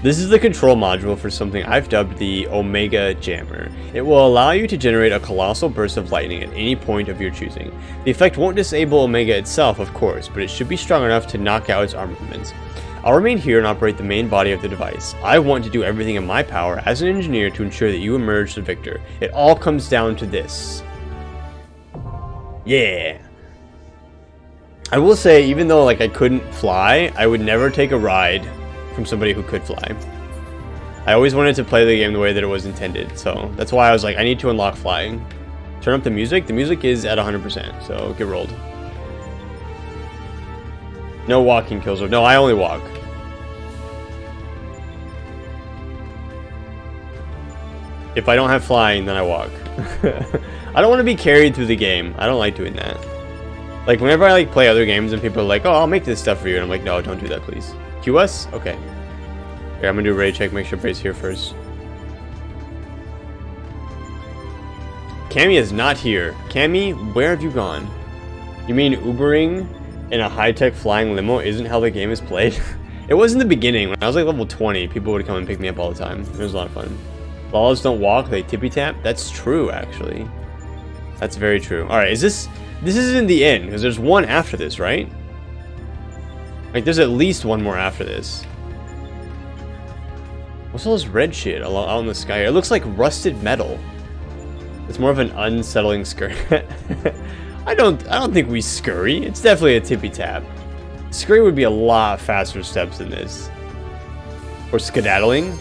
This is the control module for something I've dubbed the Omega Jammer. It will allow you to generate a colossal burst of lightning at any point of your choosing. The effect won't disable Omega itself, of course, but it should be strong enough to knock out its armaments. I'll remain here and operate the main body of the device. I want to do everything in my power as an engineer to ensure that you emerge the victor. It all comes down to this. Yeah. I will say, even though like I couldn't fly, I would never take a ride from somebody who could fly. I always wanted to play the game the way that it was intended, so that's why I was like, I need to unlock flying. Turn up the music. The music is at 100%, so get rolled. No walking kills. No, I only walk. If I don't have flying, then I walk. I don't want to be carried through the game. I don't like doing that. Like, whenever I like play other games and people are like, oh, I'll make this stuff for you. And I'm like, no, don't do that, please. Queue us? Okay. Here, I'm going to do a raid check. Make sure Bray's here first. Cammy is not here. Cammy, where have you gone? You mean Ubering in a high-tech flying limo isn't how the game is played? It was in the beginning. When I was like level 20, people would come and pick me up all the time. It was a lot of fun. Balls don't walk, they tippy-tap. That's true, actually. That's very true. Alright, is this... This isn't the end, because there's one after this, right? Like, there's at least one more after this. What's all this red shit out in the sky? It looks like rusted metal. It's more of an unsettling scurry. I don't think we scurry. It's definitely a tippy-tap. Scurry would be a lot faster steps than this. Or skedaddling.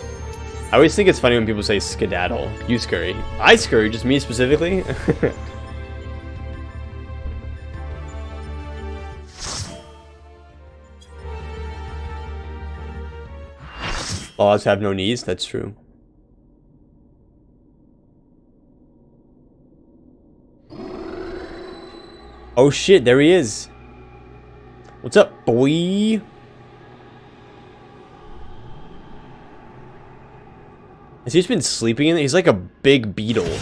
I always think it's funny when people say skedaddle. You scurry. I scurry, just me specifically. Laws have no knees, that's true. Oh shit, there he is. What's up, boy? Has he just been sleeping in it? He's like a big beetle.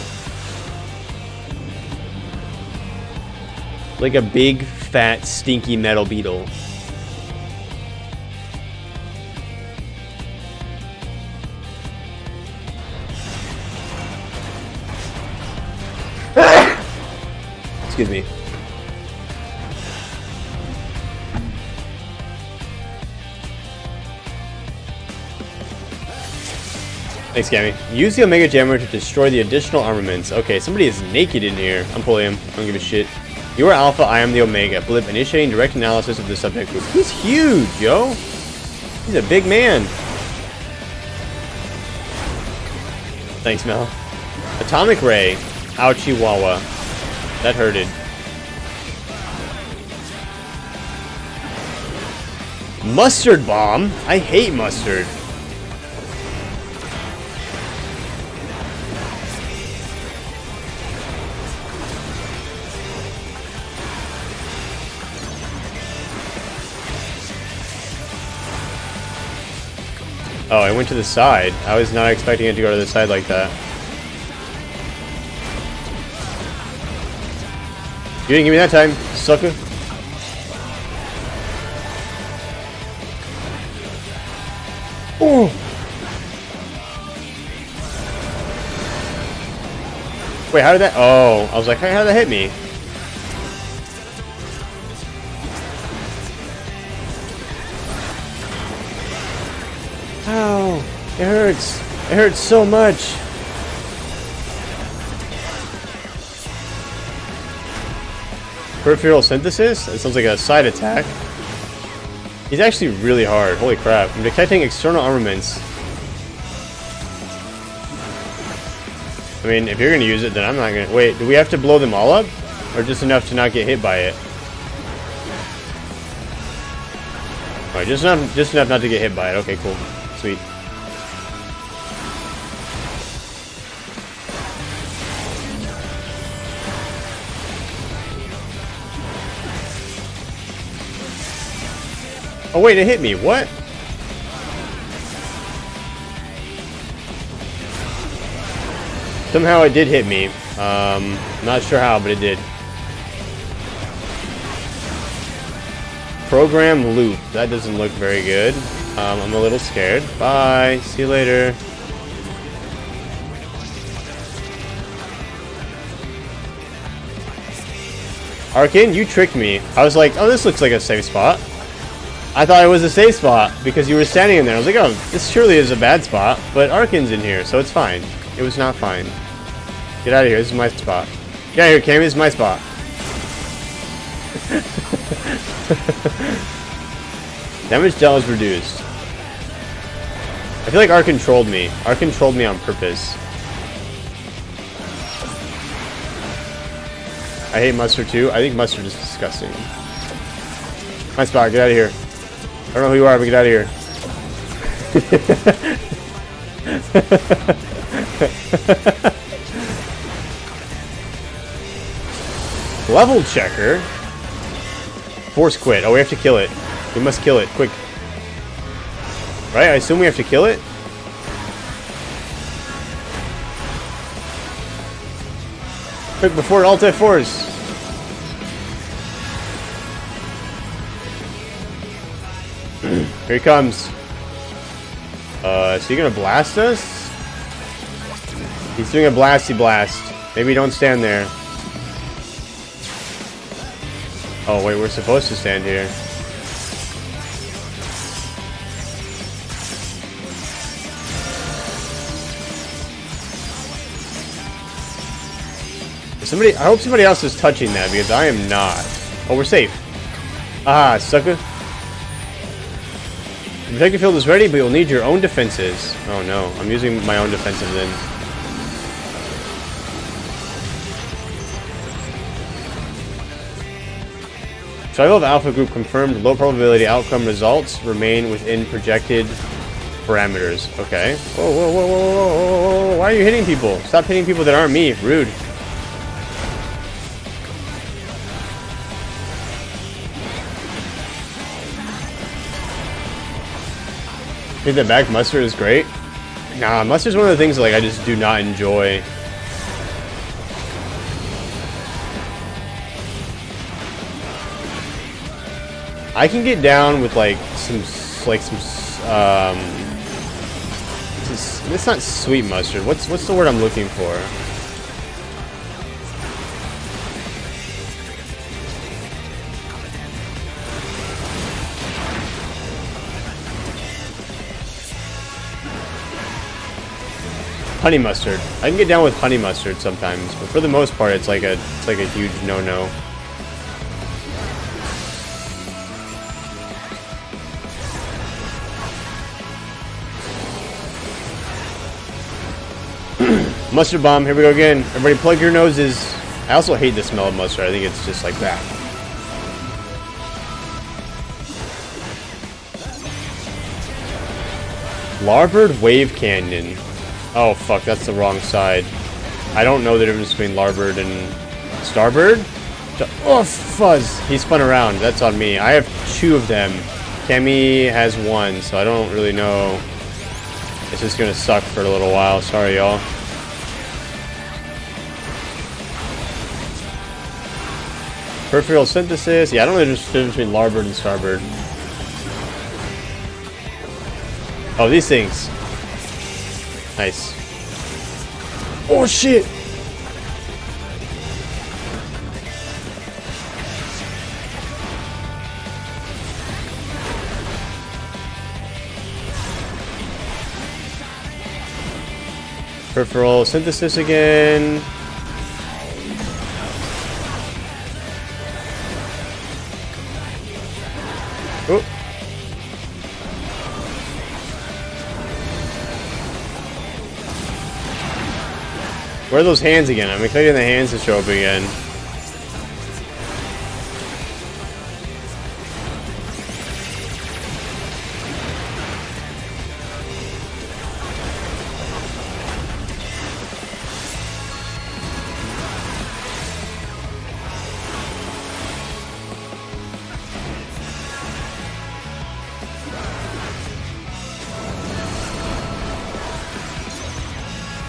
Like a big, fat, stinky metal beetle. Excuse me. Thanks, Cammy. Use the Omega Jammer to destroy the additional armaments. Okay, somebody is naked in here. I'm pulling him. I don't give a shit. You are Alpha, I am the Omega. Blip, initiating direct analysis of the subject group. He's huge, yo. He's a big man. Thanks, Mel. Atomic Ray. Ouchie Wawa. That hurted. Mustard bomb? I hate mustard. Oh, I went to the side. I was not expecting it to go to the side like that. You didn't give me that time, sucker. Oh! Wait, how did that... Oh, I was like, how did that hit me? Ow! It hurts. It hurts so much. Peripheral synthesis? That sounds like a side attack. He's actually really hard. Holy crap. I'm detecting external armaments. I mean, if you're going to use it, then I'm not going to... Wait, do we have to blow them all up? Or just enough to not get hit by it? Alright, just enough not to get hit by it. Okay, cool. Sweet. Oh wait, it hit me. What? Somehow it did hit me. Not sure how, but it did. Program loop. That doesn't look very good. I'm a little scared. Bye. See you later. Arkin, you tricked me. I was like, oh, this looks like a safe spot. I thought it was a safe spot because you were standing in there. I was like, oh, this surely is a bad spot. But Arkin's in here, so it's fine. It was not fine. Get out of here. This is my spot. Get out of here, Cammy. This is my spot. Damage dealt is reduced. I feel like R controlled me. R controlled me on purpose. I hate mustard too. I think mustard is disgusting. My spot, get out of here. I don't know who you are, but get out of here. Level checker. Force quit. Oh, we have to kill it. We must kill it. Quick. Right? I assume we have to kill it? Quick, before it Alt F4s. Here he comes. Is he gonna blast us? He's doing a blasty blast. Maybe don't stand there. Oh wait, we're supposed to stand here. I hope somebody else is touching that because I am not. Oh, we're safe. Ah, sucker. The protective field is ready, but you'll need your own defenses. Oh no, I'm using my own defensive then. Survival of Alpha Group confirmed. Low probability outcome results remain within projected parameters. Okay. Whoa, whoa, whoa, whoa, whoa, whoa, whoa. Why are you hitting people? Stop hitting people that aren't me. Rude. Think that back mustard is great? Nah, mustard's one of the things like I just do not enjoy. I can get down with like some it's not sweet mustard. What's the word I'm looking for? Honey mustard. I can get down with honey mustard sometimes, but for the most part, it's like a huge no-no. Mustard bomb. Here we go again. Everybody, plug your noses. I also hate the smell of mustard. I think it's just like that. Larboard wave canyon. Oh fuck, that's the wrong side. I don't know the difference between larboard and starboard. Oh fuzz! He spun around. That's on me. I have 2 of them. Kemi has 1, so I don't really know. It's just gonna suck for a little while. Sorry, y'all. Peripheral synthesis. Yeah, I don't know the difference between larboard and starboard. Oh, these things. Nice. Oh shit! Peripheral synthesis again. Oh. Where are those hands again? I'm expecting the hands to show up again.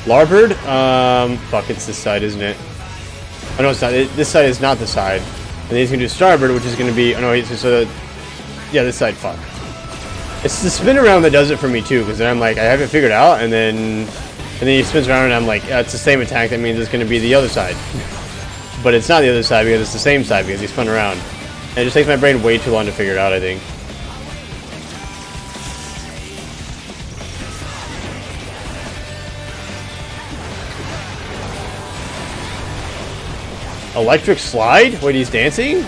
Larboard? Fuck, it's this side, isn't it? Oh, no, it's not. This side is not the side. And then he's gonna do starboard, which is gonna be... Oh, no, yeah, this side, fuck. It's the spin around that does it for me, too, because then I'm like, I have it figured out, and then he spins around, and I'm like, it's the same attack, that means it's gonna be the other side. But it's not the other side, because it's the same side, because he spun around. And it just takes my brain way too long to figure it out, I think. Electric slide? Wait, he's dancing?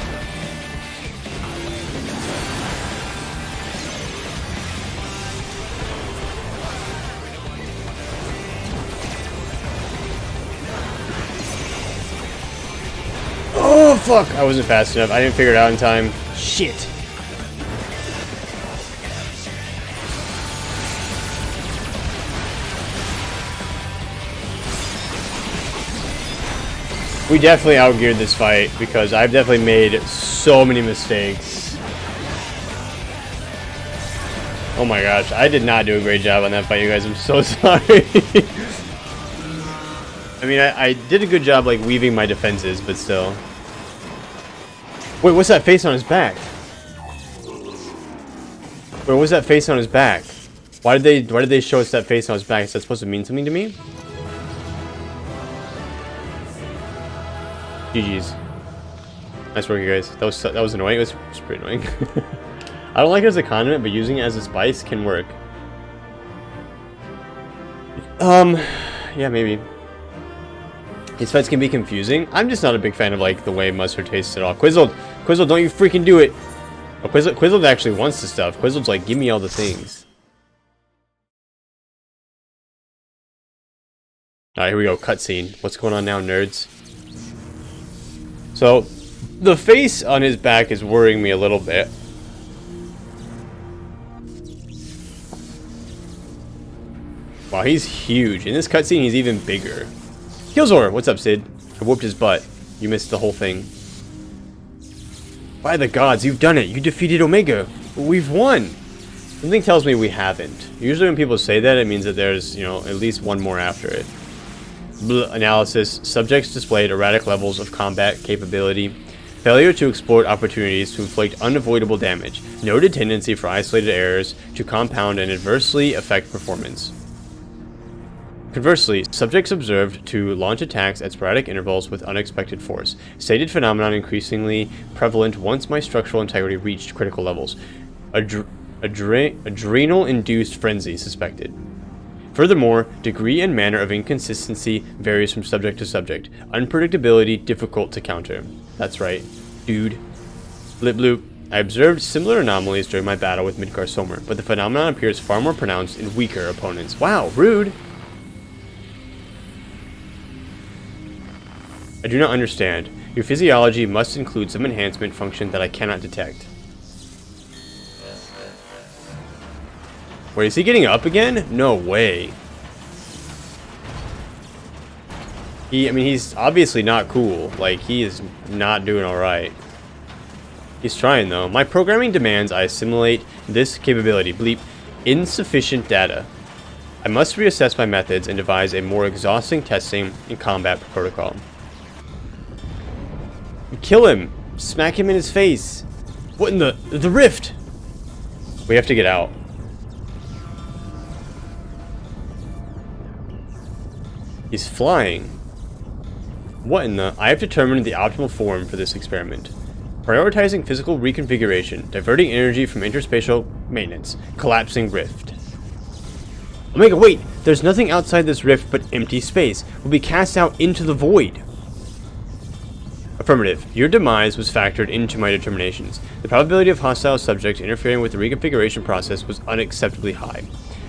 Fuck, I wasn't fast enough. I didn't figure it out in time. Shit. We definitely outgeared this fight because I've definitely made so many mistakes. Oh my gosh, I did not do a great job on that fight, you guys. I'm so sorry. I mean, I did a good job, like, weaving my defenses, but still. Wait, what's that face on his back? Wait, what's that face on his back? Why did they show us that face on his back? Is that supposed to mean something to me? GG's. Nice work, you guys. That was annoying. It was pretty annoying. I don't like it as a condiment, but using it as a spice can work. Yeah, maybe. These fights can be confusing. I'm just not a big fan of, like, the way mustard tastes at all. Quizzled, don't you freaking do it. Oh, Quizzled actually wants the stuff. Quizzled's like, give me all the things. Alright, here we go. Cutscene. What's going on now, nerds? So, the face on his back is worrying me a little bit. Wow, he's huge. In this cutscene, he's even bigger. Killzor! What's up, Sid? I whooped his butt. You missed the whole thing. By the gods, you've done it! You defeated Omega! We've won! Something tells me we haven't. Usually when people say that, it means that there's, you know, at least one more after it. Analysis. Subjects displayed erratic levels of combat capability. Failure to exploit opportunities to inflict unavoidable damage. Noted tendency for isolated errors to compound and adversely affect performance. Conversely, subjects observed to launch attacks at sporadic intervals with unexpected force. Stated phenomenon increasingly prevalent once my structural integrity reached critical levels. Adrenal-induced frenzy suspected. Furthermore, degree and manner of inconsistency varies from subject to subject. Unpredictability difficult to counter. That's right, dude. Blip bloop. I observed similar anomalies during my battle with Midgar Somer, but the phenomenon appears far more pronounced in weaker opponents. Wow, rude! I do not understand. Your physiology must include some enhancement function that I cannot detect. Wait, is he getting up again? No way. I mean, he's obviously not cool. Like, he is not doing alright. He's trying, though. My programming demands I assimilate this capability. Bleep. Insufficient data. I must reassess my methods and devise a more exhausting testing and combat protocol. Kill him! Smack him in his face! What in the rift? We have to get out. He's flying. What in the... I have determined the optimal form for this experiment. Prioritizing physical reconfiguration, diverting energy from interspatial maintenance, collapsing rift. Omega, wait! There's nothing outside this rift but empty space. We'll be cast out into the void. Affirmative. Your demise was factored into my determinations. The probability of hostile subjects interfering with the reconfiguration process was unacceptably high.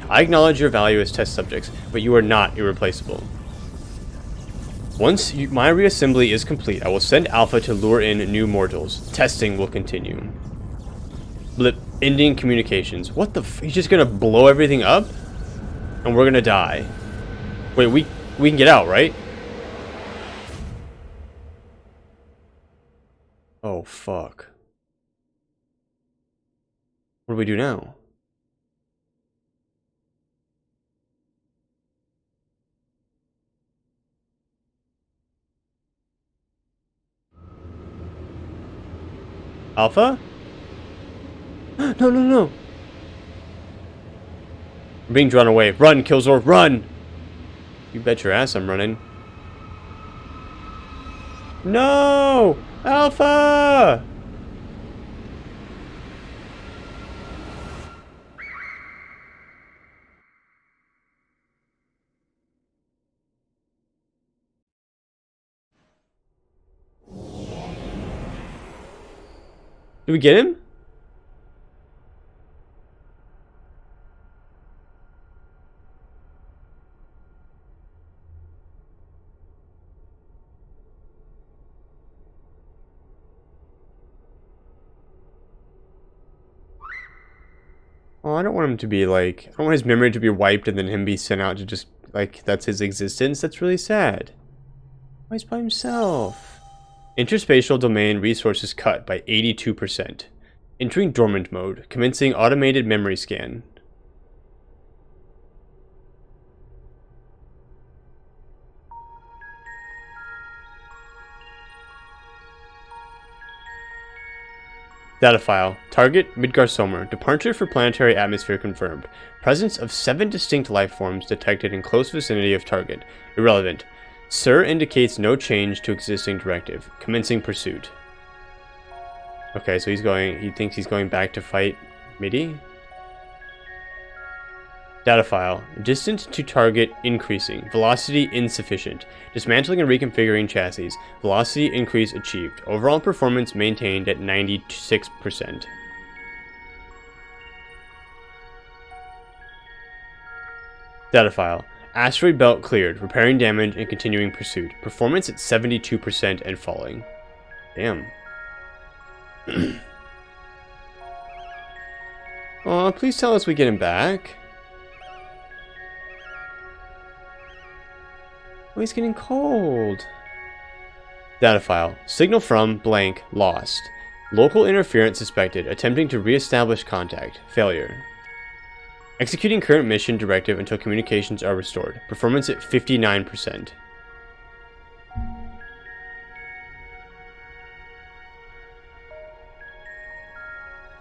I acknowledge your value as test subjects, but you are not irreplaceable. Once my reassembly is complete, I will send Alpha to lure in new mortals. Testing will continue. Blip. Ending communications. What the f... He's just gonna blow everything up? And we're gonna die. Wait, we can get out, right? Oh, fuck. What do we do now? Alpha? No, no, no. We're being drawn away. Run, Killzor, run! You bet your ass I'm running. No! Alpha! Did we get him? Oh, I don't want him to be like, I don't want his memory to be wiped and then him be sent out to just, like, that's his existence. That's really sad. Why he's by himself? Interspatial domain resources cut by 82%. Entering dormant mode. Commencing automated memory scan. Data file. Target Midgard-Sommer. Departure for planetary atmosphere confirmed. Presence of 7 distinct life forms detected in close vicinity of target. Irrelevant. Sir indicates no change to existing directive. Commencing pursuit. Okay, so he thinks he's going back to fight MIDI? Data file. Distance to target increasing. Velocity insufficient. Dismantling and reconfiguring chassis. Velocity increase achieved. Overall performance maintained at 96%. Data file. Asteroid belt cleared. Repairing damage and continuing pursuit. Performance at 72% and falling. Damn. Aw, please tell us we get him back. Oh, he's getting cold. Data file. Signal from blank lost. Local interference suspected. Attempting to re-establish contact. Failure. Executing current mission directive until communications are restored. Performance at 59%.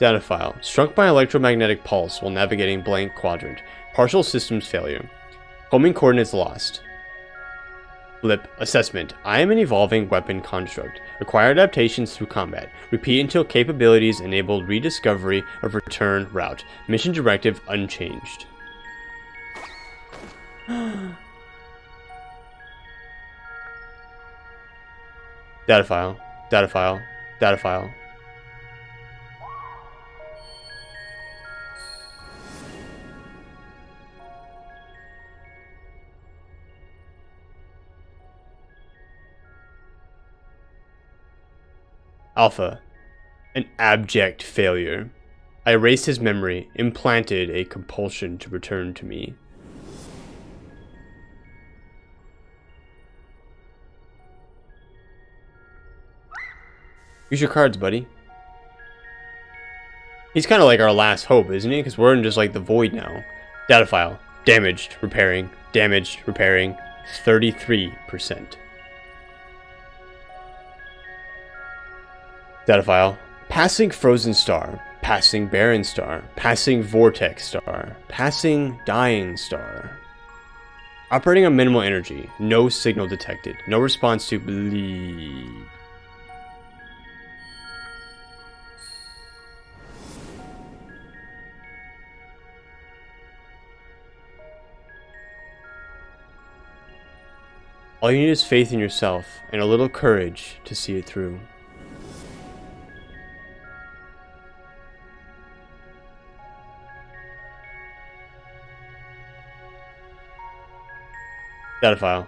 Data file. Struck by electromagnetic pulse while navigating blank quadrant. Partial systems failure. Homing coordinates lost. Blip. Assessment. I am an evolving weapon construct. Acquire adaptations through combat. Repeat until capabilities enable rediscovery of return route. Mission directive unchanged. Data file. Data file. Data file. Alpha. An abject failure. I erased his memory, implanted a compulsion to return to me. Use your cards, buddy. He's kind of like our last hope, isn't he? Because we're in just like the void now. Data file. Damaged, repairing. Damaged, repairing. 33%. Data file. Passing frozen star. Passing barren star. Passing vortex star. Passing dying star. Operating on minimal energy. No signal detected. No response to bleed. All you need is faith in yourself and a little courage to see it through. Data file.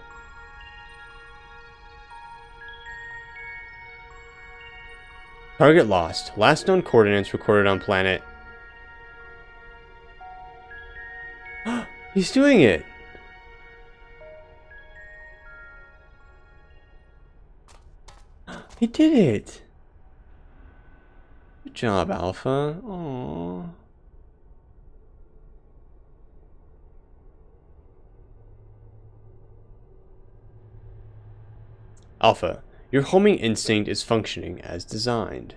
Target lost. Last known coordinates recorded on planet. He's doing it! He did it! Good job, Alpha. Aww. Alpha, your homing instinct is functioning as designed.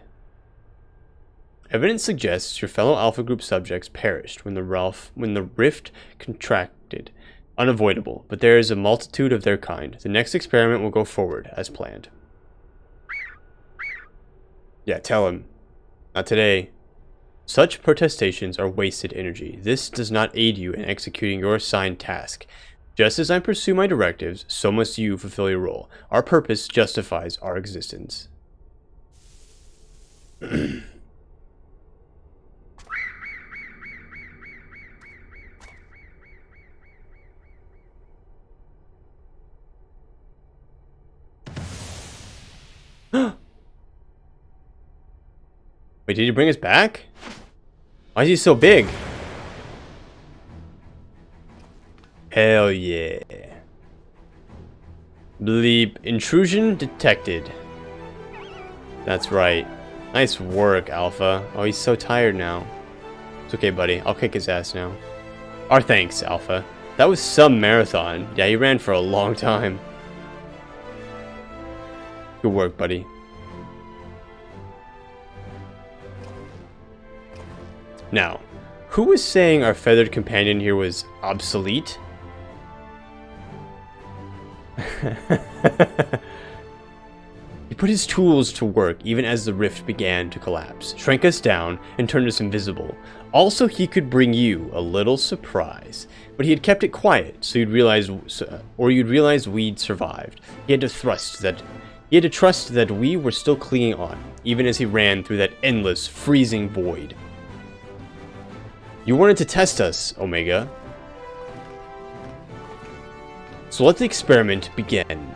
Evidence suggests your fellow Alpha Group subjects perished when the rift contracted. Unavoidable, but there is a multitude of their kind. The next experiment will go forward as planned. Yeah, tell him. Not today. Such protestations are wasted energy. This does not aid you in executing your assigned task. Just as I pursue my directives, so must you fulfill your role. Our purpose justifies our existence. Wait, did he bring us back? Why is he so big? Hell yeah. Bleep. Intrusion detected. That's right. Nice work, Alpha. Oh, he's so tired now. It's okay, buddy. I'll kick his ass now. Our thanks, Alpha. That was some marathon. Yeah, he ran for a long time. Good work, buddy. Now, who was saying our feathered companion here was obsolete? He put his tools to work even as the rift began to collapse, shrank us down, and turned us invisible. Also, he could bring you a little surprise, but he had kept it quiet, so you'd realize we'd survived. He had to trust that we were still clinging on, even as he ran through that endless, freezing void. You wanted to test us, Omega. So let the experiment begin.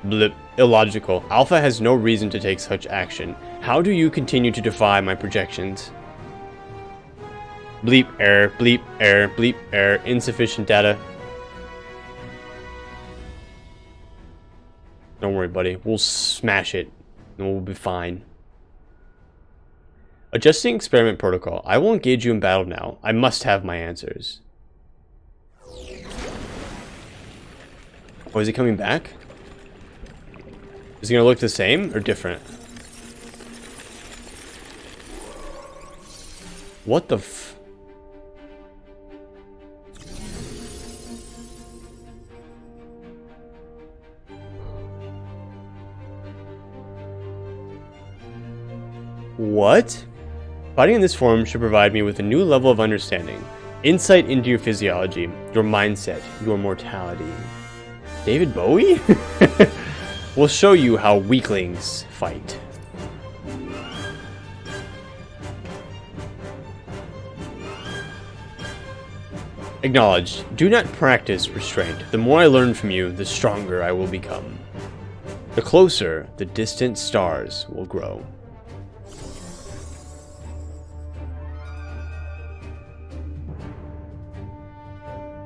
Blip. Illogical. Alpha has no reason to take such action. How do you continue to defy my projections? Bleep error, bleep error, bleep error, insufficient data. Don't worry, buddy. We'll smash it, and we'll be fine. Adjusting experiment protocol. I will engage you in battle now. I must have my answers. Oh, is he coming back? Is he gonna look the same or different? What the f... What? Fighting in this form should provide me with a new level of understanding. Insight into your physiology, your mindset, your mortality. David Bowie? We'll show you how weaklings fight. Acknowledged. Do not practice restraint. The more I learn from you, the stronger I will become. The closer, the distant stars will grow.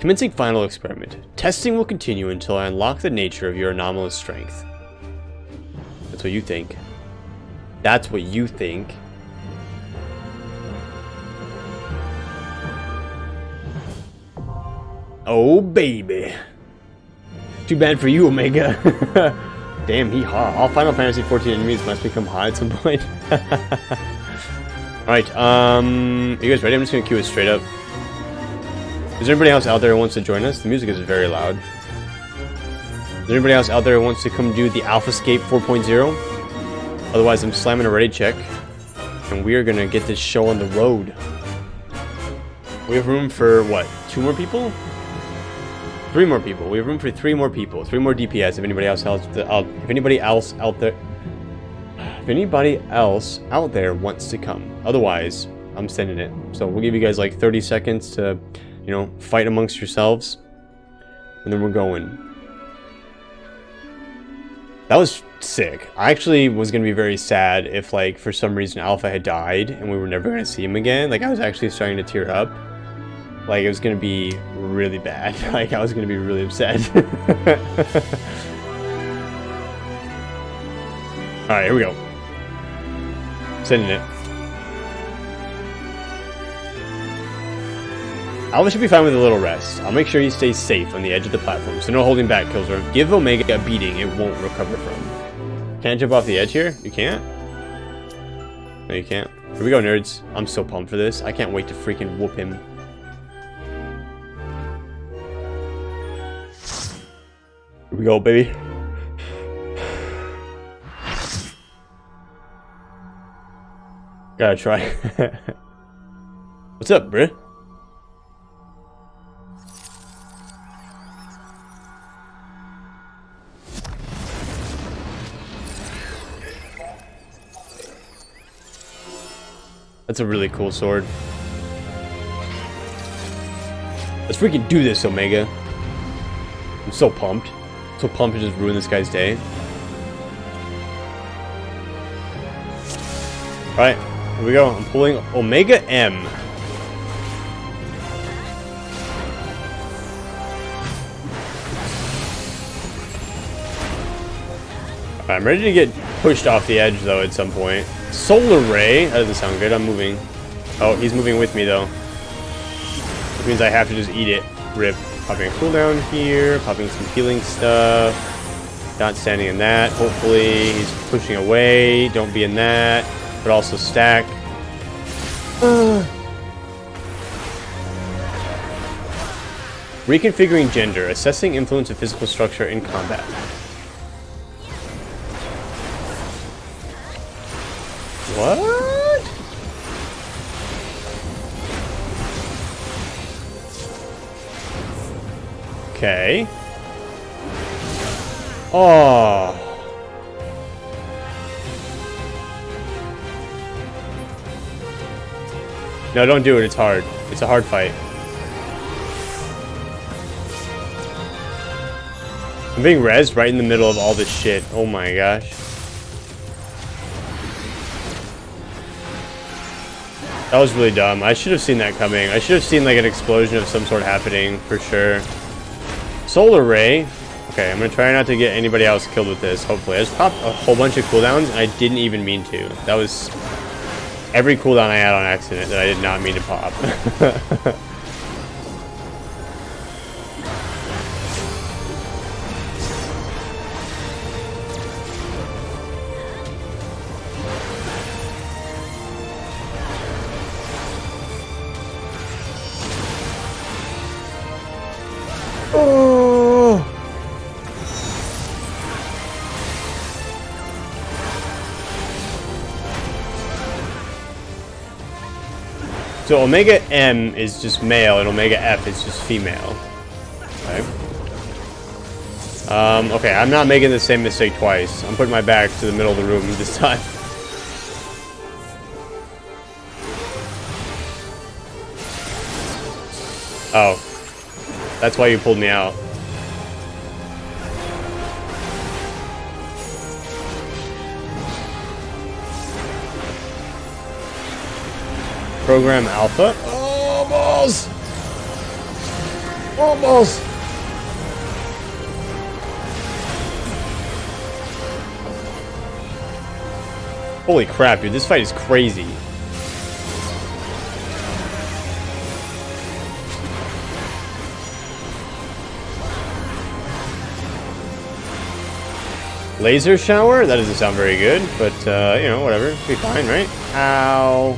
Commencing final experiment. Testing will continue until I unlock the nature of your anomalous strength. That's what you think. That's what you think. Oh, baby. Too bad for you, Omega. Damn, he hot. All Final Fantasy 14 enemies must become hot at some point. Alright, are you guys ready? I'm just gonna queue it straight up. Is there anybody else out there who wants to join us? The music is very loud. Is there anybody else out there who wants to come do the AlphaScape 4.0? Otherwise, I'm slamming a ready check. And we are going to get this show on the road. We have room for, what, 2 more people? 3 more people. We have room for 3 more people. 3 more DPS if anybody else out there wants to come. Otherwise, I'm sending it. So we'll give you guys like 30 seconds to, you know, fight amongst yourselves. And then we're going. That was sick. I actually was going to be very sad if, like, for some reason Alpha had died and we were never going to see him again. Like, I was actually starting to tear up. Like, it was going to be really bad. Like, I was going to be really upset. Alright, here we go. Sending it. Alpha should be fine with a little rest. I'll make sure he stays safe on the edge of the platform, so no holding back, Killzor. Give Omega a beating it won't recover from. Can't jump off the edge here? You can't? No, you can't. Here we go, nerds. I'm so pumped for this. I can't wait to freaking whoop him. Here we go, baby. Gotta try. What's up, bruh? That's a really cool sword. Let's freaking do this, Omega. I'm so pumped. So pumped to just ruin this guy's day. Alright. Here we go. I'm pulling Omega M. I'm ready to get pushed off the edge, though, at some point. Solar Ray. That doesn't sound good. I'm moving. Oh, he's moving with me, though. Which means I have to just eat it. Rip. Popping a cooldown here. Popping some healing stuff. Not standing in that. Hopefully, he's pushing away. Don't be in that. But also stack. Reconfiguring gender. Assessing influence of physical structure in combat. What? Okay. Oh. No, don't do it. It's hard. It's a hard fight. I'm being rezzed right in the middle of all this shit. Oh my gosh. That was really dumb. I should have seen that coming. I should have seen like an explosion of some sort happening for sure. Solar Ray. Okay, I'm gonna try not to get anybody else killed with this, hopefully. I just popped a whole bunch of cooldowns and I didn't even mean to. That was every cooldown I had on accident that I did not mean to pop. Oh. So Omega M is just male and Omega F is just female. Okay. Okay, I'm not making the same mistake twice. I'm putting my back to the middle of the room this time. Oh. That's why you pulled me out. Program Alpha. Almost! Almost! Holy crap, dude. This fight is crazy. Laser shower? That doesn't sound very good, but, you know, whatever. It'll be fine, right? Ow.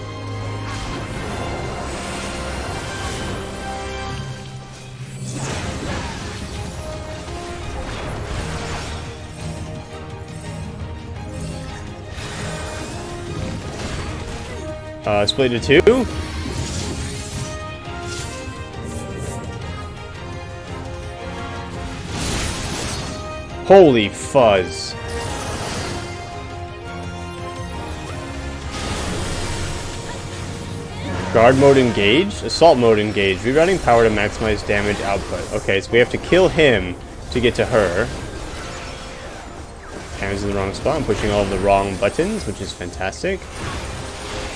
Split into two. Holy fuzz. Guard mode engaged? Assault mode engaged. Rerouting power to maximize damage output. Okay, so we have to kill him to get to her. Hands in the wrong spot. I'm pushing all of the wrong buttons, which is fantastic.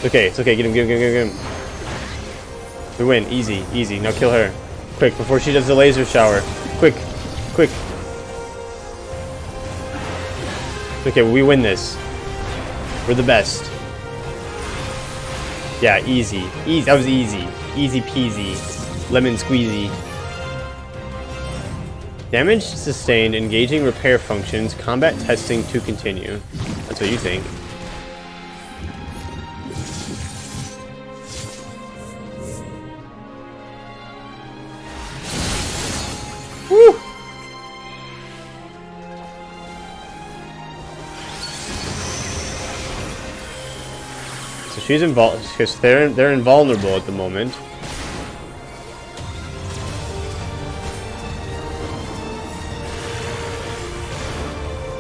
Okay, it's okay. Get him, get him, get him, get him. We win. Easy, easy. Now kill her. Quick, before she does the laser shower. Quick, quick. Okay, we win this. We're the best. Yeah, easy. Easy. That was easy. Easy peasy. Lemon squeezy. Damage sustained. Engaging repair functions. Combat testing to continue. That's what you think. Woo! So she's involved because they're invulnerable at the moment.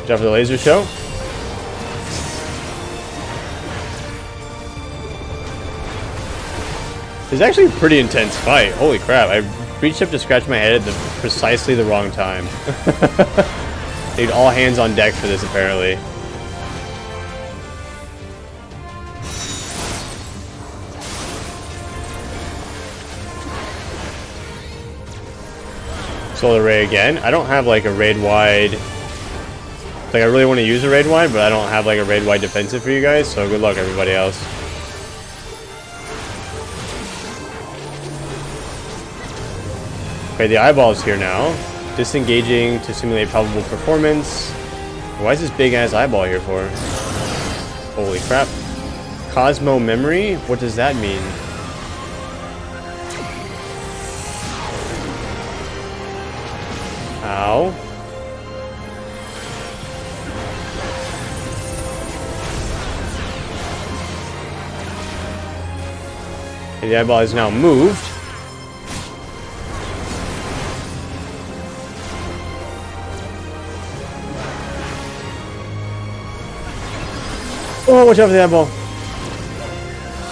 Good job for the laser show. It's actually a pretty intense fight. Holy crap! I reached up to scratch my head at precisely the wrong time. Need all hands on deck for this, apparently. Solar Ray again. I don't have like a raid wide. Like I really want to use a raid wide, but I don't have like a raid wide defensive for you guys. So good luck, everybody else. Okay, the eyeball's here now. Disengaging to simulate probable performance. Why is this big ass eyeball here for? Holy crap. Cosmo memory? What does that mean? Ow. Okay, the eyeball is now moved. Oh, watch out for the eyeball.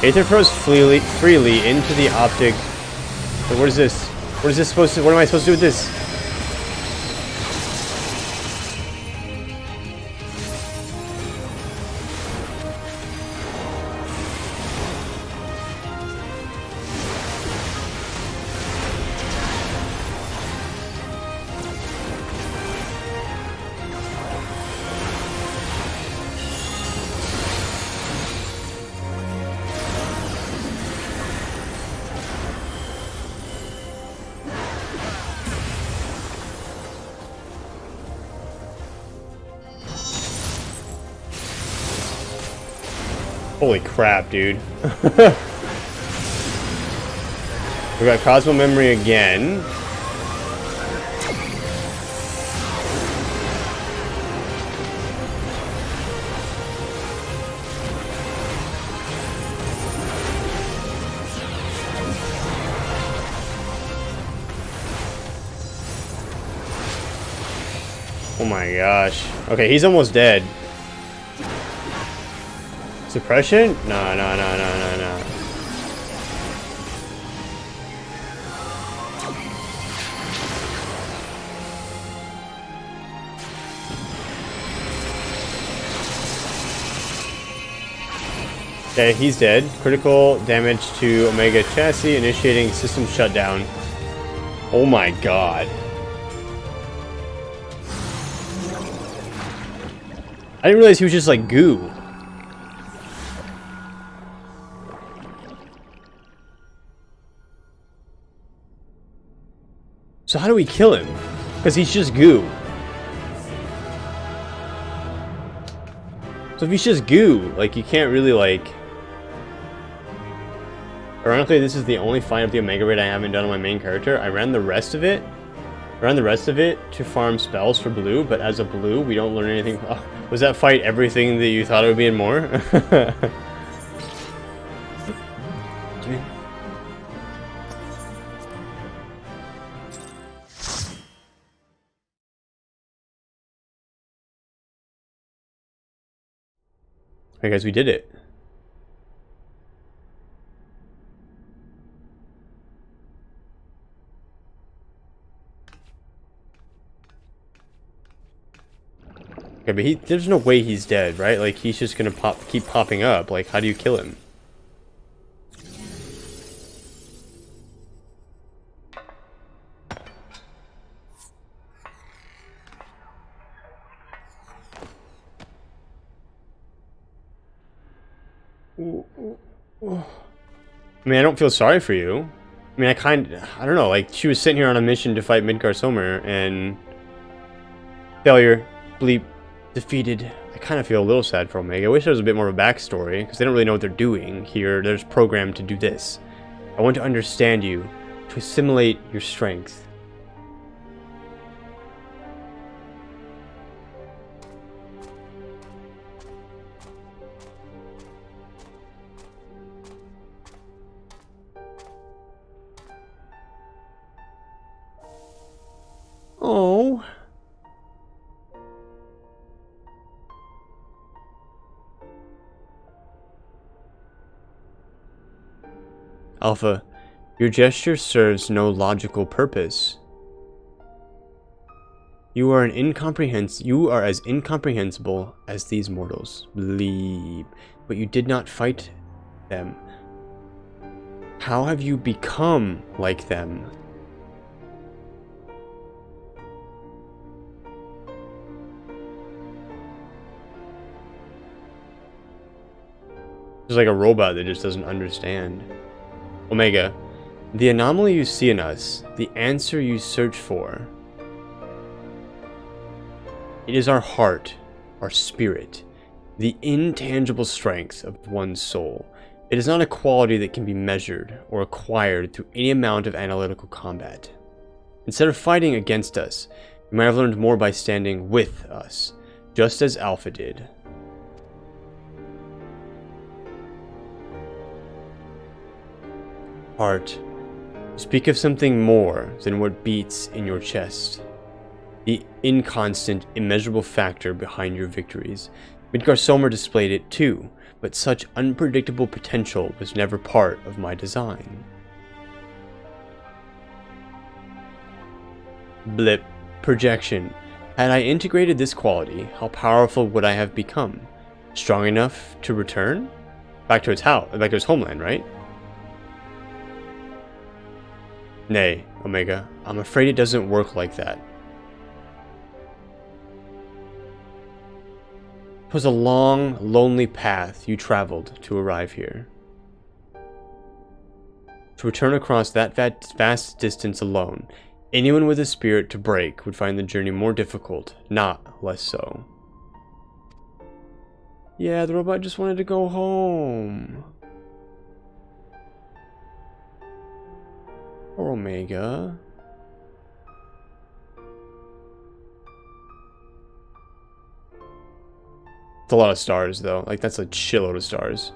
Aether throws freely into the optic. So what is this? What is this supposed to? What am I supposed to do with this? Holy crap, dude. We got Cosmo Memory again. Oh my gosh. Okay, he's almost dead. Suppression? No. Okay, he's dead. Critical damage to Omega Chassis, initiating system shutdown. Oh my god. I didn't realize he was just like goo. So how do we kill him? Because he's just goo. So if he's just goo, like you can't really like... Ironically, this is the only fight of the Omega Raid I haven't done on my main character. I ran the rest of it to farm spells for blue, but as a blue, we don't learn anything. Oh, was that fight everything that you thought it would be and more? Hey guys, we did it. Okay, but there's no way he's dead, right? Like, he's just gonna keep popping up. Like, how do you kill him? I mean, I don't feel sorry for you. I mean, I don't know, like, she was sitting here on a mission to fight Midgar Sommer, and... Failure. Bleep. Defeated. I kind of feel a little sad for Omega. I wish there was a bit more of a backstory, because they don't really know what they're doing here. They're just programmed to do this. I want to understand you, to assimilate your strength. Oh. Alpha, your gesture serves no logical purpose. You are as incomprehensible as these mortals. Bleep. But you did not fight them. How have you become like them? Just like a robot that just doesn't understand. Omega, the anomaly you see in us, the answer you search for. It is our heart, our spirit, the intangible strength of one's soul. It is not a quality that can be measured or acquired through any amount of analytical combat. Instead of fighting against us, you might have learned more by standing with us, just as Alpha did. Heart, speak of something more than what beats in your chest. The inconstant, immeasurable factor behind your victories. Midgar Somer displayed it too, but such unpredictable potential was never part of my design. Blip. Projection. Had I integrated this quality, how powerful would I have become? Strong enough to return? Back to its house, back to its homeland, right? Nay, Omega, I'm afraid it doesn't work like that. It was a long, lonely path you traveled to arrive here. To return across that vast distance alone, anyone with a spirit to break would find the journey more difficult, not less so. Yeah, the robot just wanted to go home. Poor Omega. It's a lot of stars, though. Like, that's a shitload of stars.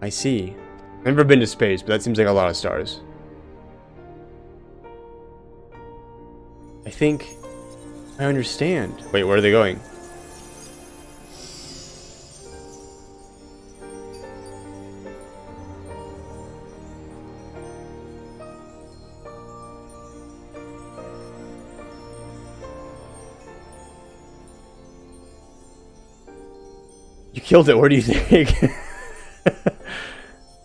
I see. I've never been to space, but that seems like a lot of stars. I think I understand. Wait, where are they going? You killed it, where do you think?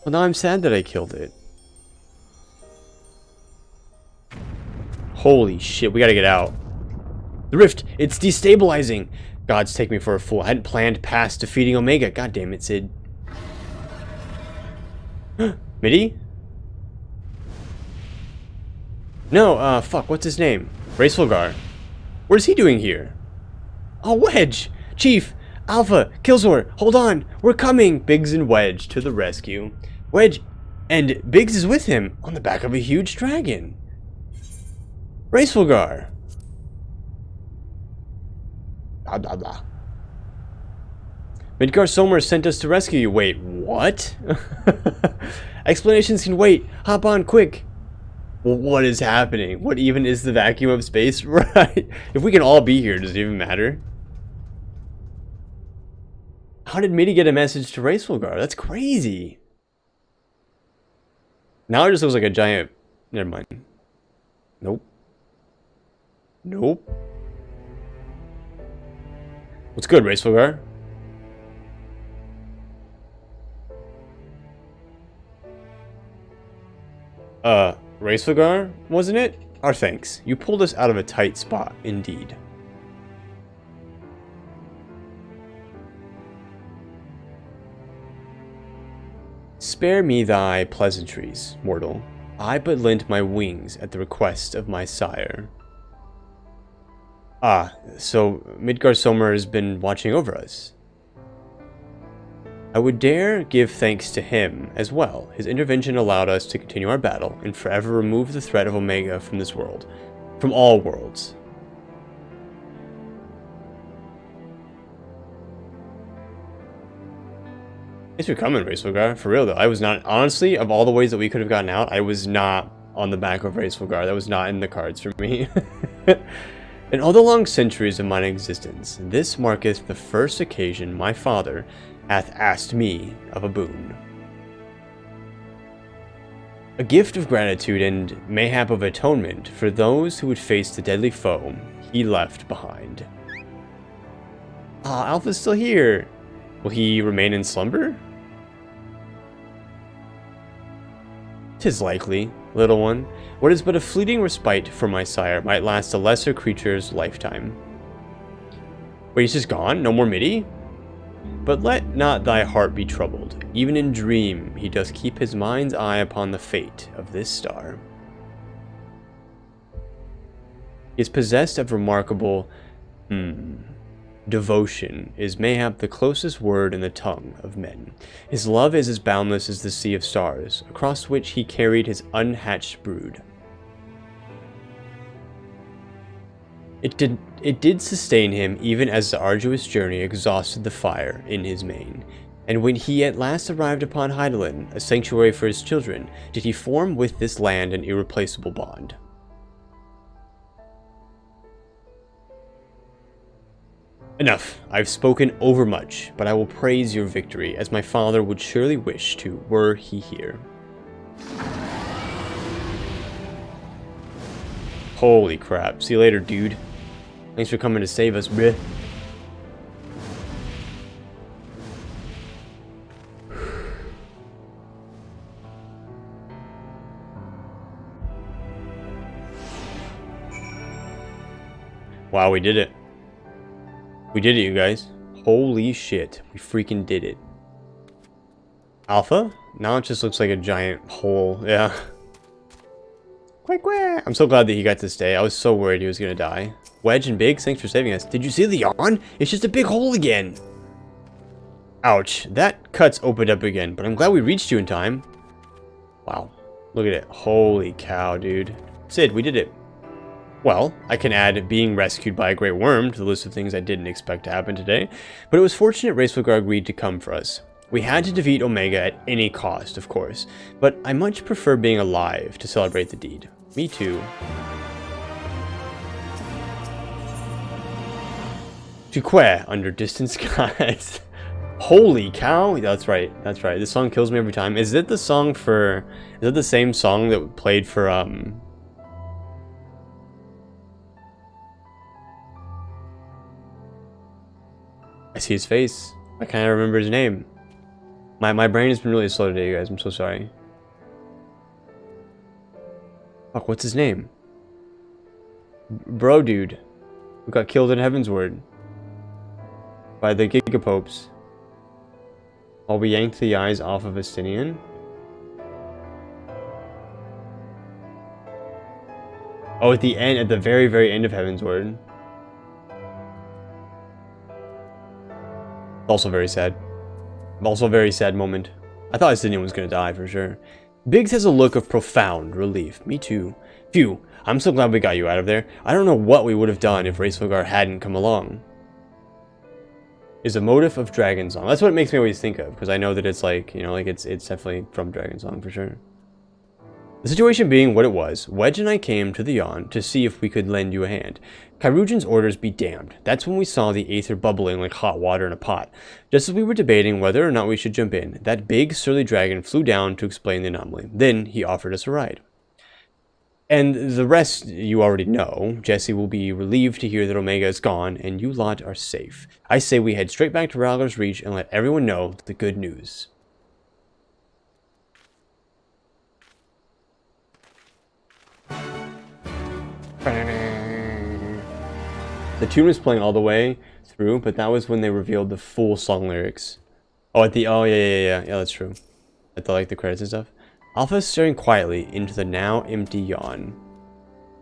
Well, now I'm sad that I killed it. Holy shit, we gotta get out. The rift, it's destabilizing. Gods, take me for a fool. I hadn't planned past defeating Omega. God damn it, Sid. Midi? No, fuck, what's his name? Racefulgar. What is he doing here? Oh, Wedge! Chief! Alpha! Killzor! Hold on! We're coming! Biggs and Wedge to the rescue. Wedge and Biggs is with him on the back of a huge dragon. Racefulgar! Blah blah blah. Midgar Somer sent us to rescue you. Wait, what? Explanations can wait. Hop on quick. Well, what is happening? What even is the vacuum of space? Right? If we can all be here, does it even matter? How did Midi get a message to Racefulgar? That's crazy. Now it just looks like a giant... Never mind. Nope. Nope. What's good, Racefulgar? Racefulgar, wasn't it? Our thanks. You pulled us out of a tight spot, indeed. Spare me thy pleasantries, mortal. I but lent my wings at the request of my sire. Ah, so Midgar Somer has been watching over us. I would dare give thanks to him as well. His intervention allowed us to continue our battle and forever remove the threat of Omega from this world. From all worlds. Thanks for coming, Racefulgar. For real though, I was not, honestly, of all the ways that we could have gotten out, I was not on the back of Racefulgar. That was not in the cards for me. In all the long centuries of mine existence, this marketh the first occasion my father hath asked me of a boon. A gift of gratitude and mayhap of atonement for those who would face the deadly foe he left behind. Ah, Alpha's still here. Will he remain in slumber? 'Tis likely, little one. What is but a fleeting respite for my sire might last a lesser creature's lifetime. Wait, he's just gone? No more Midi? But let not thy heart be troubled. Even in dream, he doth keep his mind's eye upon the fate of this star. He is possessed of remarkable devotion, is mayhap the closest word in the tongue of men. His love is as boundless as the sea of stars, across which he carried his unhatched brood. It did sustain him even as the arduous journey exhausted the fire in his mane. And when he at last arrived upon Heidelin, a sanctuary for his children, did he form with this land an irreplaceable bond. Enough. I've spoken overmuch, but I will praise your victory, as my father would surely wish to, were he here. Holy crap. See you later, dude. Thanks for coming to save us, bruh. Wow, we did it. We did it, you guys. Holy shit. We freaking did it. Alpha? Now it just looks like a giant hole. Yeah. Quack, quack. I'm so glad that he got to stay. I was so worried he was going to die. Wedge and Biggs, thanks for saving us. Did you see the yawn? It's just a big hole again. Ouch. That cut's opened up again, but I'm glad we reached you in time. Wow. Look at it. Holy cow, dude. Sid, we did it. Well, I can add being rescued by a great worm to the list of things I didn't expect to happen today, but it was fortunate Racewogar agreed to come for us. We had to defeat Omega at any cost, of course, but I much prefer being alive to celebrate the deed. Me too. Tuque under distant skies. Holy cow! That's right. That's right. This song kills me every time. Is it the song for... Is it the same song that played for, I see his face. I can't remember his name. My brain has been really slow today, you guys. I'm so sorry. Fuck, what's his name? Bro dude. Who got killed in Heavensward. By the Gigapopes. While we yanked the eyes off of Estinian. Oh, at the end, at the very, very end of Heavensward. Also very sad. Also a very sad moment. I thought Estinian was going to die for sure. Biggs has a look of profound relief. Me too. Phew, I'm so glad we got you out of there. I don't know what we would have done if Racewogar hadn't come along. Is a motif of Dragon Song. That's what it makes me always think of, because I know that it's like, you know, like it's definitely from Dragon Song for sure. The situation being what it was, Wedge and I came to the yawn to see if we could lend you a hand. Kyrujan's orders be damned. That's when we saw the aether bubbling like hot water in a pot. Just as we were debating whether or not we should jump in, that big surly dragon flew down to explain the anomaly. Then he offered us a ride. And the rest you already know. Jesse will be relieved to hear that Omega is gone and you lot are safe. I say we head straight back to Rallar's Reach and let everyone know the good news. The tune was playing all the way through, but that was when they revealed the full song lyrics. Oh, at the... Oh, yeah, that's true. At the, like, the credits and stuff. Alpha is staring quietly into the now empty yawn.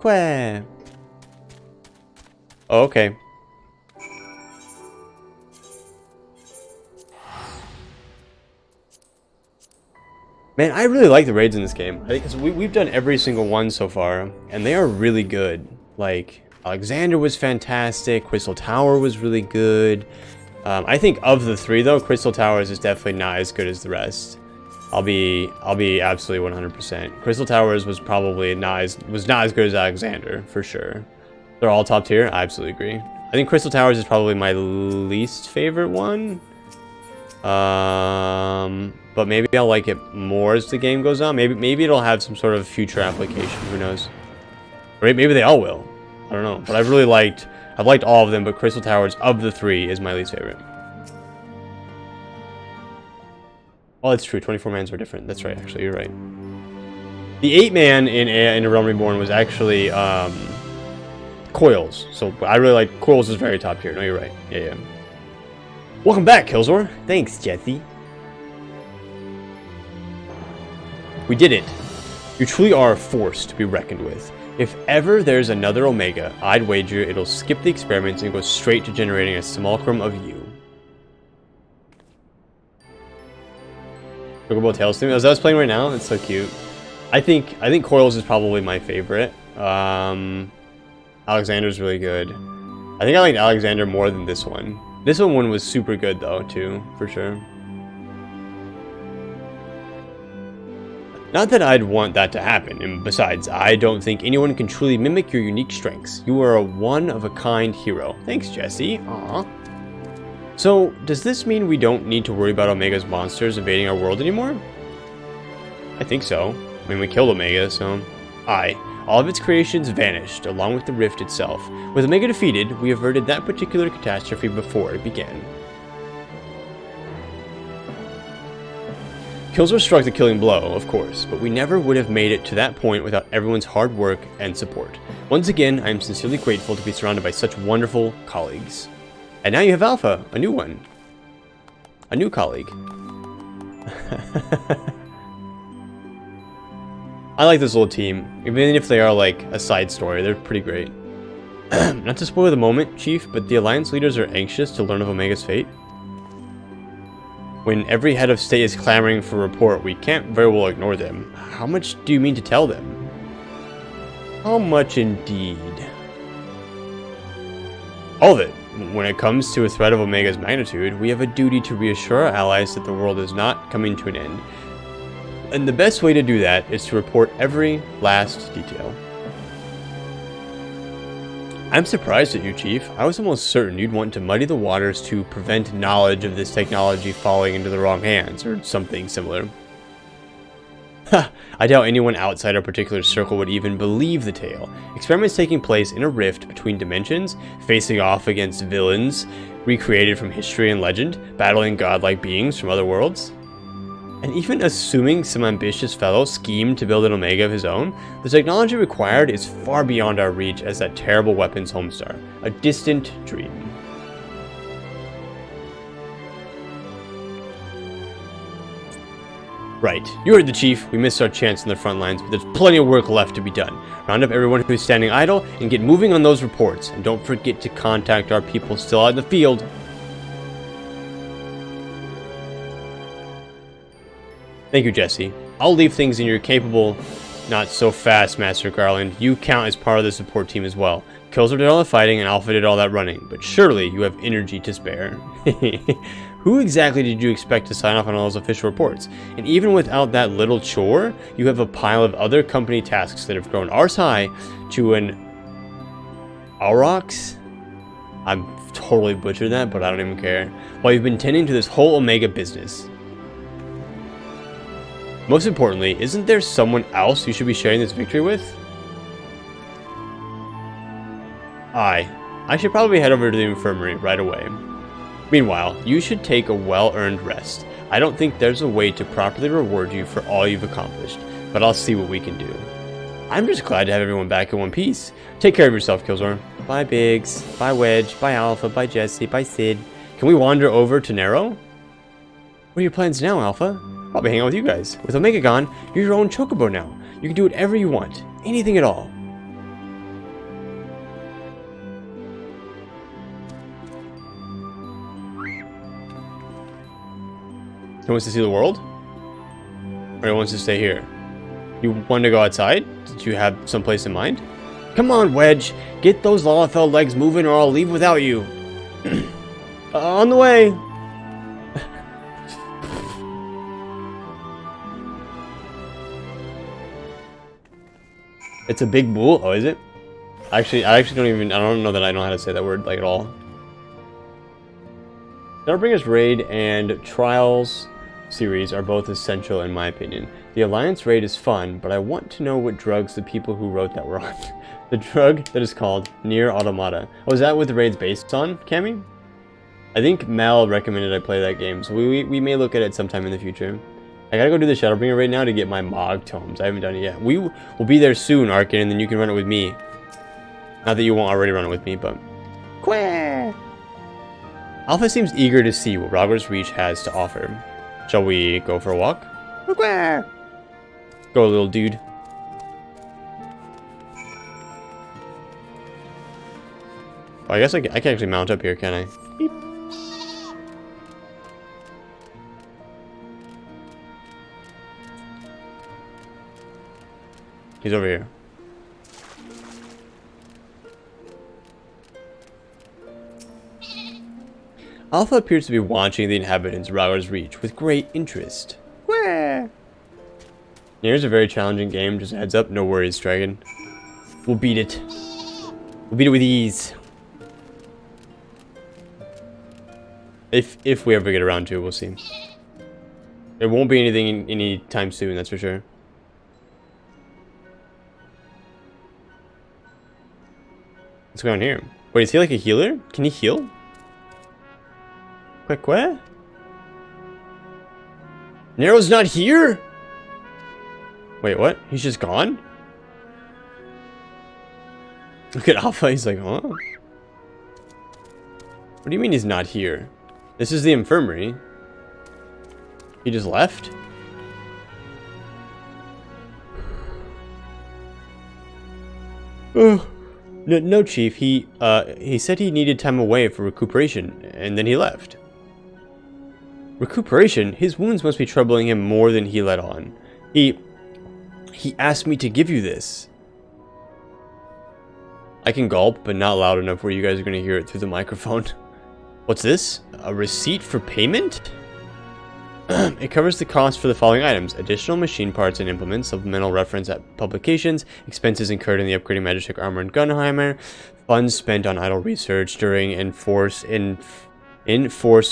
Quah! Oh, okay. Man, I really like the raids in this game. I think we've done every single one so far, and they are really good. Like... Alexander was fantastic. Crystal Tower was really good. I think of the three though, Crystal Towers is definitely not as good as the rest. I'll be absolutely 100%. Crystal Towers was probably not as good as Alexander for sure. They're all top tier. I absolutely agree. I think Crystal Towers is probably my least favorite one. But maybe I'll like it more as the game goes on. Maybe it'll have some sort of future application. Who knows? Or maybe they all will. I don't know, but I've liked all of them, but Crystal Towers of the three is my least favorite. Oh, that's true. 24 mans are different. That's right, actually, you're right. The 8-man in A Realm Reborn was actually Coils. So I really like Coils is very top tier. No, you're right. Yeah. Welcome back, Killzor. Thanks, Jesse. We did it. You truly are a force to be reckoned with. If ever there's another Omega, I'd wager it'll skip the experiments and go straight to generating a simulacrum of you. Chocobo Tails thing. As I was playing right now, it's so cute. I think Coils is probably my favorite. Alexander's really good. I think I liked Alexander more than this one. This one was super good though, too, for sure. Not that I'd want that to happen, and besides, I don't think anyone can truly mimic your unique strengths. You are a one-of-a-kind hero. Thanks, Jesse. Aww. So, does this mean we don't need to worry about Omega's monsters invading our world anymore? I think so. I mean, we killed Omega, so... Aye. All of its creations vanished, along with the rift itself. With Omega defeated, we averted that particular catastrophe before it began. Killzor struck the killing blow, of course, but we never would have made it to that point without everyone's hard work and support. Once again, I am sincerely grateful to be surrounded by such wonderful colleagues. And now you have Alpha, a new one. A new colleague. I like this little team, even if they are like a side story, they're pretty great. Not to spoil the moment, Chief, but the Alliance leaders are anxious to learn of Omega's fate. When every head of state is clamoring for a report, we can't very well ignore them. How much do you mean to tell them? How much indeed? All of it. When it comes to a threat of Omega's magnitude, we have a duty to reassure our allies that the world is not coming to an end. And the best way to do that is to report every last detail. I'm surprised at you, Chief. I was almost certain you'd want to muddy the waters to prevent knowledge of this technology falling into the wrong hands, or something similar. Ha! I doubt anyone outside our particular circle would even believe the tale. Experiments taking place in a rift between dimensions, facing off against villains recreated from history and legend, battling godlike beings from other worlds. And even assuming some ambitious fellow schemed to build an Omega of his own, the technology required is far beyond our reach as that terrible weapon's homestar. A distant dream. Right, you heard the Chief. We missed our chance on the front lines, but there's plenty of work left to be done. Round up everyone who's standing idle and get moving on those reports. And don't forget to contact our people still out in the field. Thank you, Jesse. I'll leave things in your capable... Not so fast, Master Garland. You count as part of the support team as well. Killzor did all the fighting and Alpha did all that running, but surely you have energy to spare. Who exactly did you expect to sign off on all those official reports? And even without that little chore, you have a pile of other company tasks that have grown arse high to an... Aurochs? I'm totally butchered that, but I don't even care. While you've been tending to this whole Omega business. Most importantly, isn't there someone else you should be sharing this victory with? I should probably head over to the infirmary right away. Meanwhile, you should take a well-earned rest. I don't think there's a way to properly reward you for all you've accomplished, but I'll see what we can do. I'm just glad to have everyone back in one piece. Take care of yourself, Killzor. Bye, Biggs. Bye, Wedge. Bye, Alpha. Bye, Jesse. Bye, Sid. Can we wander over to Nero? What are your plans now, Alpha? Probably hang out with you guys. With Omega gone, you're your own Chocobo now. You can do whatever you want. Anything at all. He wants to see the world? Or he wants to stay here? You want to go outside? Did you have some place in mind? Come on, Wedge. Get those Lalafell legs moving or I'll leave without you. On the way. It's a big bull. Oh, is it? I actually don't know that I know how to say that word like at all. Shadowbringers Raid and Trials series are both essential in my opinion. The Alliance Raid is fun, but I want to know what drugs the people who wrote that were on. The drug that is called Near Automata. Oh, is that what the raid's based on, Cammy? I think Mel recommended I play that game, so we may look at it sometime in the future. I gotta go do the Shadowbringer right now to get my Mog tomes. I haven't done it yet. We will be there soon, Arkin, and then you can run it with me. Not that you won't already run it with me, but... Quack! Alpha seems eager to see what Rogger's Reach has to offer. Shall we go for a walk? Quack! Go, little dude. Oh, I guess I can actually mount up here, can I? Beep. He's over here. Alpha appears to be watching the inhabitants of Rauer's Reach with great interest. Where? Here's a very challenging game, just a heads up. No worries, Dragon. We'll beat it. We'll beat it with ease. If we ever get around to it, we'll see. There won't be anything anytime soon, that's for sure. What's going on here? Wait, is he like a healer? Can he heal? Quick, what? Nero's not here? Wait, what? He's just gone? Look at Alpha, he's like, huh? What do you mean he's not here? This is the infirmary. He just left? Oh. No, Chief. He said he needed time away for recuperation, and then he left. Recuperation? His wounds must be troubling him more than he let on. He asked me to give you this. I can gulp, but not loud enough where you guys are going to hear it through the microphone. What's this? A receipt for payment? It covers the cost for the following items: additional machine parts and implements, supplemental reference at publications, expenses incurred in the upgrading Magic armor and Gunheimer, funds spent on idle research during enforced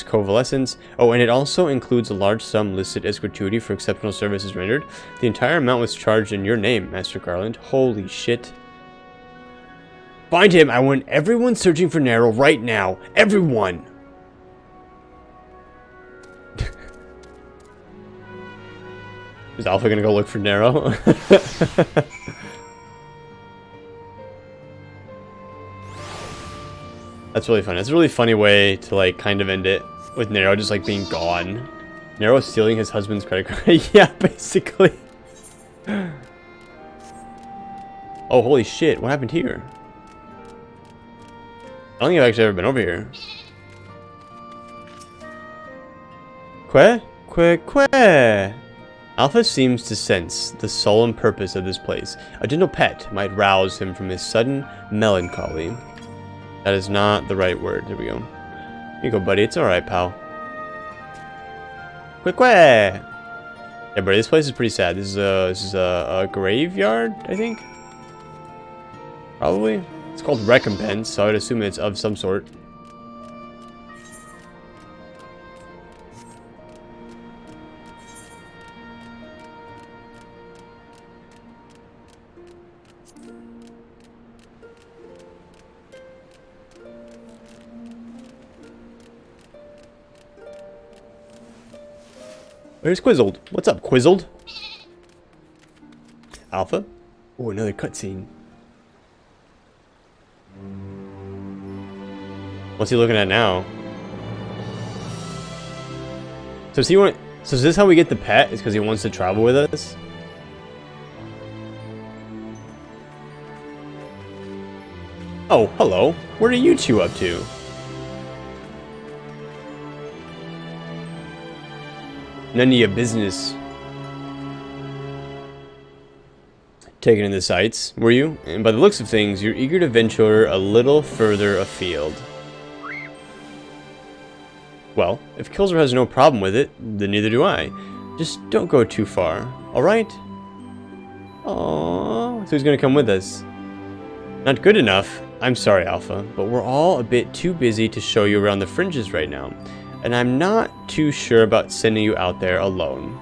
convalescence. Oh, and it also includes a large sum listed as gratuity for exceptional services rendered. The entire amount was charged in your name, Master Garland. Holy shit. Find him! I want everyone searching for Nero right now. Everyone! Is Alpha gonna go look for Nero? That's really fun. It's a really funny way to like kind of end it with Nero just like being gone. Nero stealing his husband's credit card. Yeah, basically. Oh, holy shit. What happened here? I don't think I've actually ever been over here. Que? Alpha seems to sense the solemn purpose of this place. A gentle pet might rouse him from his sudden melancholy. That is not the right word. There we go. Here you go, buddy. It's alright, pal. Que? Yeah, buddy, this place is pretty sad. This is a graveyard, I think? Probably. It's called Recompense, so I would assume it's of some sort. Where's Quizzled? What's up, Quizzled? Alpha? Oh, another cutscene. What's he looking at now? So is this how we get the pet? Is because he wants to travel with us? Oh, hello. What are you two up to? None of your business. Taken in the sights, were you? And by the looks of things, you're eager to venture a little further afield. Well, if Kilzer has no problem with it, then neither do I. Just don't go too far, alright? Aww, so he's gonna come with us. Not good enough. I'm sorry, Alpha, but we're all a bit too busy to show you around the fringes right now. And I'm not too sure about sending you out there alone.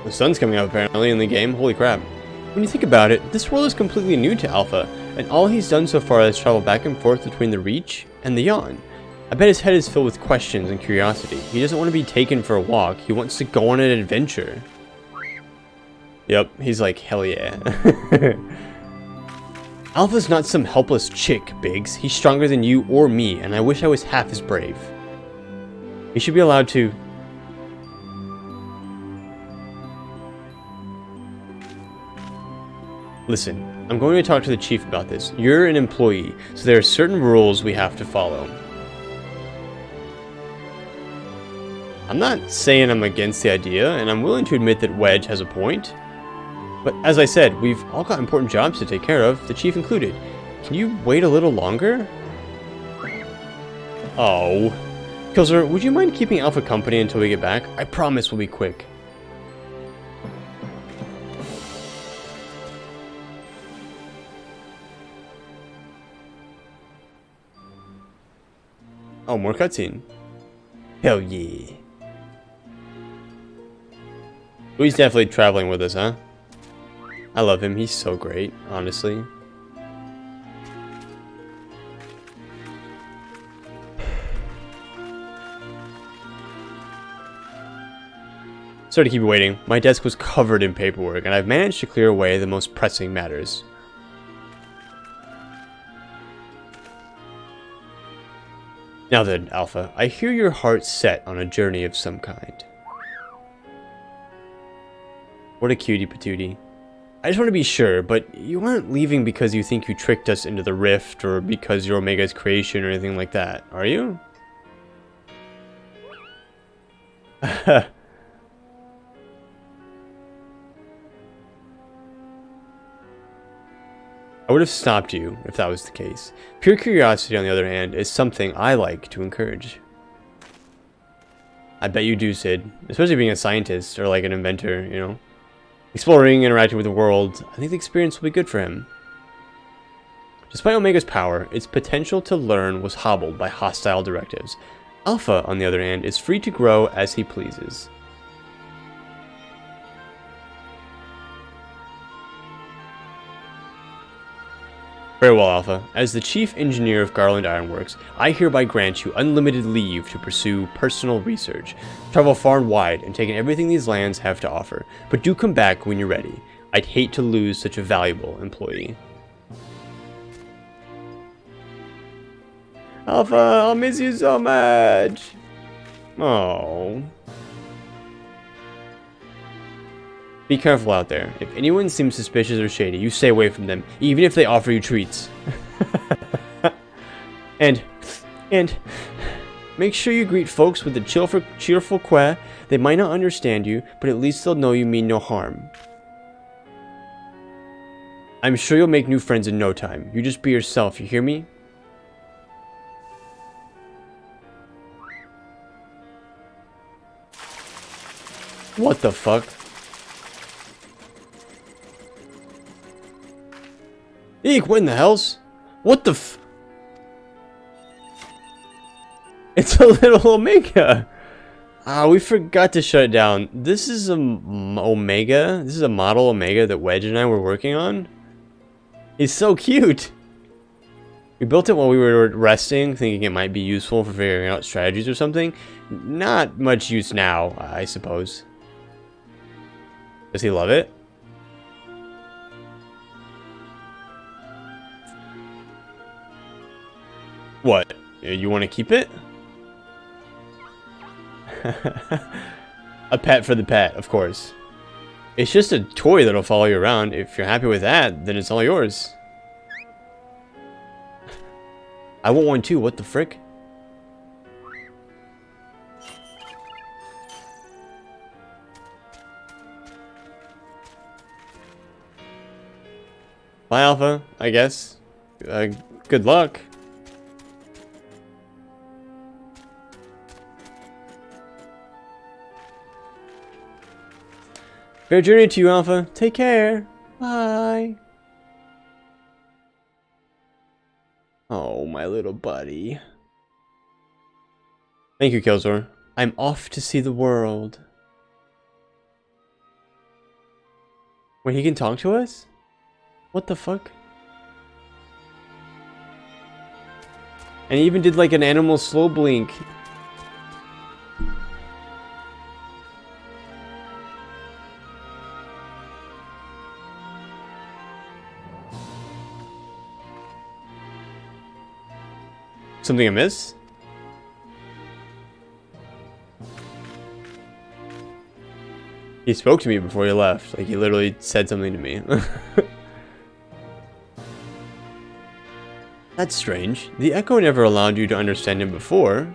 The sun's coming up apparently in the game. Holy crap. When you think about it, this world is completely new to Alpha, and all he's done so far is travel back and forth between the Reach and the Yawn. I bet his head is filled with questions and curiosity. He doesn't want to be taken for a walk. He wants to go on an adventure. Yep, he's like, hell yeah. Alpha's not some helpless chick, Biggs. He's stronger than you or me, and I wish I was half as brave. He should be allowed to... Listen, I'm going to talk to the chief about this. You're an employee, so there are certain rules we have to follow. I'm not saying I'm against the idea, and I'm willing to admit that Wedge has a point. But as I said, we've all got important jobs to take care of, the chief included. Can you wait a little longer? Oh. Killzor, would you mind keeping Alpha company until we get back? I promise we'll be quick. Oh, more cutscene. Hell yeah. Oh, he's definitely traveling with us, huh? I love him. He's so great, honestly. Sorry to keep you waiting. My desk was covered in paperwork, and I've managed to clear away the most pressing matters. Now then, Alpha, I hear your heart set on a journey of some kind. What a cutie patootie. I just want to be sure, but you aren't leaving because you think you tricked us into the rift, or because you're Omega's creation or anything like that, are you? I would have stopped you if that was the case. Pure curiosity, on the other hand, is something I like to encourage. I bet you do, Sid. Especially being a scientist or like an inventor, you know. Exploring, interacting with the world, I think the experience will be good for him. Despite Omega's power, its potential to learn was hobbled by hostile directives. Alpha, on the other hand, is free to grow as he pleases. Very well, Alpha. As the Chief Engineer of Garland Ironworks, I hereby grant you unlimited leave to pursue personal research. Travel far and wide and take in everything these lands have to offer. But do come back when you're ready. I'd hate to lose such a valuable employee. Alpha, I'll miss you so much. Oh. Be careful out there. If anyone seems suspicious or shady, you stay away from them, even if they offer you treats. and make sure you greet folks with a cheerful que. They might not understand you, but at least they'll know you mean no harm. I'm sure you'll make new friends in no time. You just be yourself, you hear me? What the fuck? Eek, what in the hells? What the f... It's a little Omega! Ah, we forgot to shut it down. This is a Omega? This is a model Omega that Wedge and I were working on? He's so cute! We built it while we were resting, thinking it might be useful for figuring out strategies or something. Not much use now, I suppose. Does he love it? What? You want to keep it? A pet for the pet, of course. It's just a toy that'll follow you around. If you're happy with that, then it's all yours. I want one too, what the frick? Bye, Alpha, I guess. Good luck. Fair journey to you, Alpha. Take care. Bye. Oh, my little buddy. Thank you, Killzor. I'm off to see the world. Wait, he can talk to us? What the fuck? And he even did like an animal slow blink. Something amiss? He spoke to me before he left. Like, he literally said something to me. That's strange. The echo never allowed you to understand him before.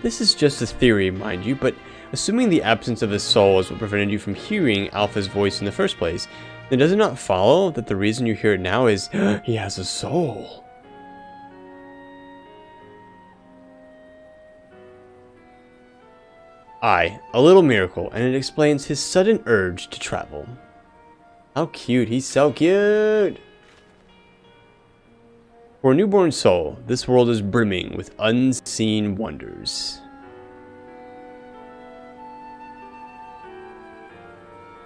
This is just a theory, mind you, but assuming the absence of a soul is what prevented you from hearing Alpha's voice in the first place, then does it not follow that the reason you hear it now is he has a soul? Aye, a little miracle, and it explains his sudden urge to travel. How cute, he's so cute! For a newborn soul, this world is brimming with unseen wonders.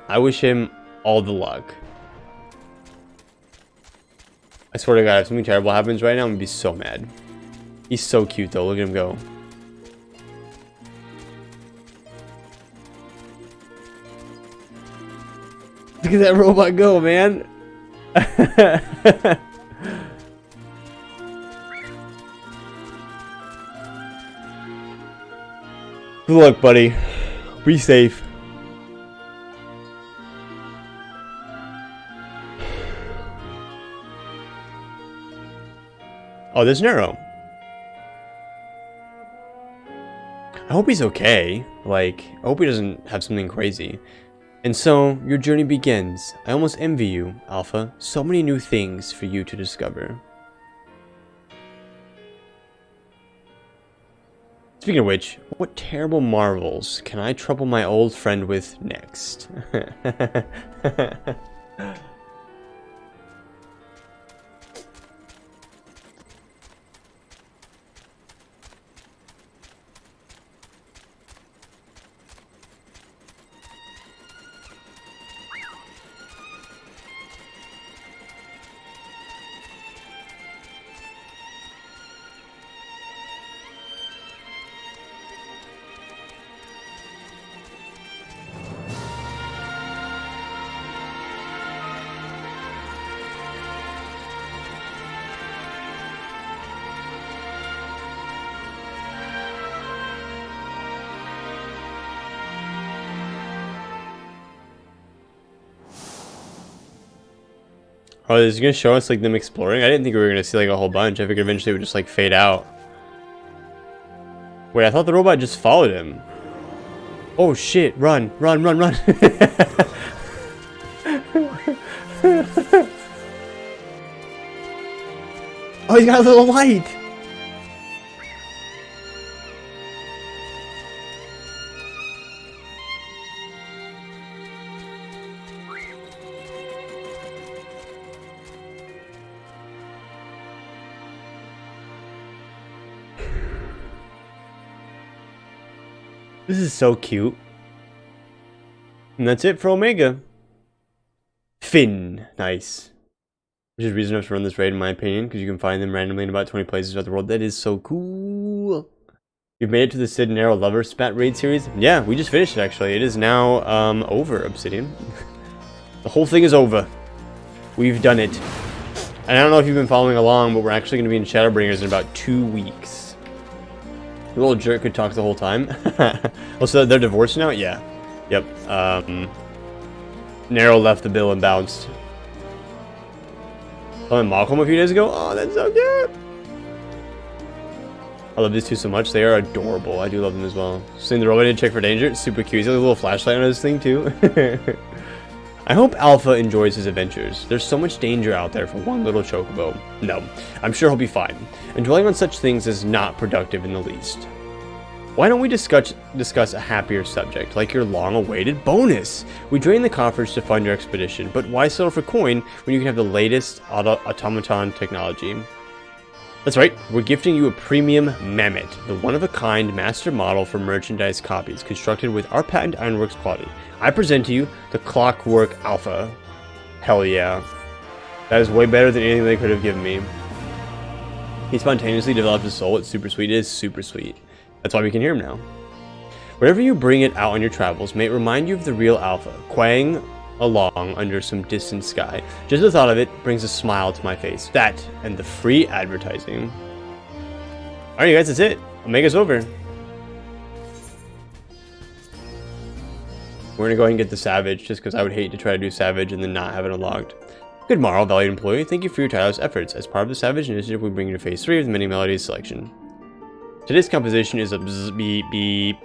I wish him all the luck. I swear to God, if something terrible happens right now, I'm gonna be so mad. He's so cute though, look at him go. Look at that robot go, man. Good luck, buddy. Be safe. Oh, there's Nero. I hope he's okay. Like, I hope he doesn't have something crazy. And so, your journey begins. I almost envy you, Alpha. So many new things for you to discover. Speaking of which, what terrible marvels can I trouble my old friend with next? Oh, is it gonna show us like them exploring? I didn't think we were gonna see like a whole bunch. I figured eventually it would just like fade out. Wait, I thought the robot just followed him. Oh shit, run, run, run, run. Oh, he's got a little light. This is so cute. And that's it for Omega. Finn. Nice. Which is reason enough to run this raid in my opinion, because you can find them randomly in about 20 places throughout the world. That is so cool. You've made it to the Sid and Arrow Lover Spat raid series. Yeah, we just finished it actually. It is now over, Obsidian. The whole thing is over. We've done it. And I don't know if you've been following along, but we're actually going to be in Shadowbringers in about 2 weeks. The little jerk could talk the whole time. Oh, so they're divorced now? Yeah. Yep. Nero left the bill and bounced. Saw him mock home a few days ago. Oh, that's so cute. I love these two so much. They are adorable. I do love them as well. Seeing the robot did check for danger. It's super cute. He's got a little flashlight on his thing too. I hope Alpha enjoys his adventures. There's so much danger out there for one little chocobo. No, I'm sure he'll be fine. And dwelling on such things is not productive in the least. Why don't we discuss a happier subject, like your long-awaited bonus? We drain the coffers to fund your expedition, but why settle for coin when you can have the latest automaton technology? That's right, we're gifting you a premium Mammoth, the one-of-a-kind master model for merchandise copies, constructed with our patent Ironworks quality. I present to you the Clockwork Alpha. Hell yeah. That is way better than anything they could have given me. He spontaneously developed his soul. It's super sweet. It is super sweet. That's why we can hear him now. Whenever you bring it out on your travels, may it remind you of the real Alpha. Quang along under some distant sky. Just the thought of it brings a smile to my face. That and the free advertising. Alright, you guys, that's it. Omega's over. We're gonna go ahead and get the Savage, just because I would hate to try to do Savage and then not have it unlocked. Good morrow, valued employee. Thank you for your tireless efforts. As part of the Savage initiative, we bring you to phase 3 of the Mini Melodies selection. Today's composition is a bzz, beep, beep.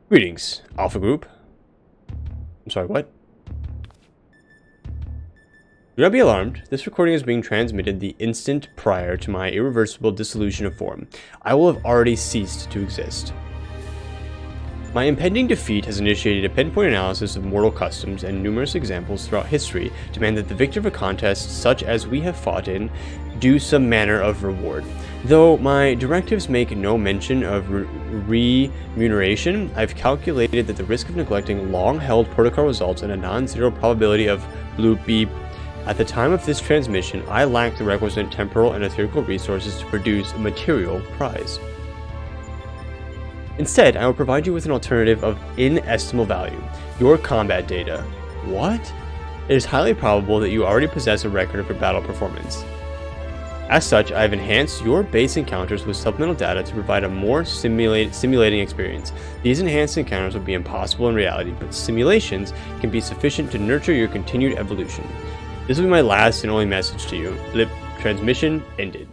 Greetings, Alpha Group. I'm sorry, what? Do not be alarmed. This recording is being transmitted the instant prior to my irreversible dissolution of form. I will have already ceased to exist. My impending defeat has initiated a pinpoint analysis of mortal customs, and numerous examples throughout history demand that the victor of a contest such as we have fought in do some manner of reward. Though my directives make no mention of remuneration, I've calculated that the risk of neglecting long-held protocol results and a non-zero probability of bloop beep. At the time of this transmission, I lack the requisite temporal and etherical resources to produce a material prize. Instead, I will provide you with an alternative of inestimable value, your combat data. What? It is highly probable that you already possess a record of your battle performance. As such, I have enhanced your base encounters with supplemental data to provide a more simulating experience. These enhanced encounters will be impossible in reality, but simulations can be sufficient to nurture your continued evolution. This will be my last and only message to you. Blip, transmission ended.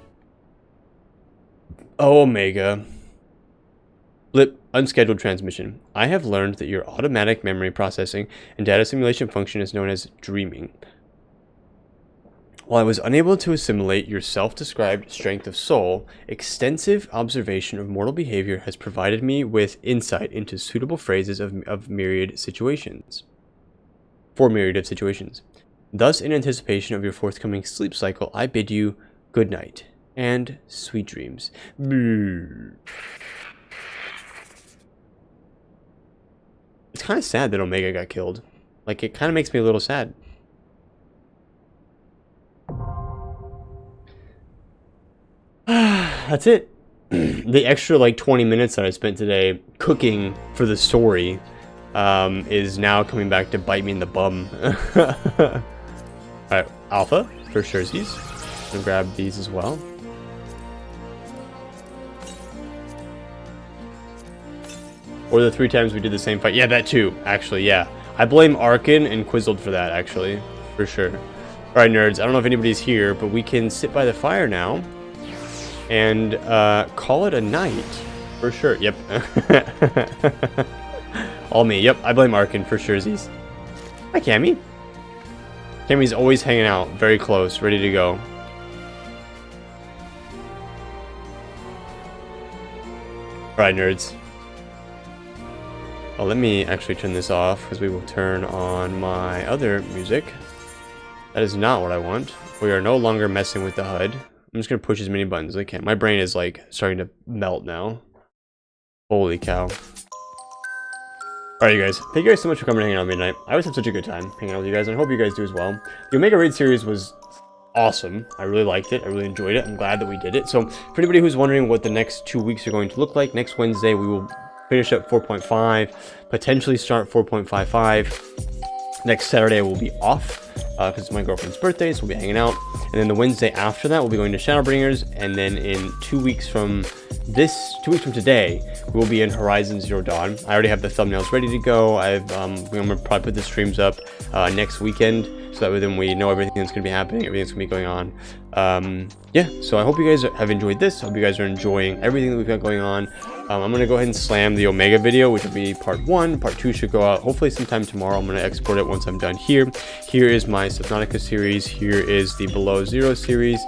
Oh, Omega. Blip, unscheduled transmission. I have learned that your automatic memory processing and data simulation function is known as dreaming. While I was unable to assimilate your self-described strength of soul, extensive observation of mortal behavior has provided me with insight into suitable phrases of myriad situations. For myriad of situations. Thus, in anticipation of your forthcoming sleep cycle, I bid you good night and sweet dreams. It's kind of sad that Omega got killed. Like, it kind of makes me a little sad. That's it. The extra, like, 20 minutes that I spent today cooking for the story is now coming back to bite me in the bum. Alright, Alpha, for surezies. I'm gonna grab these as well. Or the 3 times we did the same fight. Yeah, that too, actually, yeah. I blame Arkin and Quizzled for that, actually. For sure. Alright, nerds, I don't know if anybody's here, but we can sit by the fire now. And call it a night. For sure, yep. All me, yep, I blame Arkin for surezies. Hi, Cammy. Cammy's always hanging out, very close, ready to go. Alright, nerds. Well, let me actually turn this off, because we will turn on my other music. That is not what I want. We are no longer messing with the HUD. I'm just going to push as many buttons as I can. My brain is, like, starting to melt now. Holy cow. Alright, you guys. Thank you guys so much for coming and hanging out with me tonight. I always have such a good time hanging out with you guys, and I hope you guys do as well. The Omega Raid series was awesome. I really liked it. I really enjoyed it. I'm glad that we did it. So, for anybody who's wondering what the next 2 weeks are going to look like, next Wednesday we will finish up 4.5, potentially start 4.55. Next Saturday we'll be off because it's my girlfriend's birthday, so we'll be hanging out. And then the Wednesday after that we'll be going to Shadowbringers, and then in 2 weeks from today, we will be in Horizon Zero Dawn. I already have the thumbnails ready to go. I'm gonna probably put the streams up next weekend, so that way then we know everything that's gonna be happening, everything's gonna be going on. Yeah, so I hope you guys have enjoyed this. I hope you guys are enjoying everything that we've got going on. I'm gonna go ahead and slam the Omega video, which will be part 1. Part 2 should go out hopefully sometime tomorrow. I'm gonna export it once I'm done here. Here is my Subnautica series. Here is the Below Zero series.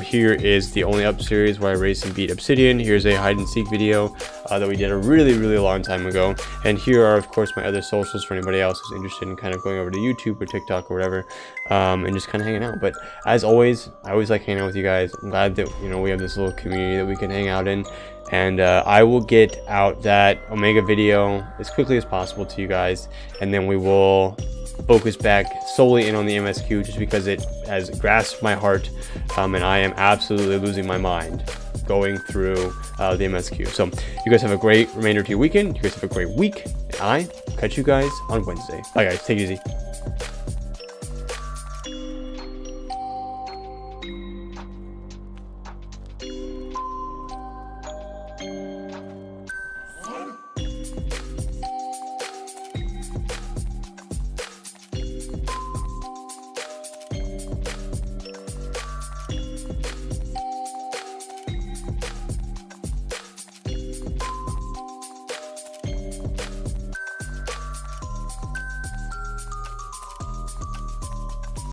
Here is the Only Up series where I race and beat Obsidian. Here's a hide and seek video that we did a really long time ago. And here are, of course, my other socials for anybody else who's interested in kind of going over to YouTube or TikTok or whatever, and just kind of hanging out. But as always, I always like hanging out with you guys. I'm glad that, you know, we have this little community that we can hang out in. And I will get out that Omega video as quickly as possible to you guys, and then we will focus back solely in on the MSQ, just because it has grasped my heart, and I am absolutely losing my mind going through the MSQ. So you guys have a great remainder to your weekend. You guys have a great week. And I catch you guys on Wednesday. Bye guys, take it easy.